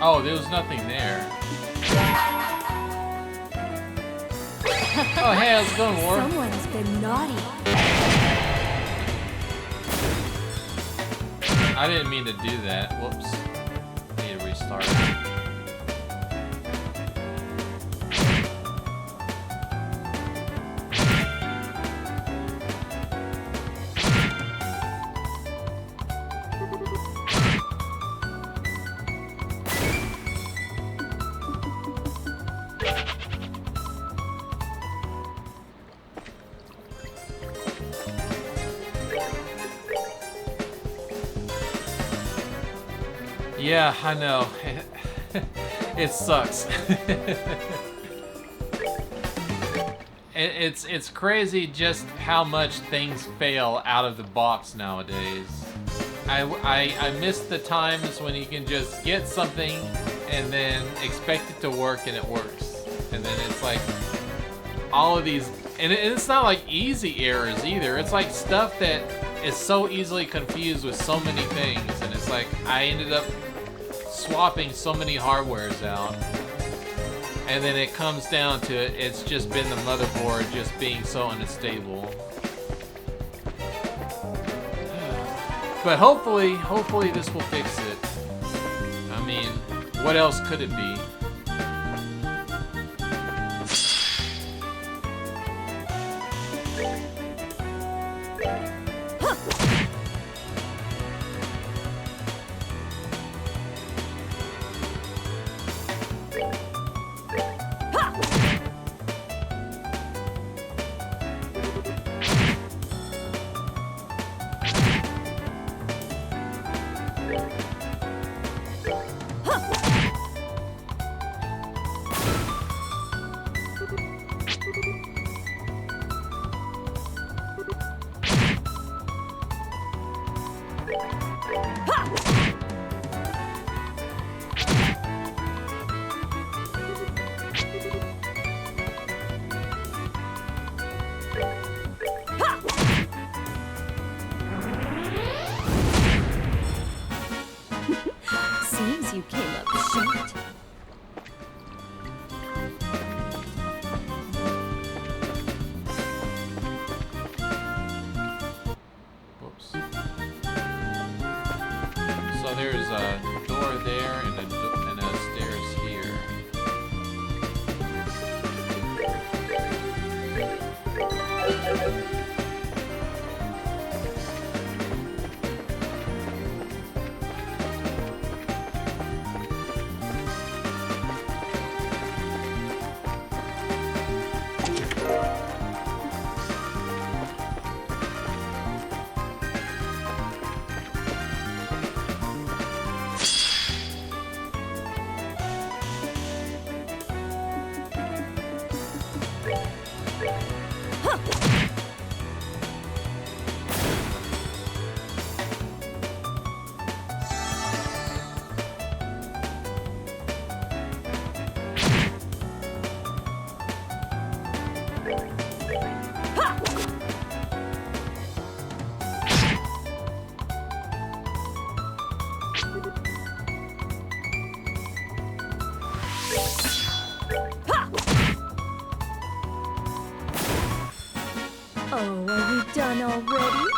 Oh, there was nothing there. Oh, hey, how's it going, War? Someone's been naughty. I didn't mean to do that. Whoops. Need to restart. Yeah, I know. It sucks. It's crazy just how much things fail out of the box nowadays. I miss the times when you can just get something and then expect it to work and it works. And then it's like all of these, and it's not like easy errors either. It's like stuff that is so easily confused with so many things, and it's like I ended up swapping so many hardwares out. And then it comes down to it, it's just been the motherboard just being so unstable. But hopefully this will fix it. I mean, what else could it be? Seems you came up short. Whoops. So there's a door there and a stairs here. Oh, are we done already?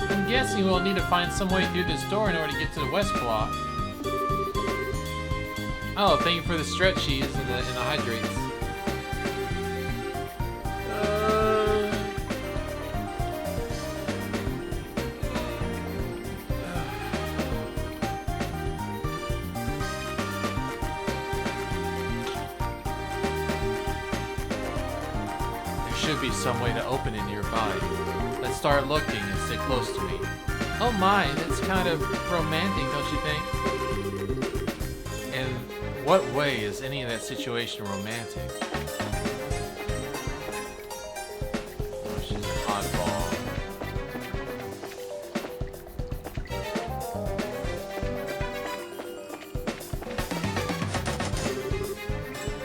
I'm guessing we'll need to find some way through this door in order to get to the west block. Oh, thank you for the stretch cheese and the hydrates. There should be some way to open it nearby. Let's start looking and stay close to me. Oh my, that's kind of romantic, don't you think? In what way is any of that situation romantic? Oh, she's an oddball.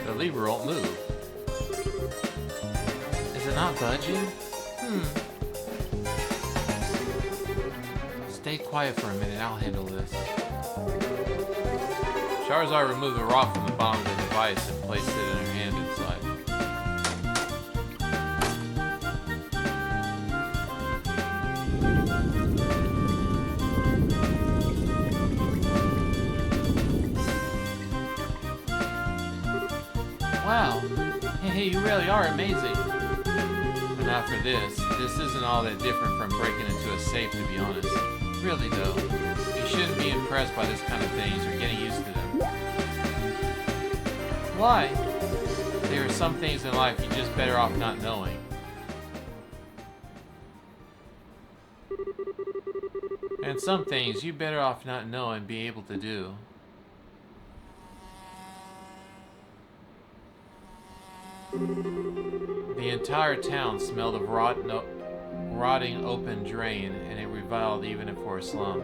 The lever won't move. Is it not budging? Stay quiet for a minute, I'll handle this. Charizard removed the rock from the bottom of the device and placed it in her hand inside. Wow, hey, you really are amazing. But not for this. This isn't all that different from breaking into a safe, to be honest. Really though, you shouldn't be impressed by this kind of things or getting used to them. Why? There are some things in life you're just better off not knowing. And some things you better off not know and be able to do. The entire town smelled of rotting open drain, and it reviled even for a slum.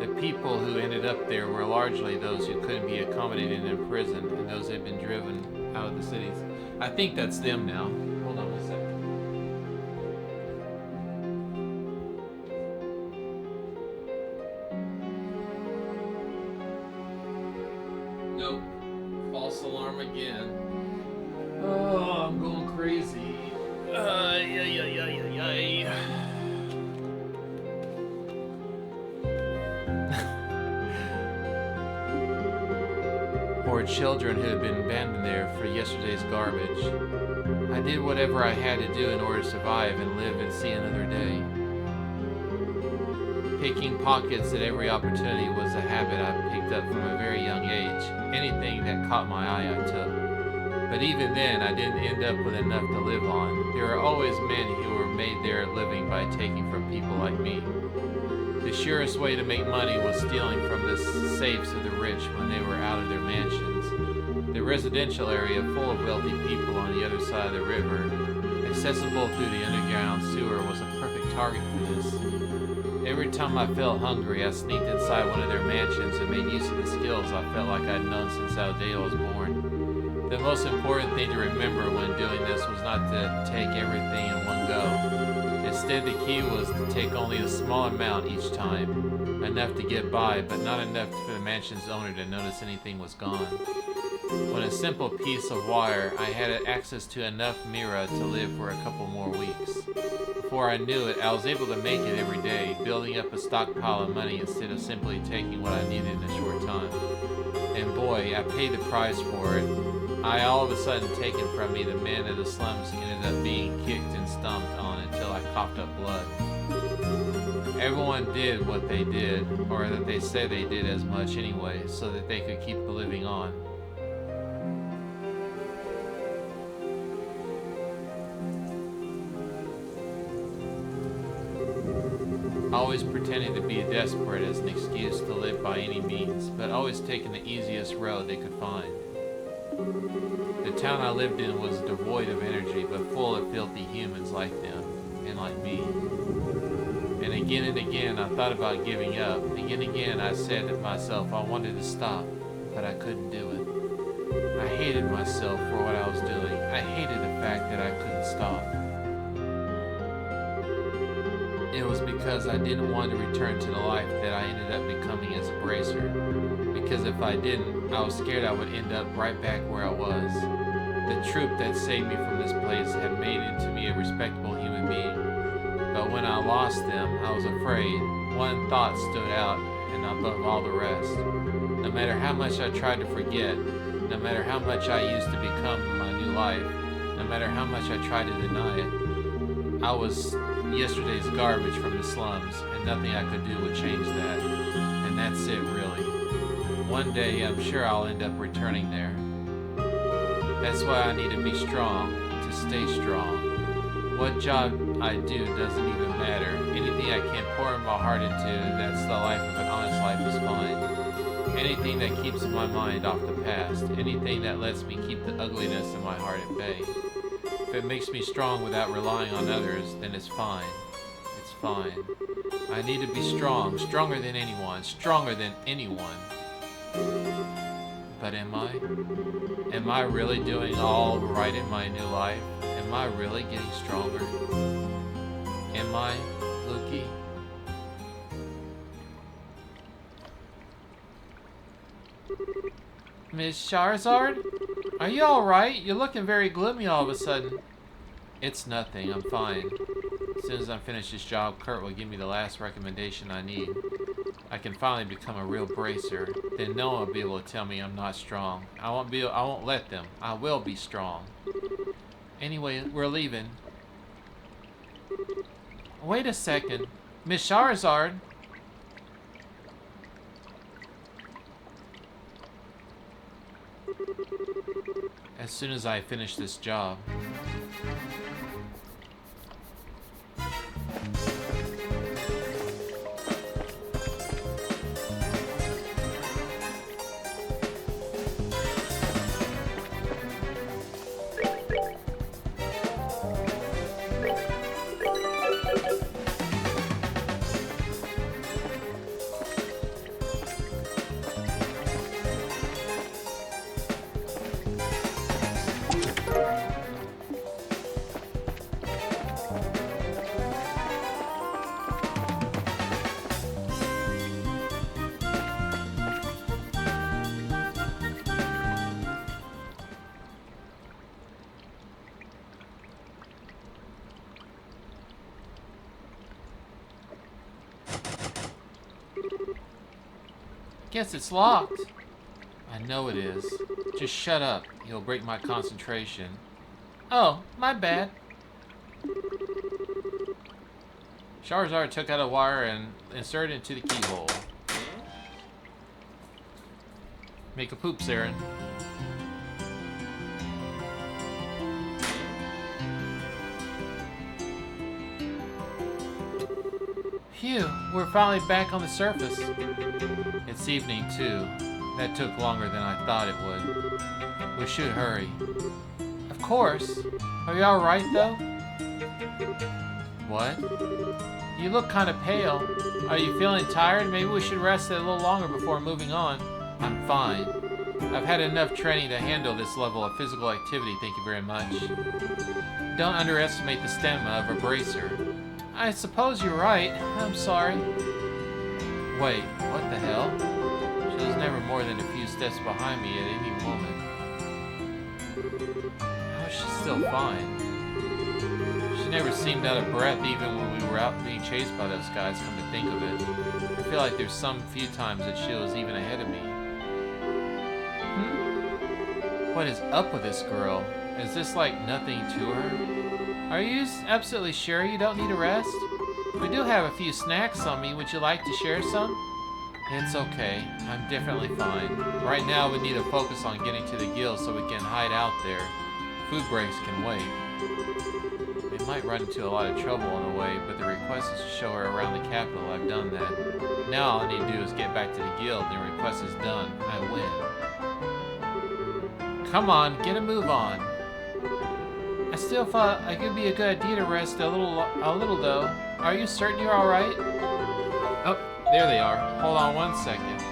The people who ended up there were largely those who couldn't be accommodated in prison and those who had been driven out of the cities. I think that's them now. Hold on a second. Nope. False alarm again. Oh, I'm going crazy. Poor children who had been abandoned there for yesterday's garbage. I did whatever I had to do in order to survive and live and see another day. Picking pockets at every opportunity was a habit I picked up from a very young age. Anything that caught my eye I took. But even then, I didn't end up with enough to live on. There are always men who were made their living by taking from people like me. The surest way to make money was stealing from the safes of the rich when they were out of their mansions. The residential area full of wealthy people on the other side of the river, accessible through the underground sewer, was a perfect target for this. Every time I felt hungry, I sneaked inside one of their mansions and made use of the skills I felt like I'd known since the day I was born. The most important thing to remember when doing this was not to take everything in one go. Instead, the key was to take only a small amount each time. Enough to get by, but not enough for the mansion's owner to notice anything was gone. When a simple piece of wire, I had access to enough Mira to live for a couple more weeks. Before I knew it, I was able to make it every day, building up a stockpile of money instead of simply taking what I needed in a short time. And boy, I paid the price for it. I all of a sudden taken from me, the men of the slums ended up being kicked and stomped on until I coughed up blood. Everyone did what they did, or that they said they did as much anyway, so that they could keep living on. Always pretending to be desperate as an excuse to live by any means, but always taking the easiest road they could find. The town I lived in was devoid of energy, but full of filthy humans like them, and like me. And again, I thought about giving up. Again, I said to myself I wanted to stop, but I couldn't do it. I hated myself for what I was doing. I hated the fact that I couldn't stop. It was because I didn't want to return to the life that I ended up becoming as a bracer. Because if I didn't, I was scared I would end up right back where I was. The troop that saved me from this place had made into me a respectable human being. But when I lost them, I was afraid. One thought stood out and above all the rest. No matter how much I tried to forget, no matter how much I used to become my new life, no matter how much I tried to deny it, I was yesterday's garbage from the slums, and nothing I could do would change that. And that's it, really. One day, I'm sure I'll end up returning there. That's why I need to be strong, to stay strong. What job I do doesn't even matter. Anything I can pour my heart into, that's the life of an honest life, is fine. Anything that keeps my mind off the past, anything that lets me keep the ugliness in my heart at bay. If it makes me strong without relying on others, then it's fine. It's fine. I need to be strong, stronger than anyone, stronger than anyone. But am I? Am I really doing all right in my new life? Am I really getting stronger? Am I, Luki? Miss Charizard? Are you alright? You're looking very gloomy all of a sudden. It's nothing, I'm fine. As soon as I'm finished this job, Kurt will give me the last recommendation I need. I can finally become a real bracer. Then no one will be able to tell me I'm not strong. I won't let them. I will be strong. Anyway, we're leaving. Wait a second. Miss Charizard? As soon as I finish this job. Guess it's locked. I know it is. Just shut up. You'll break my concentration. Oh, my bad. Charizard took out a wire and inserted it into the keyhole. Make a poop, Saren. Phew, we're finally back on the surface. It's evening, too. That took longer than I thought it would. We should hurry. Of course. Are you alright, though? What? You look kind of pale. Are you feeling tired? Maybe we should rest a little longer before moving on. I'm fine. I've had enough training to handle this level of physical activity, thank you very much. Don't underestimate the stamina of a bracer. I suppose you're right. I'm sorry. Wait, what the hell? She was never more than a few steps behind me at any moment. How is she still fine? She never seemed out of breath even when we were out being chased by those guys, come to think of it. I feel like there's some few times that she was even ahead of me. What is up with this girl? Is this like nothing to her? Are you absolutely sure you don't need a rest? We do have a few snacks on me. Would you like to share some? It's okay. I'm definitely fine. Right now we need to focus on getting to the guild so we can hide out there. Food breaks can wait. We might run into a lot of trouble on the way, but the request is to show her around the capital. I've done that. Now all I need to do is get back to the guild and the request is done. I win. Come on, get a move on. I still thought it could be a good idea to rest a little though. Are you certain you're alright? Oh, there they are. Hold on one second.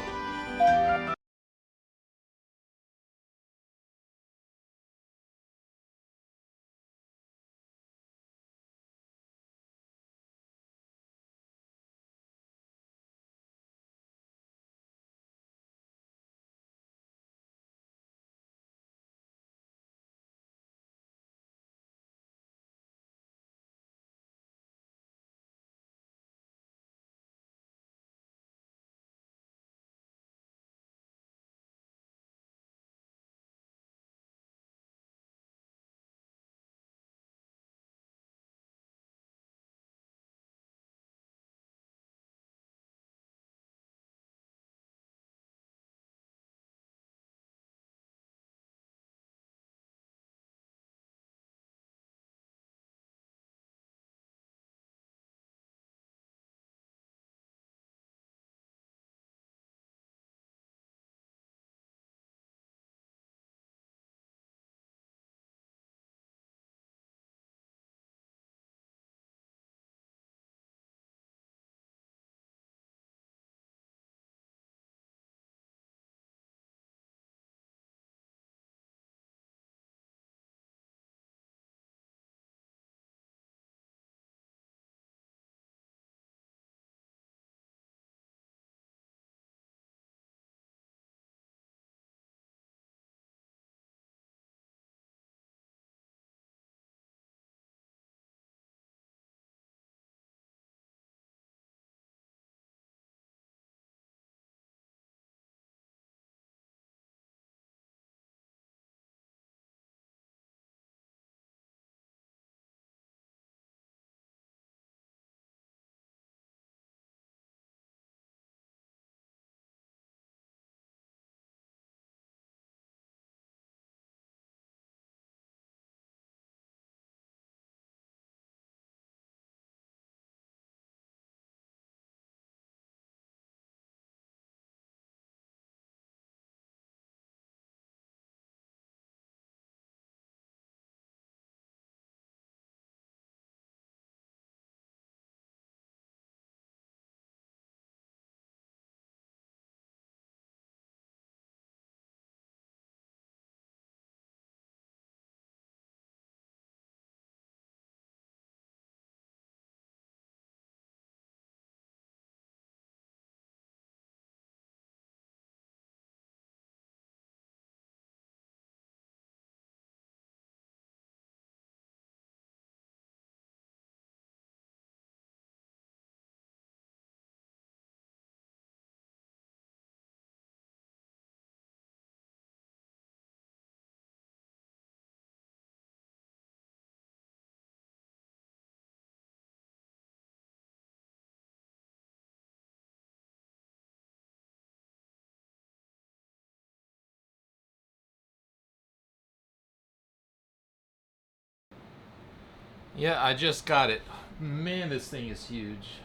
Yeah, I just got it. Man, this thing is huge.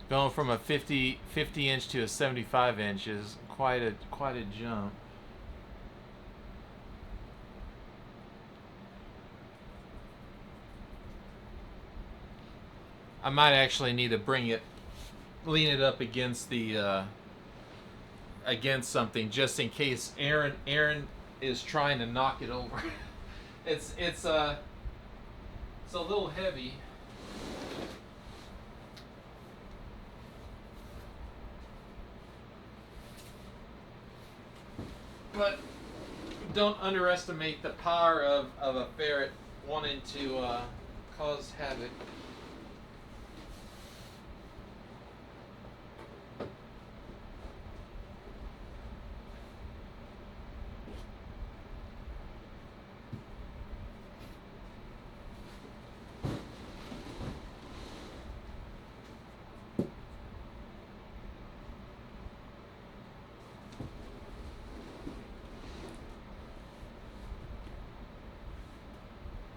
Going from a 50 inch to a 75 inch is quite a jump. I might actually need to lean it up against the against something just in case Aaron is trying to knock it over. It's a little heavy. But don't underestimate the power of a ferret wanting to cause havoc.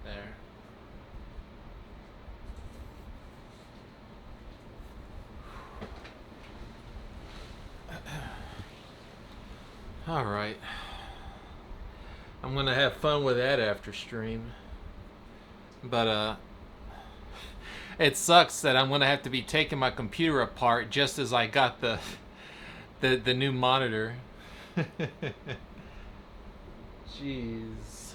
There. All right. I'm gonna have fun with that after stream. But it sucks that I'm gonna have to be taking my computer apart just as I got the new monitor. Jeez.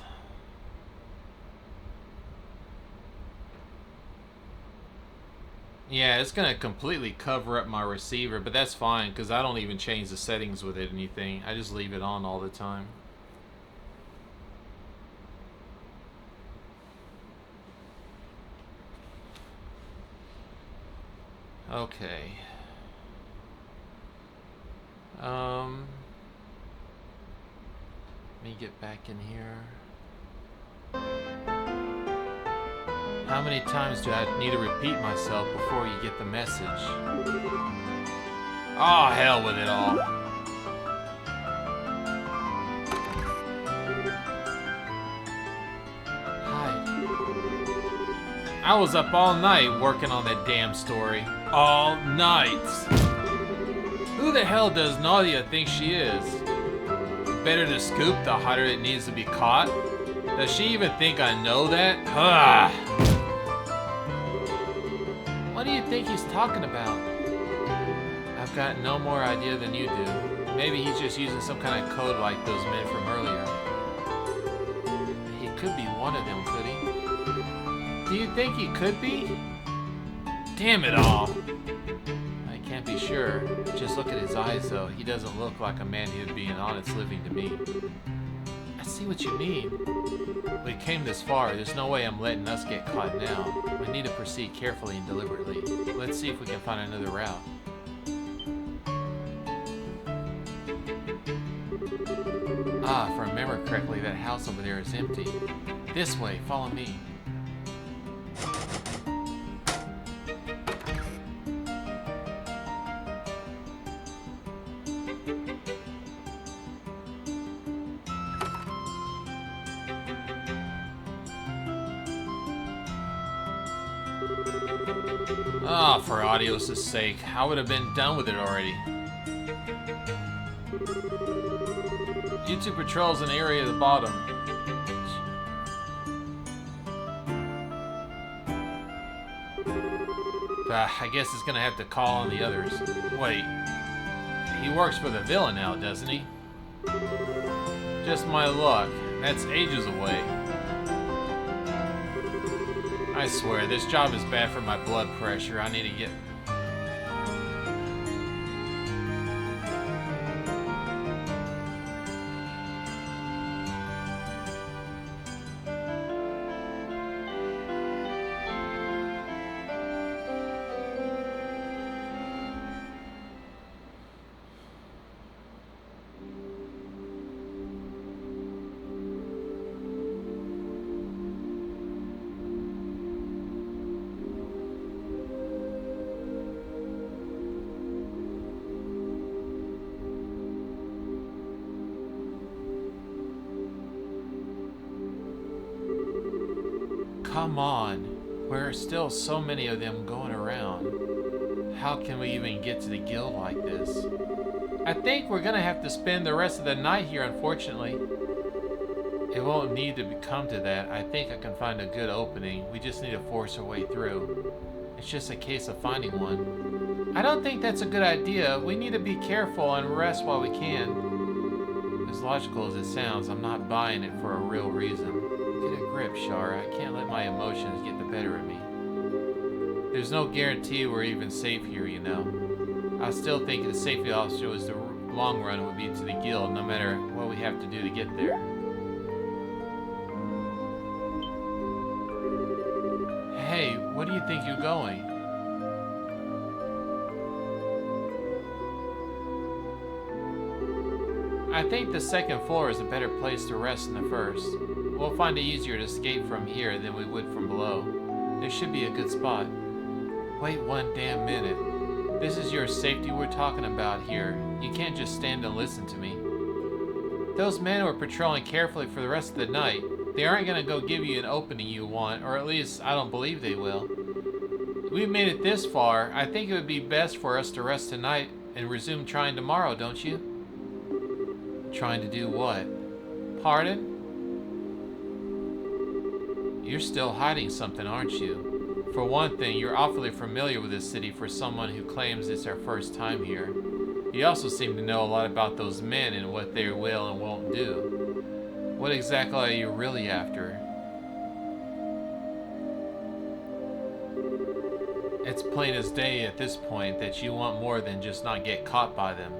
Yeah, it's gonna completely cover up my receiver, but that's fine because I don't even change the settings with it or anything. I just leave it on all the time. Okay. Let me get back in here. How many times do I need to repeat myself before you get the message? Oh, hell with it all. Hi. I was up all night working on that damn story. All night. Who the hell does Nadia think she is? The better the scoop, the hotter it needs to be caught. Does she even think I know that? Ugh. What do you think he's talking about? I've got no more idea than you do. Maybe he's just using some kind of code like those men from earlier. He could be one of them, could he? Do you think he could be? Damn it all. I can't be sure. Just look at his eyes, though. He doesn't look like a man who'd be an honest living to me. I see what you mean. We came this far. There's no way I'm letting us get caught now. We need to proceed carefully and deliberately. Let's see if we can find another route. Ah, if I remember correctly, that house over there is empty. This way, follow me. Ah, for Audios' sake, I would have been done with it already. YouTube patrols an area at the bottom. I guess it's gonna have to call on the others. Wait, he works for the villain now, doesn't he? Just my luck. That's ages away. I swear, this job is bad for my blood pressure. I need to get... Come on. There are still so many of them going around. How can we even get to the guild like this? I think we're gonna have to spend the rest of the night here, unfortunately. It won't need to come to that. I think I can find a good opening. We just need to force our way through. It's just a case of finding one. I don't think that's a good idea. We need to be careful and rest while we can. As logical as it sounds, I'm not buying it for a real reason. Get a grip, Shara. I can't let my emotions get the better of me. There's no guarantee we're even safe here, you know. I still think the safety officer was the long run would be to the guild, no matter what we have to do to get there. Hey, where do you think you're going? I think the second floor is a better place to rest than the first. We'll find it easier to escape from here than we would from below. There should be a good spot. Wait one damn minute. This is your safety we're talking about here. You can't just stand and listen to me. Those men were patrolling carefully for the rest of the night. They aren't going to go give you an opening you want, or at least I don't believe they will. We've made it this far. I think it would be best for us to rest tonight and resume trying tomorrow, don't you? Trying to do what? Pardon? You're still hiding something, aren't you? For one thing, you're awfully familiar with this city for someone who claims it's their first time here. You also seem to know a lot about those men and what they will and won't do. What exactly are you really after? It's plain as day at this point that you want more than just not get caught by them.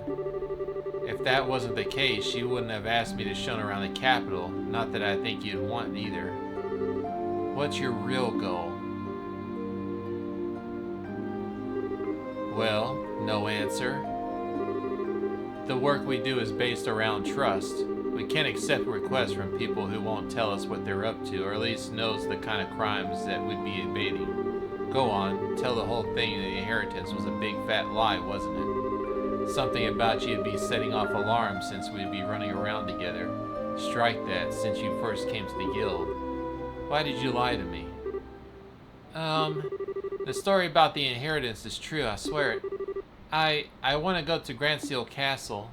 If that wasn't the case, you wouldn't have asked me to shun around the capital. Not that I think you'd want either. What's your real goal? Well, no answer. The work we do is based around trust. We can't accept requests from people who won't tell us what they're up to, or at least knows the kind of crimes that we'd be evading. Go on, tell the whole thing the inheritance was a big fat lie, wasn't it? Something about you'd be setting off alarms since we'd be running around together. Strike that, since you first came to the guild. Why did you lie to me? The story about the inheritance is true, I swear it. I want to go to Grand Seal Castle.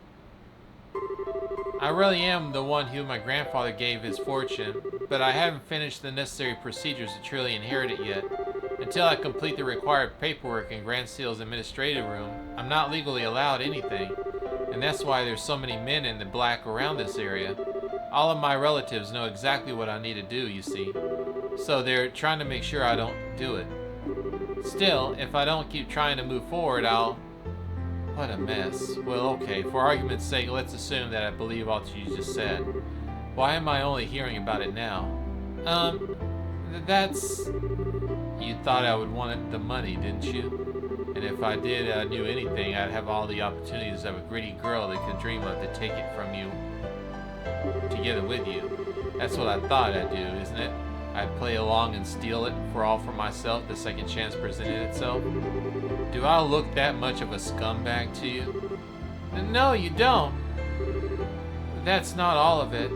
I really am the one who my grandfather gave his fortune, but I haven't finished the necessary procedures to truly inherit it yet. Until I complete the required paperwork in Grand Seal's administrative room, I'm not legally allowed anything, and that's why there's so many men in the black around this area. All of my relatives know exactly what I need to do, you see, so they're trying to make sure I don't do it. Still, if I don't keep trying to move forward, I'll... What a mess. Well, okay, for argument's sake, let's assume that I believe all you just said. Why am I only hearing about it now? That's... You thought I would want the money, didn't you? And if I did, I knew anything, I'd have all the opportunities of a gritty girl that could dream of to take it from you together with you. That's what I thought I'd do, isn't it? I'd play along and steal it for myself the second chance presented itself. Do I look that much of a scumbag to you? No, you don't. That's not all of it.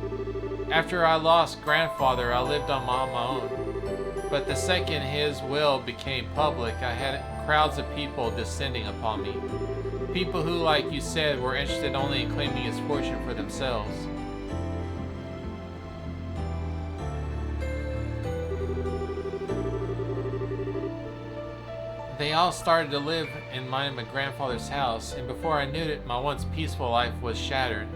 After I lost grandfather, I lived on my own. But the second his will became public, I had crowds of people descending upon me. People who, like you said, were interested only in claiming his fortune for themselves. They all started to live in my grandfather's house, and before I knew it, my once peaceful life was shattered.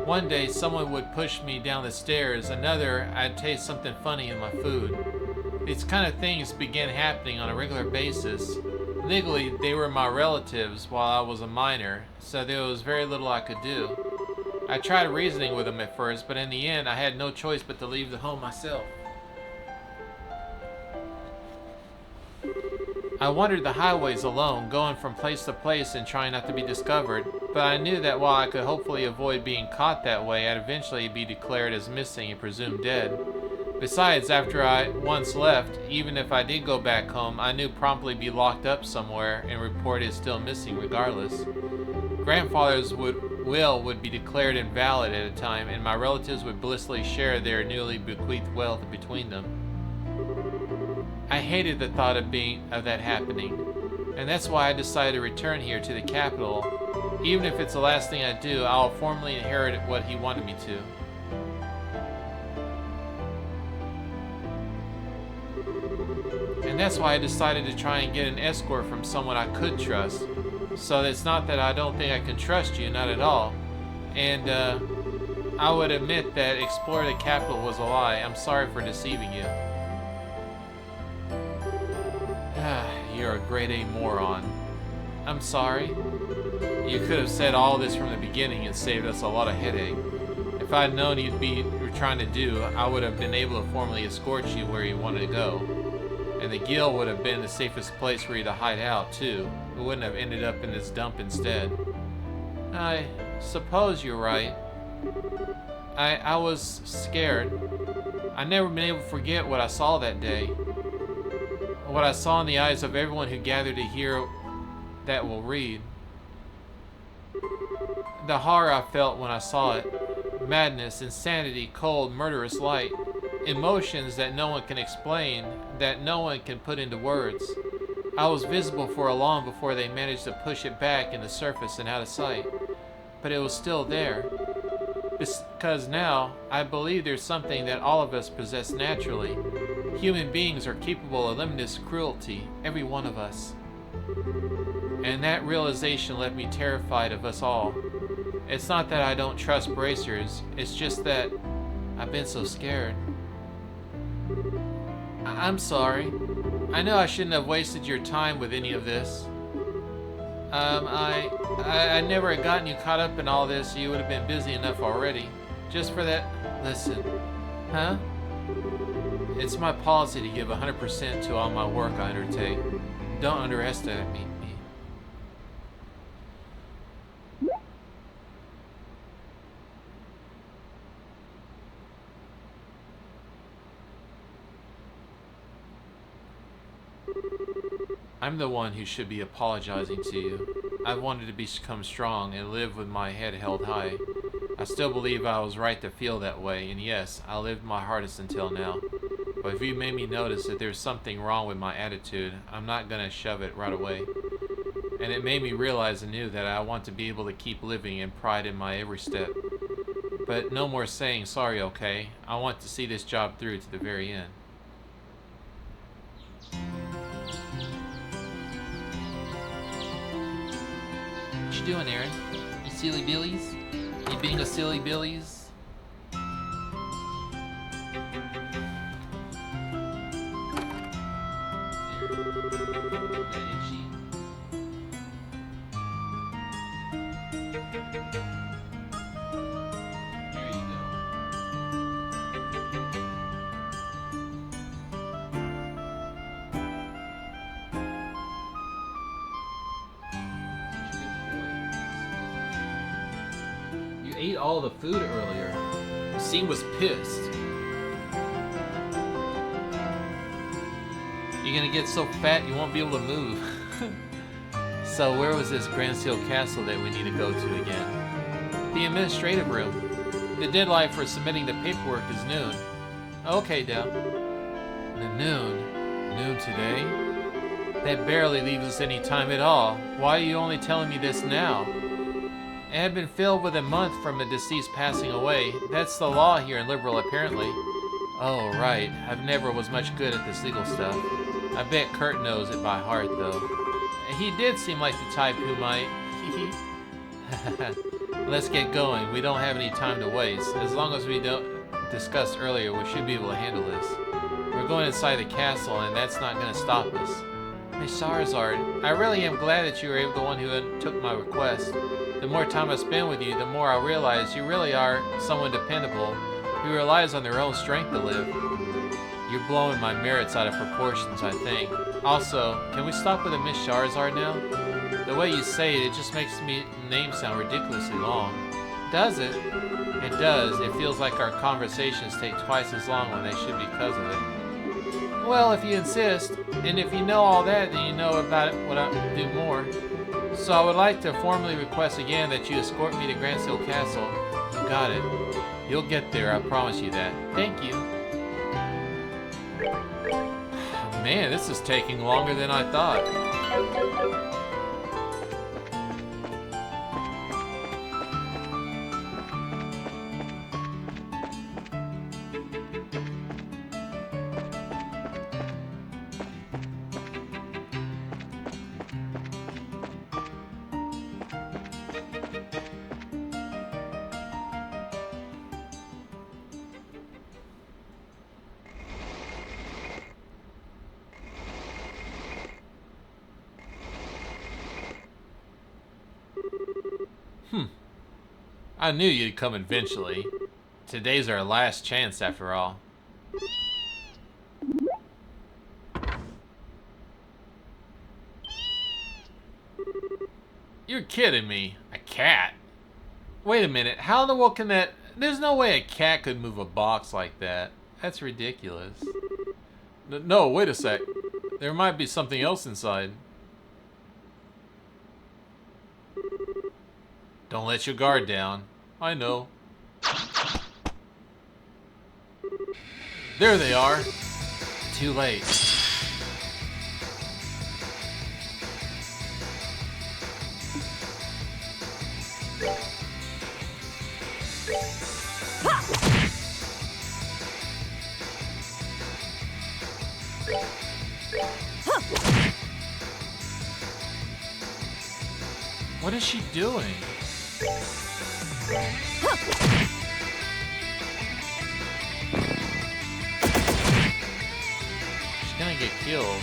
One day, someone would push me down the stairs. Another, I'd taste something funny in my food. These kind of things began happening on a regular basis. Legally, they were my relatives while I was a minor, so there was very little I could do. I tried reasoning with them at first, but in the end, I had no choice but to leave the home myself. I wandered the highways alone, going from place to place and trying not to be discovered, but I knew that while I could hopefully avoid being caught that way, I'd eventually be declared as missing and presumed dead. Besides, after I once left, even if I did go back home, I knew promptly be locked up somewhere and reported still missing regardless. Grandfather's will would be declared invalid at a time, and my relatives would blissfully share their newly bequeathed wealth between them. I hated the thought of that happening, and that's why I decided to return here to the capital. Even if it's the last thing I do, I'll formally inherit what he wanted me to. And that's why I decided to try and get an escort from someone I could trust. So it's not that I don't think I can trust you, not at all. And I would admit that Explore the Capital was a lie. I'm sorry for deceiving you. You're a grade A moron. I'm sorry. You could have said all this from the beginning and saved us a lot of headache. If I'd known you'd be trying to do, I would have been able to formally escort you where you wanted to go. And the Guild would have been the safest place for you to hide out, too. We wouldn't have ended up in this dump instead. I suppose you're right. I was scared. I've never been able to forget what I saw that day. What I saw in the eyes of everyone who gathered to hear that will read. The horror I felt when I saw it. Madness, insanity, cold, murderous light. Emotions that no one can explain, that no one can put into words. I was visible for long before they managed to push it back in the surface and out of sight. But it was still there. Because now, I believe there's something that all of us possess naturally. Human beings are capable of limitless cruelty, every one of us. And that realization left me terrified of us all. It's not that I don't trust bracers, it's just that I've been so scared. I'm sorry. I know I shouldn't have wasted your time with any of this. I never had gotten you caught up in all this, so you would have been busy enough already. Just for that, listen. Huh? It's my policy to give 100% to all my work I undertake. Don't underestimate me. I'm the one who should be apologizing to you. I've wanted to become strong and live with my head held high. I still believe I was right to feel that way, and yes, I lived my hardest until now. But if you made me notice that there's something wrong with my attitude, I'm not gonna shove it right away. And it made me realize anew that I want to be able to keep living in pride in my every step. But no more saying sorry, okay? I want to see this job through to the very end. What you doing, Aaron? You silly billies? You being a silly billies? Ate all the food earlier. Scene was pissed. You're gonna get so fat you won't be able to move. So where was this Grand Seal Castle that we need to go to again? The administrative room. The deadline for submitting the paperwork is noon. Okay, Dell. The noon? Noon today? That barely leaves us any time at all. Why are you only telling me this now? It had been filled with a month from the deceased passing away. That's the law here in Liberal, apparently. Oh, right. I've never was much good at this legal stuff. I bet Kurt knows it by heart, though. He did seem like the type who might... Let's get going. We don't have any time to waste. As long as we don't discussed earlier, we should be able to handle this. We're going inside the castle, and that's not going to stop us. Miss Charizard, I really am glad that you were the one who took my request. The more time I spend with you, the more I realize you really are someone dependable who relies on their own strength to live. You're blowing my merits out of proportions, I think. Also, can we stop with a Miss Charizard now? The way you say it just makes me name sound ridiculously long. Does it? It does. It feels like our conversations take twice as long when they should because of it. Well, if you insist, and if you know all that, then you know about what I do more. So I would like to formally request again that you escort me to Grand Seal Castle. You got it. You'll get there, I promise you that. Thank you. Man, this is taking longer than I thought. I knew you'd come eventually. Today's our last chance after all. You're kidding me. A cat? Wait a minute, how in the world can that... There's no way a cat could move a box like that. That's ridiculous. No, wait a sec. There might be something else inside. Don't let your guard down. I know. There they are. Too late. What is she doing? She's gonna get killed.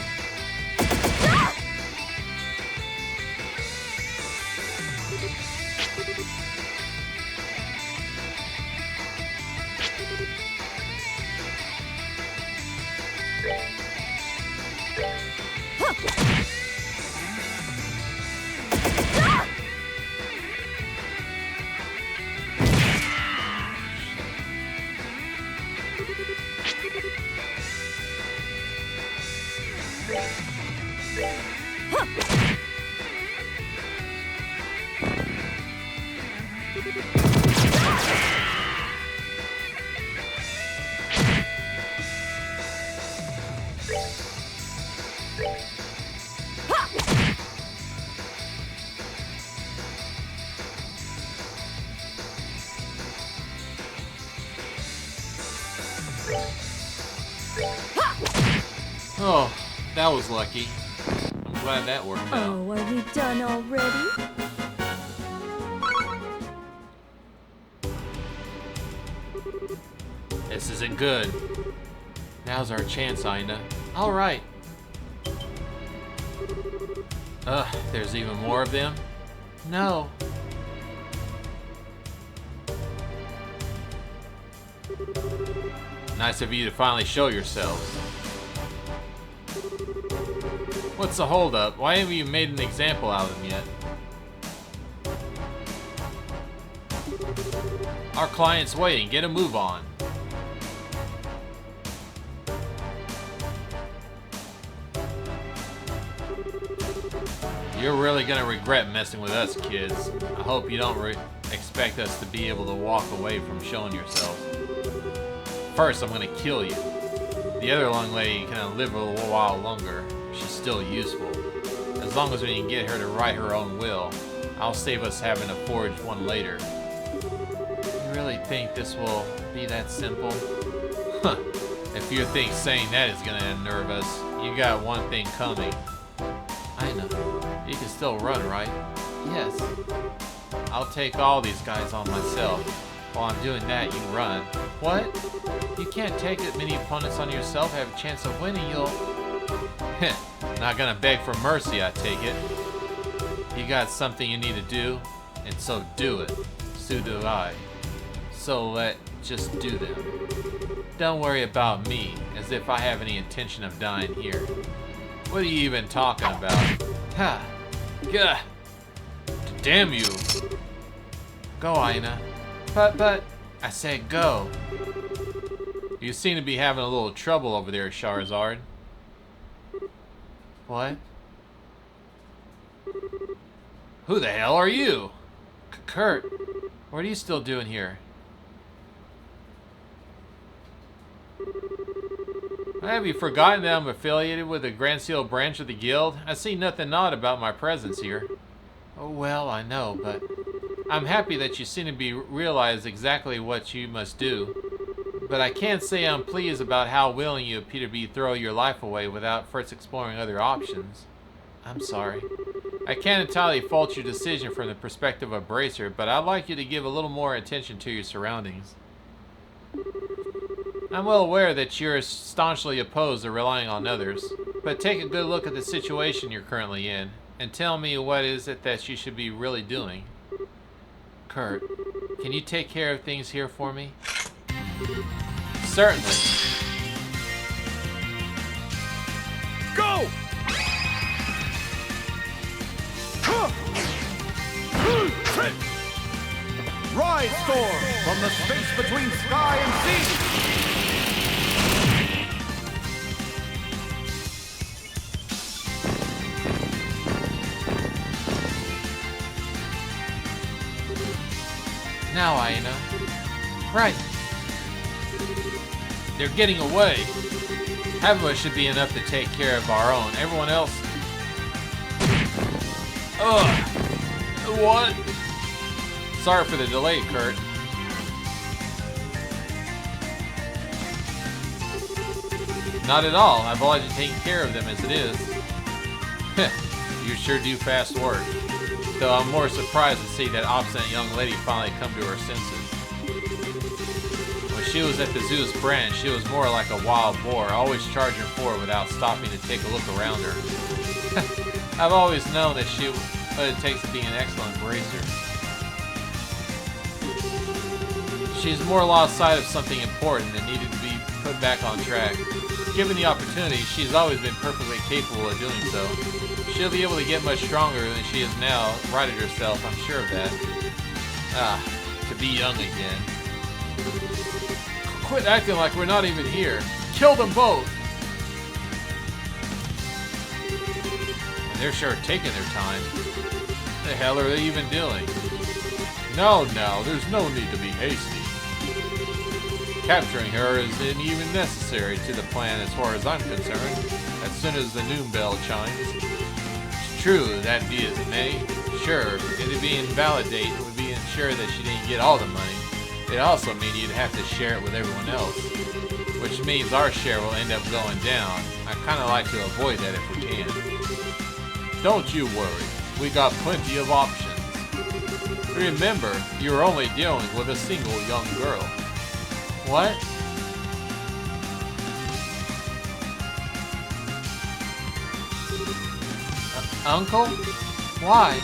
Oh, that was lucky. I'm glad that worked out. Oh, are we done already? This isn't good. Now's our chance, Ina. Alright. There's even more of them? No. Nice of you to finally show yourselves. What's the holdup? Why haven't you made an example out of them yet? Our client's waiting. Get a move on. You're really gonna regret messing with us, kids. I hope you don't expect us to be able to walk away from showing yourselves. First, I'm gonna kill you. The other young lady can live a little while longer. She's still useful. As long as we can get her to write her own will, I'll save us having to forge one later. You really think this will be that simple? Huh. If you think saying that is gonna unnerve us, you got one thing coming. I know. You can still run, right? Yes. I'll take all these guys on myself. While I'm doing that, you run. What? You can't take as many opponents on yourself, have a chance of winning, you'll... Heh. Not gonna beg for mercy, I take it. You got something you need to do, and so do it. So do I. So let's just do them. Don't worry about me, as if I have any intention of dying here. What are you even talking about? Ha! Gah! Damn you! Go, Ina. But, I said go. You seem to be having a little trouble over there, Charizard. What? Who the hell are you? Kurt, what are you still doing here? Have you forgotten that I'm affiliated with the Grand Seal branch of the Guild? I see nothing odd about my presence here. Oh, well, I know, but I'm happy that you seem to be realize exactly what you must do. But I can't say I'm pleased about how willing you appear to be throw your life away without first exploring other options. I'm sorry. I can't entirely fault your decision from the perspective of Bracer, but I'd like you to give a little more attention to your surroundings. I'm well aware that you're staunchly opposed to relying on others, but take a good look at the situation you're currently in, and tell me what is it that you should be really doing. Kurt, can you take care of things here for me? Certainly. Go! Rise, Storm, from the space between sky and sea! Now I know. Right. They're getting away. Half of us should be enough to take care of our own. Everyone else... Ugh. What? Sorry for the delay, Kurt. Not at all. I've already taken care of them as it is. You sure do fast work. Though I'm more surprised to see that obstinate young lady finally come to her senses. When she was at the zoo's branch, she was more like a wild boar, always charging forward without stopping to take a look around her. I've always known that she what it takes to be an excellent bracer. She's more lost sight of something important that needed to be put back on track. Given the opportunity, she's always been perfectly capable of doing so. She'll be able to get much stronger than she is now, righted herself, I'm sure of that. To be young again. Quit acting like we're not even here. Kill them both! And they're sure taking their time. What the hell are they even doing? No, there's no need to be hasty. Capturing her isn't even necessary to the plan as far as I'm concerned, as soon as the noon bell chimes. It's true, that'd be as it may. Sure, it'd be invalidate, it would be ensure that she didn't get all the money. It'd also mean you'd have to share it with everyone else, which means our share will end up going down. I kinda like to avoid that if we can. Don't you worry, we got plenty of options. Remember, you're only dealing with a single young girl. What? Uncle? Why?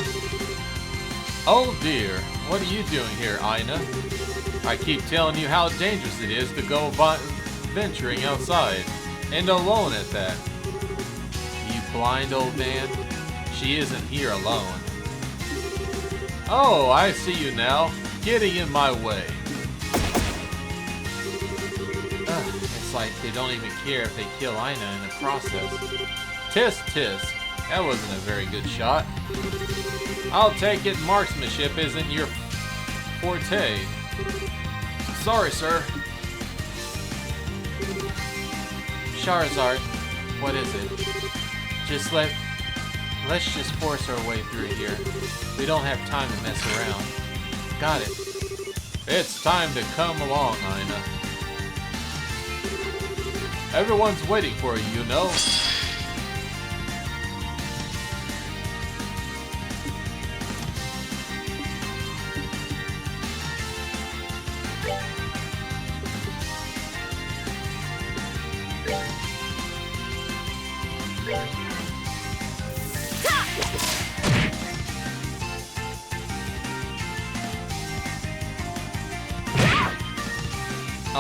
Oh dear, what are you doing here, Ina? I keep telling you how dangerous it is to go venturing outside, and alone at that. You blind old man? She isn't here alone. Oh, I see you now, getting in my way. It's like they don't even care if they kill Ina in the process. Tisk. That wasn't a very good shot. I'll take it marksmanship isn't your forte. Sorry, sir. Charizard, what is it? Let's just force our way through here. We don't have time to mess around. Got it. It's time to come along, Ina. Everyone's waiting for you, you know.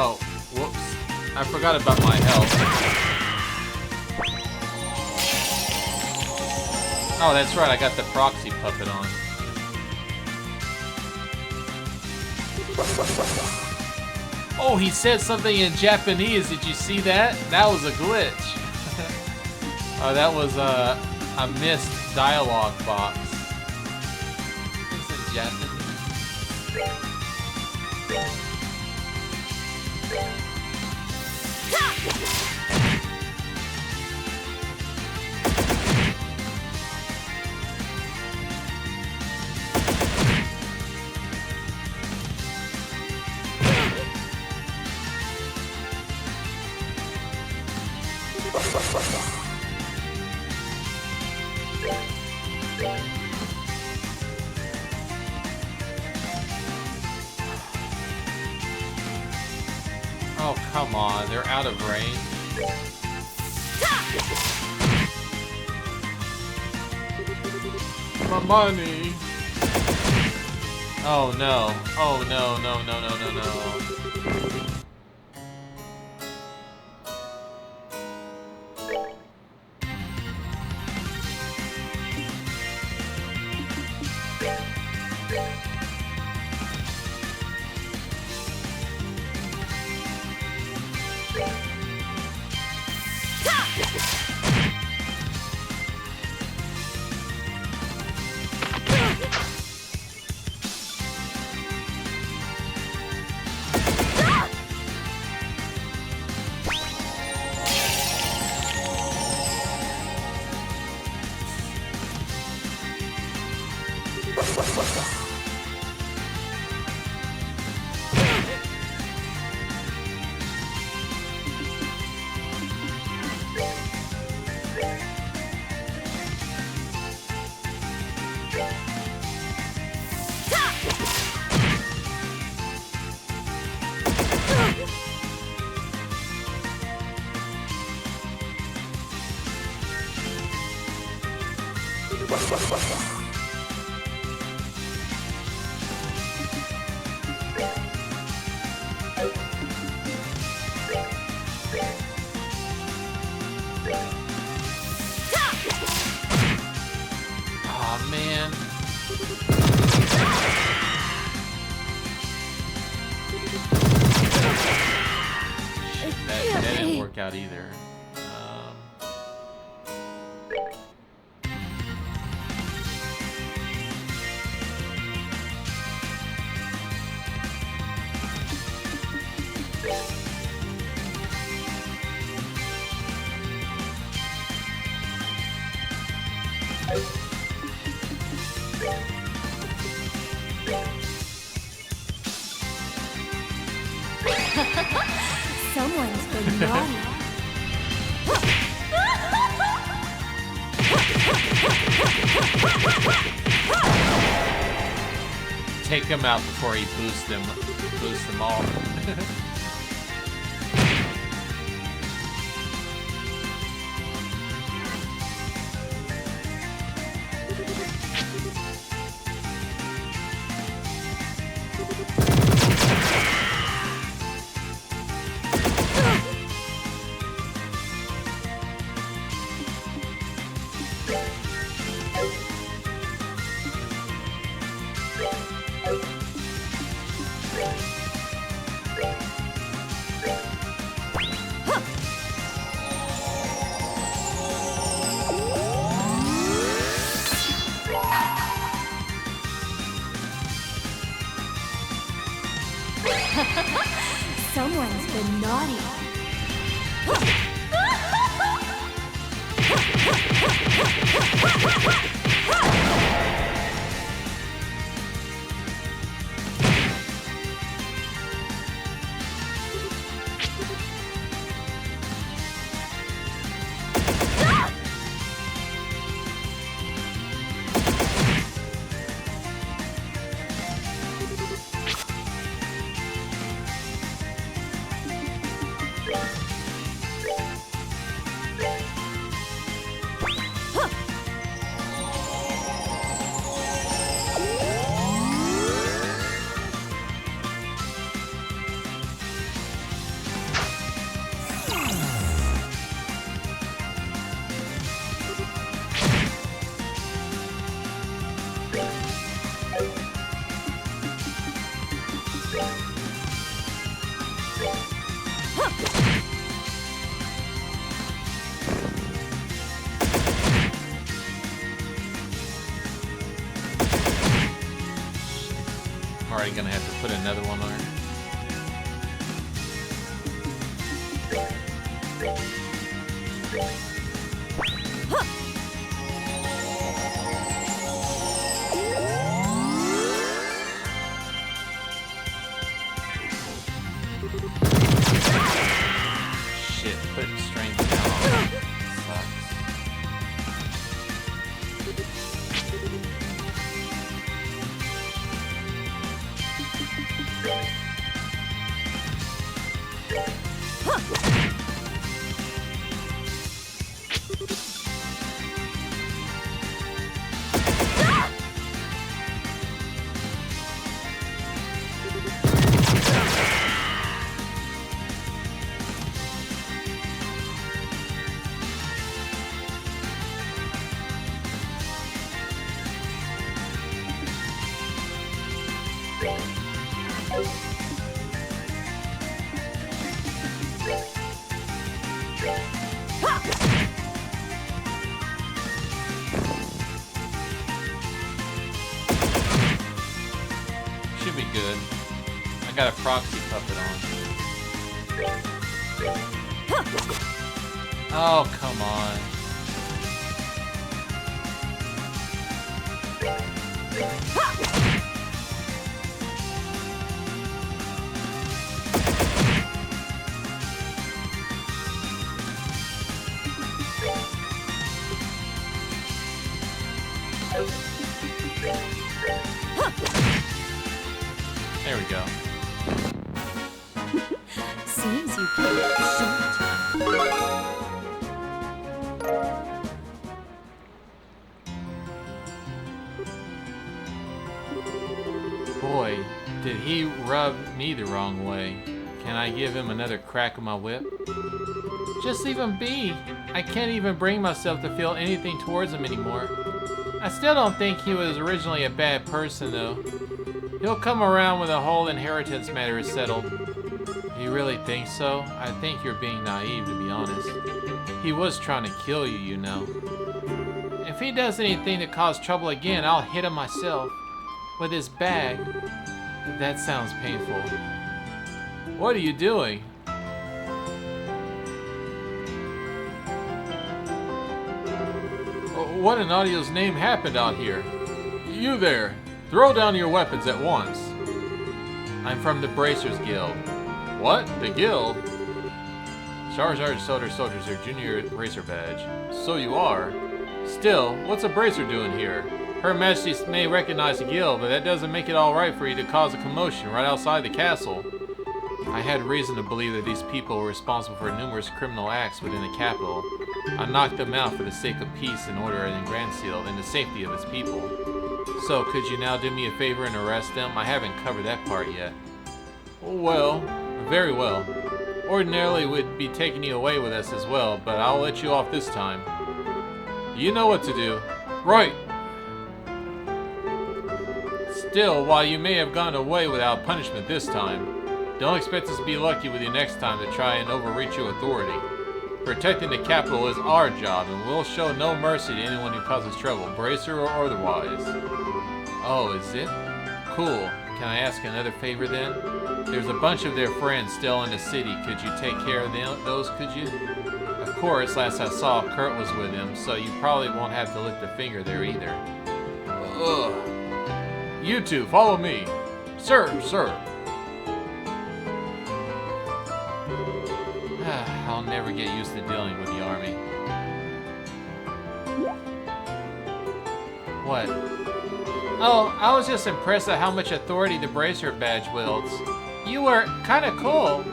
Oh, whoops. I forgot about my health. Oh, that's right, I got the proxy puppet on. Oh, he said something in Japanese. Did you see that? That was a glitch. Oh, that was a missed dialogue box. It's in Japanese. Oh, come on. They're out of range. My money. Oh, no. Oh, no, no, no, no, no, no. Aw, man. Shit, that didn't work out either. Someone's been naughty. Take him out before he boosts them all. Someone's been naughty. I'm already gonna have to put another one on her. Shit, putting strength down on her sucks. Should be good. I got a proxy puppet on. Oh, come on. There we go. Seems you came up short. Boy, did he rub me the wrong way. Can I give him another crack of my whip? Just leave him be. I can't even bring myself to feel anything towards him anymore. I still don't think he was originally a bad person, though. He'll come around when the whole inheritance matter is settled. You really think so? I think you're being naive, to be honest. He was trying to kill you, you know. If he does anything to cause trouble again, I'll hit him myself. With his bag. That sounds painful. What are you doing? What in audio's name happened out here? You there! Throw down your weapons at once. I'm from the Bracers Guild. What? The guild? Charizard Solar Soldiers are junior bracer badge. So you are. Still, what's a bracer doing here? Her Majesty may recognize the guild, but that doesn't make it all right for you to cause a commotion right outside the castle. I had reason to believe that these people were responsible for numerous criminal acts within the capital. I knocked them out for the sake of peace and order in Grand Seal and the safety of its people. So, could you now do me a favor and arrest them? I haven't covered that part yet. Well, Very well. Ordinarily, we'd be taking you away with us as well, but I'll let you off this time. you know what to do. Right! Still, while you may have gone away without punishment this time, don't expect us to be lucky with you next time to try and overreach your authority. Protecting the capital is our job, and we'll show no mercy to anyone who causes trouble, bracer or otherwise. Oh, is it? Cool. Can I ask another favor then? There's a bunch of their friends still in the city. Could you take care of those, could you? Of course, last I saw, Kurt was with him, so you probably won't have to lift a finger there either. Ugh. You two, follow me. Sir! I'll never get used to dealing with the army. What? Oh, I was just impressed at how much authority the Bracer badge wields. You were kind of cool.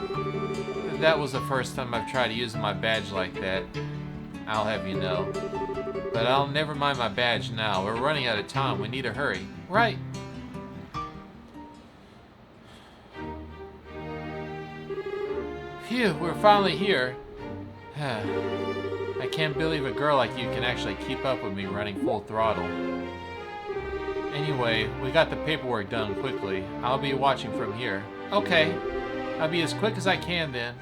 That was the first time I've tried using my badge like that. I'll have you know. But I'll never mind my badge now. We're running out of time. We need to hurry. Right. Phew, we're finally here. I can't believe a girl like you can actually keep up with me running full throttle. Anyway, we got the paperwork done quickly. I'll be watching from here. Okay. I'll be as quick as I can then.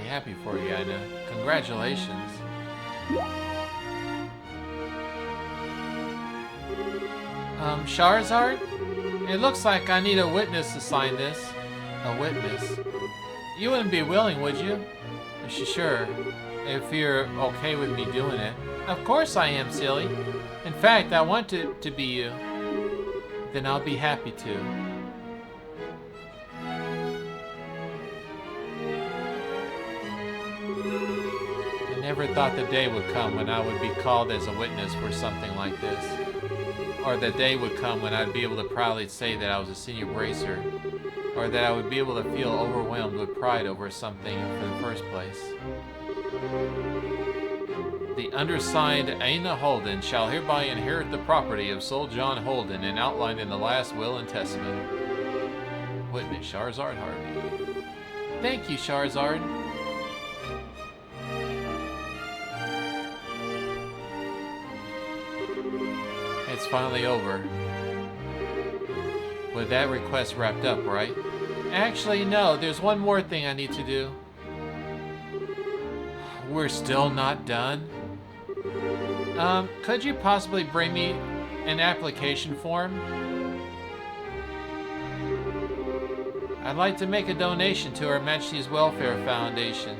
Happy for you, Ina. Congratulations. Charizard? It looks like I need a witness to sign this. A witness? You wouldn't be willing, would you? Sure. If you're okay with me doing it. Of course I am, silly. In fact, I want it to be you. Then I'll be happy to. Never thought the day would come when I would be called as a witness for something like this. Or the day would come when I'd be able to proudly say that I was a senior bracer. or that I would be able to feel overwhelmed with pride over something for the first place. The undersigned Aina Holden shall hereby inherit the property of Sir John Holden and outlined in the last will and testament. Witness Charizard Harvey. Thank you, Charizard. It's finally over. With that request wrapped up, right? Actually, no, there's one more thing I need to do. We're still not done? Could you possibly bring me an application form? I'd like to make a donation to Her Majesty's Welfare Foundation.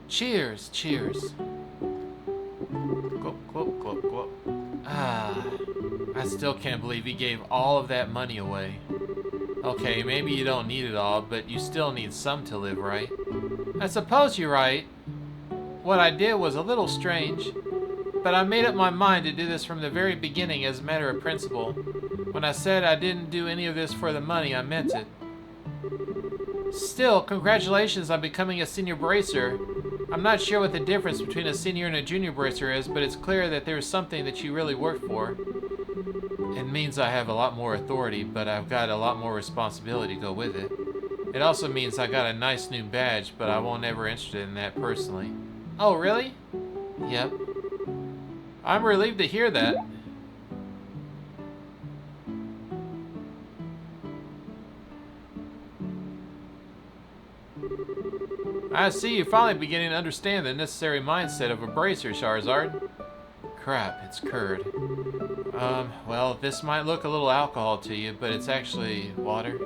Cheers, cheers. Glop, glop, glop, glop. Ah, I still can't believe he gave all of that money away. Okay, maybe you don't need it all, but you still need some to live, right? I suppose you're right. What I did was a little strange, but I made up my mind to do this from the very beginning as a matter of principle. When I said I didn't do any of this for the money, I meant it. Still, congratulations on becoming a senior bracer. I'm not sure what the difference between a senior and a junior bracer is, but it's clear that there's something that you really worked for. It means I have a lot more authority, but I've got a lot more responsibility to go with it. It also means I got a nice new badge, but I won't ever interested in that personally. Oh, really? Yep. I'm relieved to hear that. I see you're finally beginning to understand the necessary mindset of a bracer, Charizard. Crap, it's curd. Well, this might look a little alcohol to you, but it's actually water.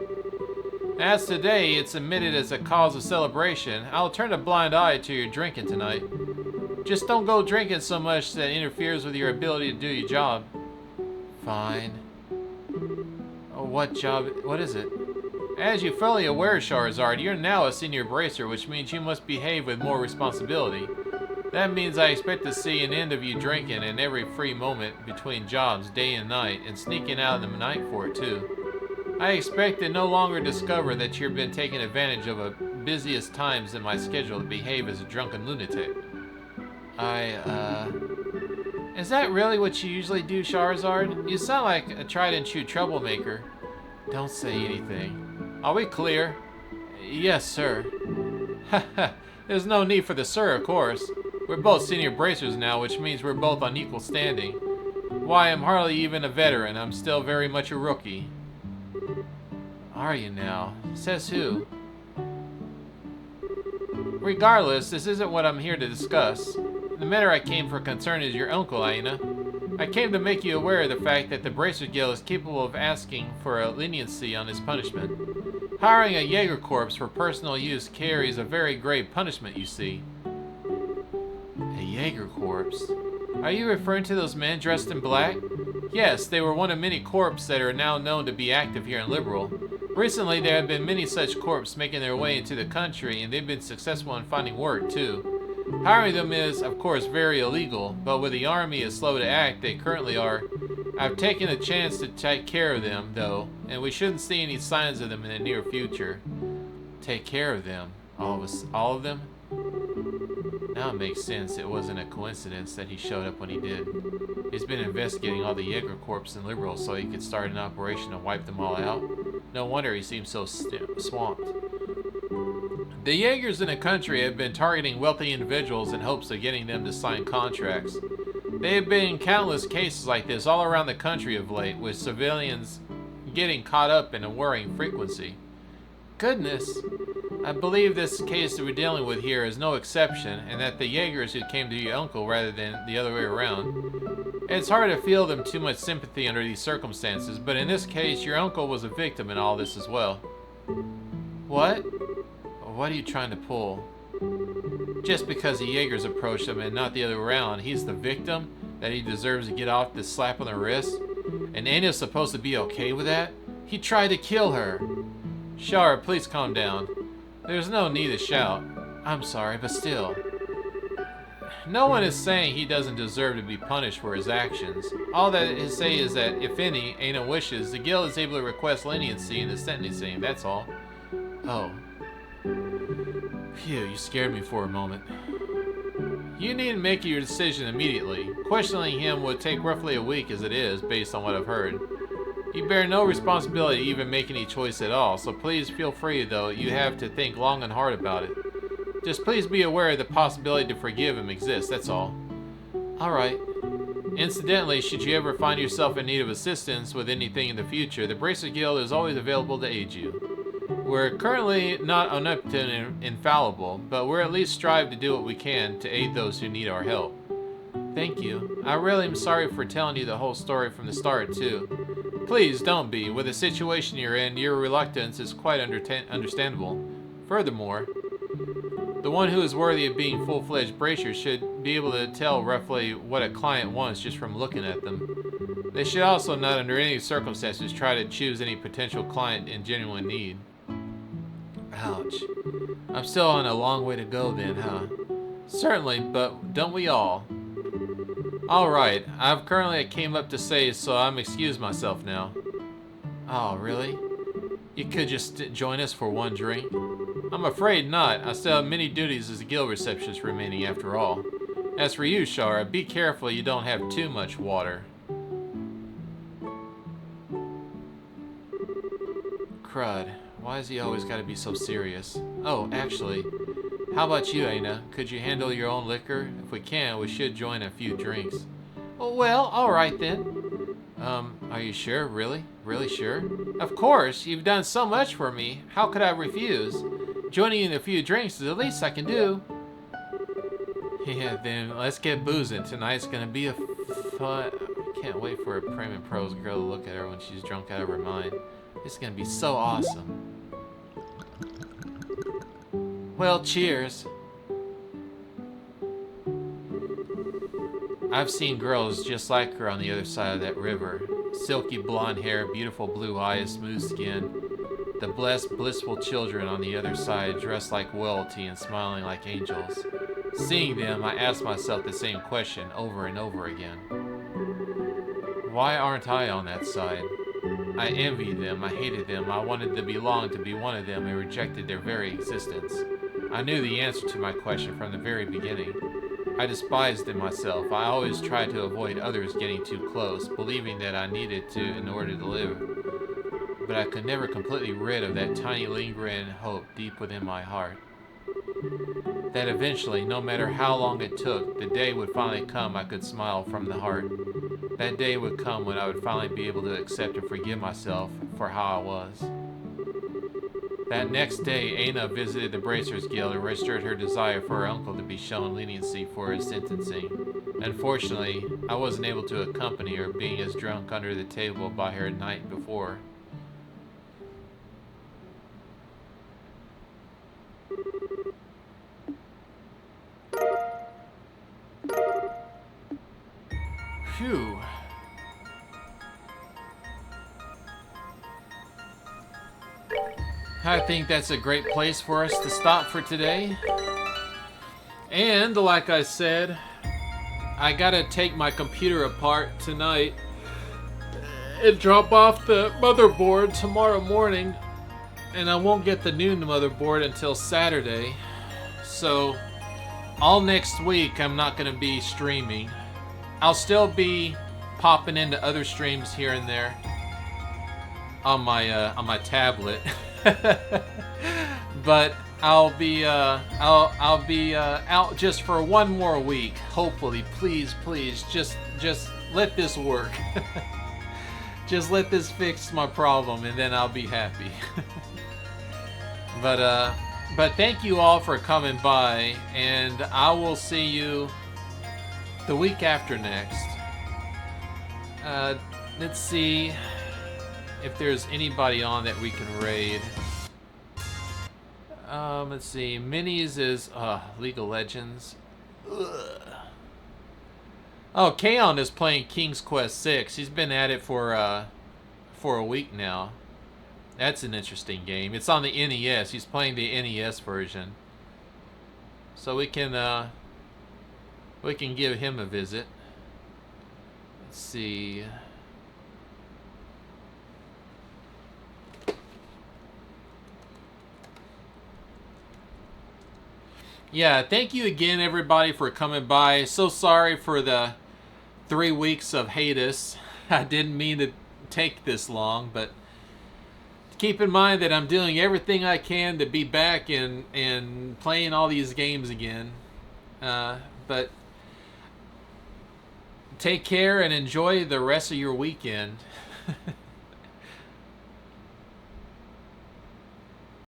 As today, it's admitted as a cause of celebration, I'll turn a blind eye to your drinking tonight. Just don't go drinking so much that it interferes with your ability to do your job. Fine. Oh, what job? What is it? As you're fully aware, Charizard, you're now a senior bracer, which means you must behave with more responsibility. That means I expect to see an end of you drinking in every free moment between jobs, day and night, and sneaking out in the night for it, too. I expect to no longer discover that you've been taking advantage of the busiest times in my schedule to behave as a drunken lunatic. Is that really what you usually do, Charizard? You sound like a tried-and-true troublemaker. Don't say anything. Are we clear? Yes, sir. Haha, there's no need for the sir, of course. We're both senior bracers now, which means we're both on equal standing. Why, I'm hardly even a veteran. I'm still very much a rookie. Are you now? Says who? Regardless, this isn't what I'm here to discuss. The matter I came for concern is your uncle, Aina. I came to make you aware of the fact that the Bracer Guild is capable of asking for a leniency on his punishment. Hiring a Jaeger Corps for personal use carries a very grave punishment, you see. A Jaeger Corps? Are you referring to those men dressed in black? Yes, they were one of many corps that are now known to be active here in Liberal. Recently, there have been many such corps making their way into the country, and they've been successful in finding work, too. Hiring them is, of course, very illegal, but with the army as slow to act they currently are, I've taken a chance to take care of them, though, and we shouldn't see any signs of them in the near future. Take care of them? All of them? Now it makes sense. It wasn't a coincidence that he showed up when he did. He's been investigating all the Jaeger Corps in Liberal so he could start an operation to wipe them all out. No wonder he seems so swamped. The Jaegers in the country have been targeting wealthy individuals in hopes of getting them to sign contracts. There have been countless cases like this all around the country of late, with civilians getting caught up in a worrying frequency. Goodness, I believe this case that we're dealing with here is no exception, and that the Jaegers who came to your uncle rather than the other way around. It's hard to feel them too much sympathy under these circumstances, but in this case, your uncle was a victim in all this as well. What? What are you trying to pull? Just because the Jaegers approached him and not the other way around, he's the victim? That he deserves to get off this slap on the wrist? And Anna's supposed to be okay with that? He tried to kill her. Shara, please calm down. There's no need to shout. I'm sorry, but still. No one is saying he doesn't deserve to be punished for his actions. All that is say is that, if any, Anna wishes, the guild is able to request leniency in the sentencing, that's all. Oh. Phew, you scared me for a moment. You needn't make your decision immediately. Questioning him would take roughly a week as it is, based on what I've heard. You bear no responsibility to even make any choice at all, so please feel free, though you have to think long and hard about it. Just please be aware the possibility to forgive him exists, that's all. Alright. Incidentally, should you ever find yourself in need of assistance with anything in the future, the Bracer Guild is always available to aid you. We're currently not omnipotent and infallible, but we're at least strive to do what we can to aid those who need our help. Thank you. I really am sorry for telling you the whole story from the start, too. Please don't be. With the situation you're in, your reluctance is quite understandable. Furthermore, the one who is worthy of being full-fledged bracer should be able to tell roughly what a client wants just from looking at them. They should also not under any circumstances try to choose any potential client in genuine need. Ouch. I'm still on a long way to go then, huh? Certainly, but don't we all? Alright, I've currently came up to say, so I'm excuse myself now. Oh, really? You could just join us for one drink? I'm afraid not. I still have many duties as a guild receptionist remaining after all. As for you, Shara, be careful you don't have too much water. Crud. Why has he always got to be so serious? Oh, actually, how about you, Aina? Could you handle your own liquor? If we can, we should join a few drinks. Oh, well, alright then. Are you sure? Really? Really sure? Of course, you've done so much for me. How could I refuse? Joining you in a few drinks is the least I can do. Yeah, then let's get boozing. Tonight's gonna be a fun... I can't wait for a prim and pros girl to look at her when she's drunk out of her mind. It's gonna be so awesome. Well, cheers. I've seen girls just like her on the other side of that river. Silky blonde hair, beautiful blue eyes, smooth skin. The blessed, blissful children on the other side dressed like royalty and smiling like angels. Seeing them, I ask myself the same question over and over again. Why aren't I on that side? I envied them, I hated them, I wanted to belong to be one of them and rejected their very existence. I knew the answer to my question from the very beginning. I despised them myself. I always tried to avoid others getting too close, believing that I needed to in order to live. But I could never completely rid of that tiny lingering hope deep within my heart. That eventually, no matter how long it took, the day would finally come I could smile from the heart. That day would come when I would finally be able to accept and forgive myself for how I was. That next day, Aina visited the Bracers Guild and registered her desire for her uncle to be shown leniency for his sentencing. Unfortunately, I wasn't able to accompany her, being as drunk under the table by her night before. Phew. I think that's a great place for us to stop for today. And like I said, I gotta take my computer apart tonight and drop off the motherboard tomorrow morning. And I won't get the new motherboard until Saturday. So all next week I'm not gonna be streaming. I'll still be popping into other streams here and there on my tablet. But I'll be out just for one more week. Hopefully, please, just let this work. Just let this fix my problem, and then I'll be happy. But thank you all for coming by, and I will see you the week after next. Let's see if there's anybody on that we can raid. Let's see. Minis is League of Legends. Ugh. Oh, Kaon is playing King's Quest 6. He's been at it for a week now. That's an interesting game. It's on the NES. He's playing the NES version. So we can give him a visit. Let's see. Yeah, thank you again, everybody, for coming by. So sorry for the 3 weeks of hiatus. I didn't mean to take this long, but keep in mind that I'm doing everything I can to be back and playing all these games again. But take care and enjoy the rest of your weekend.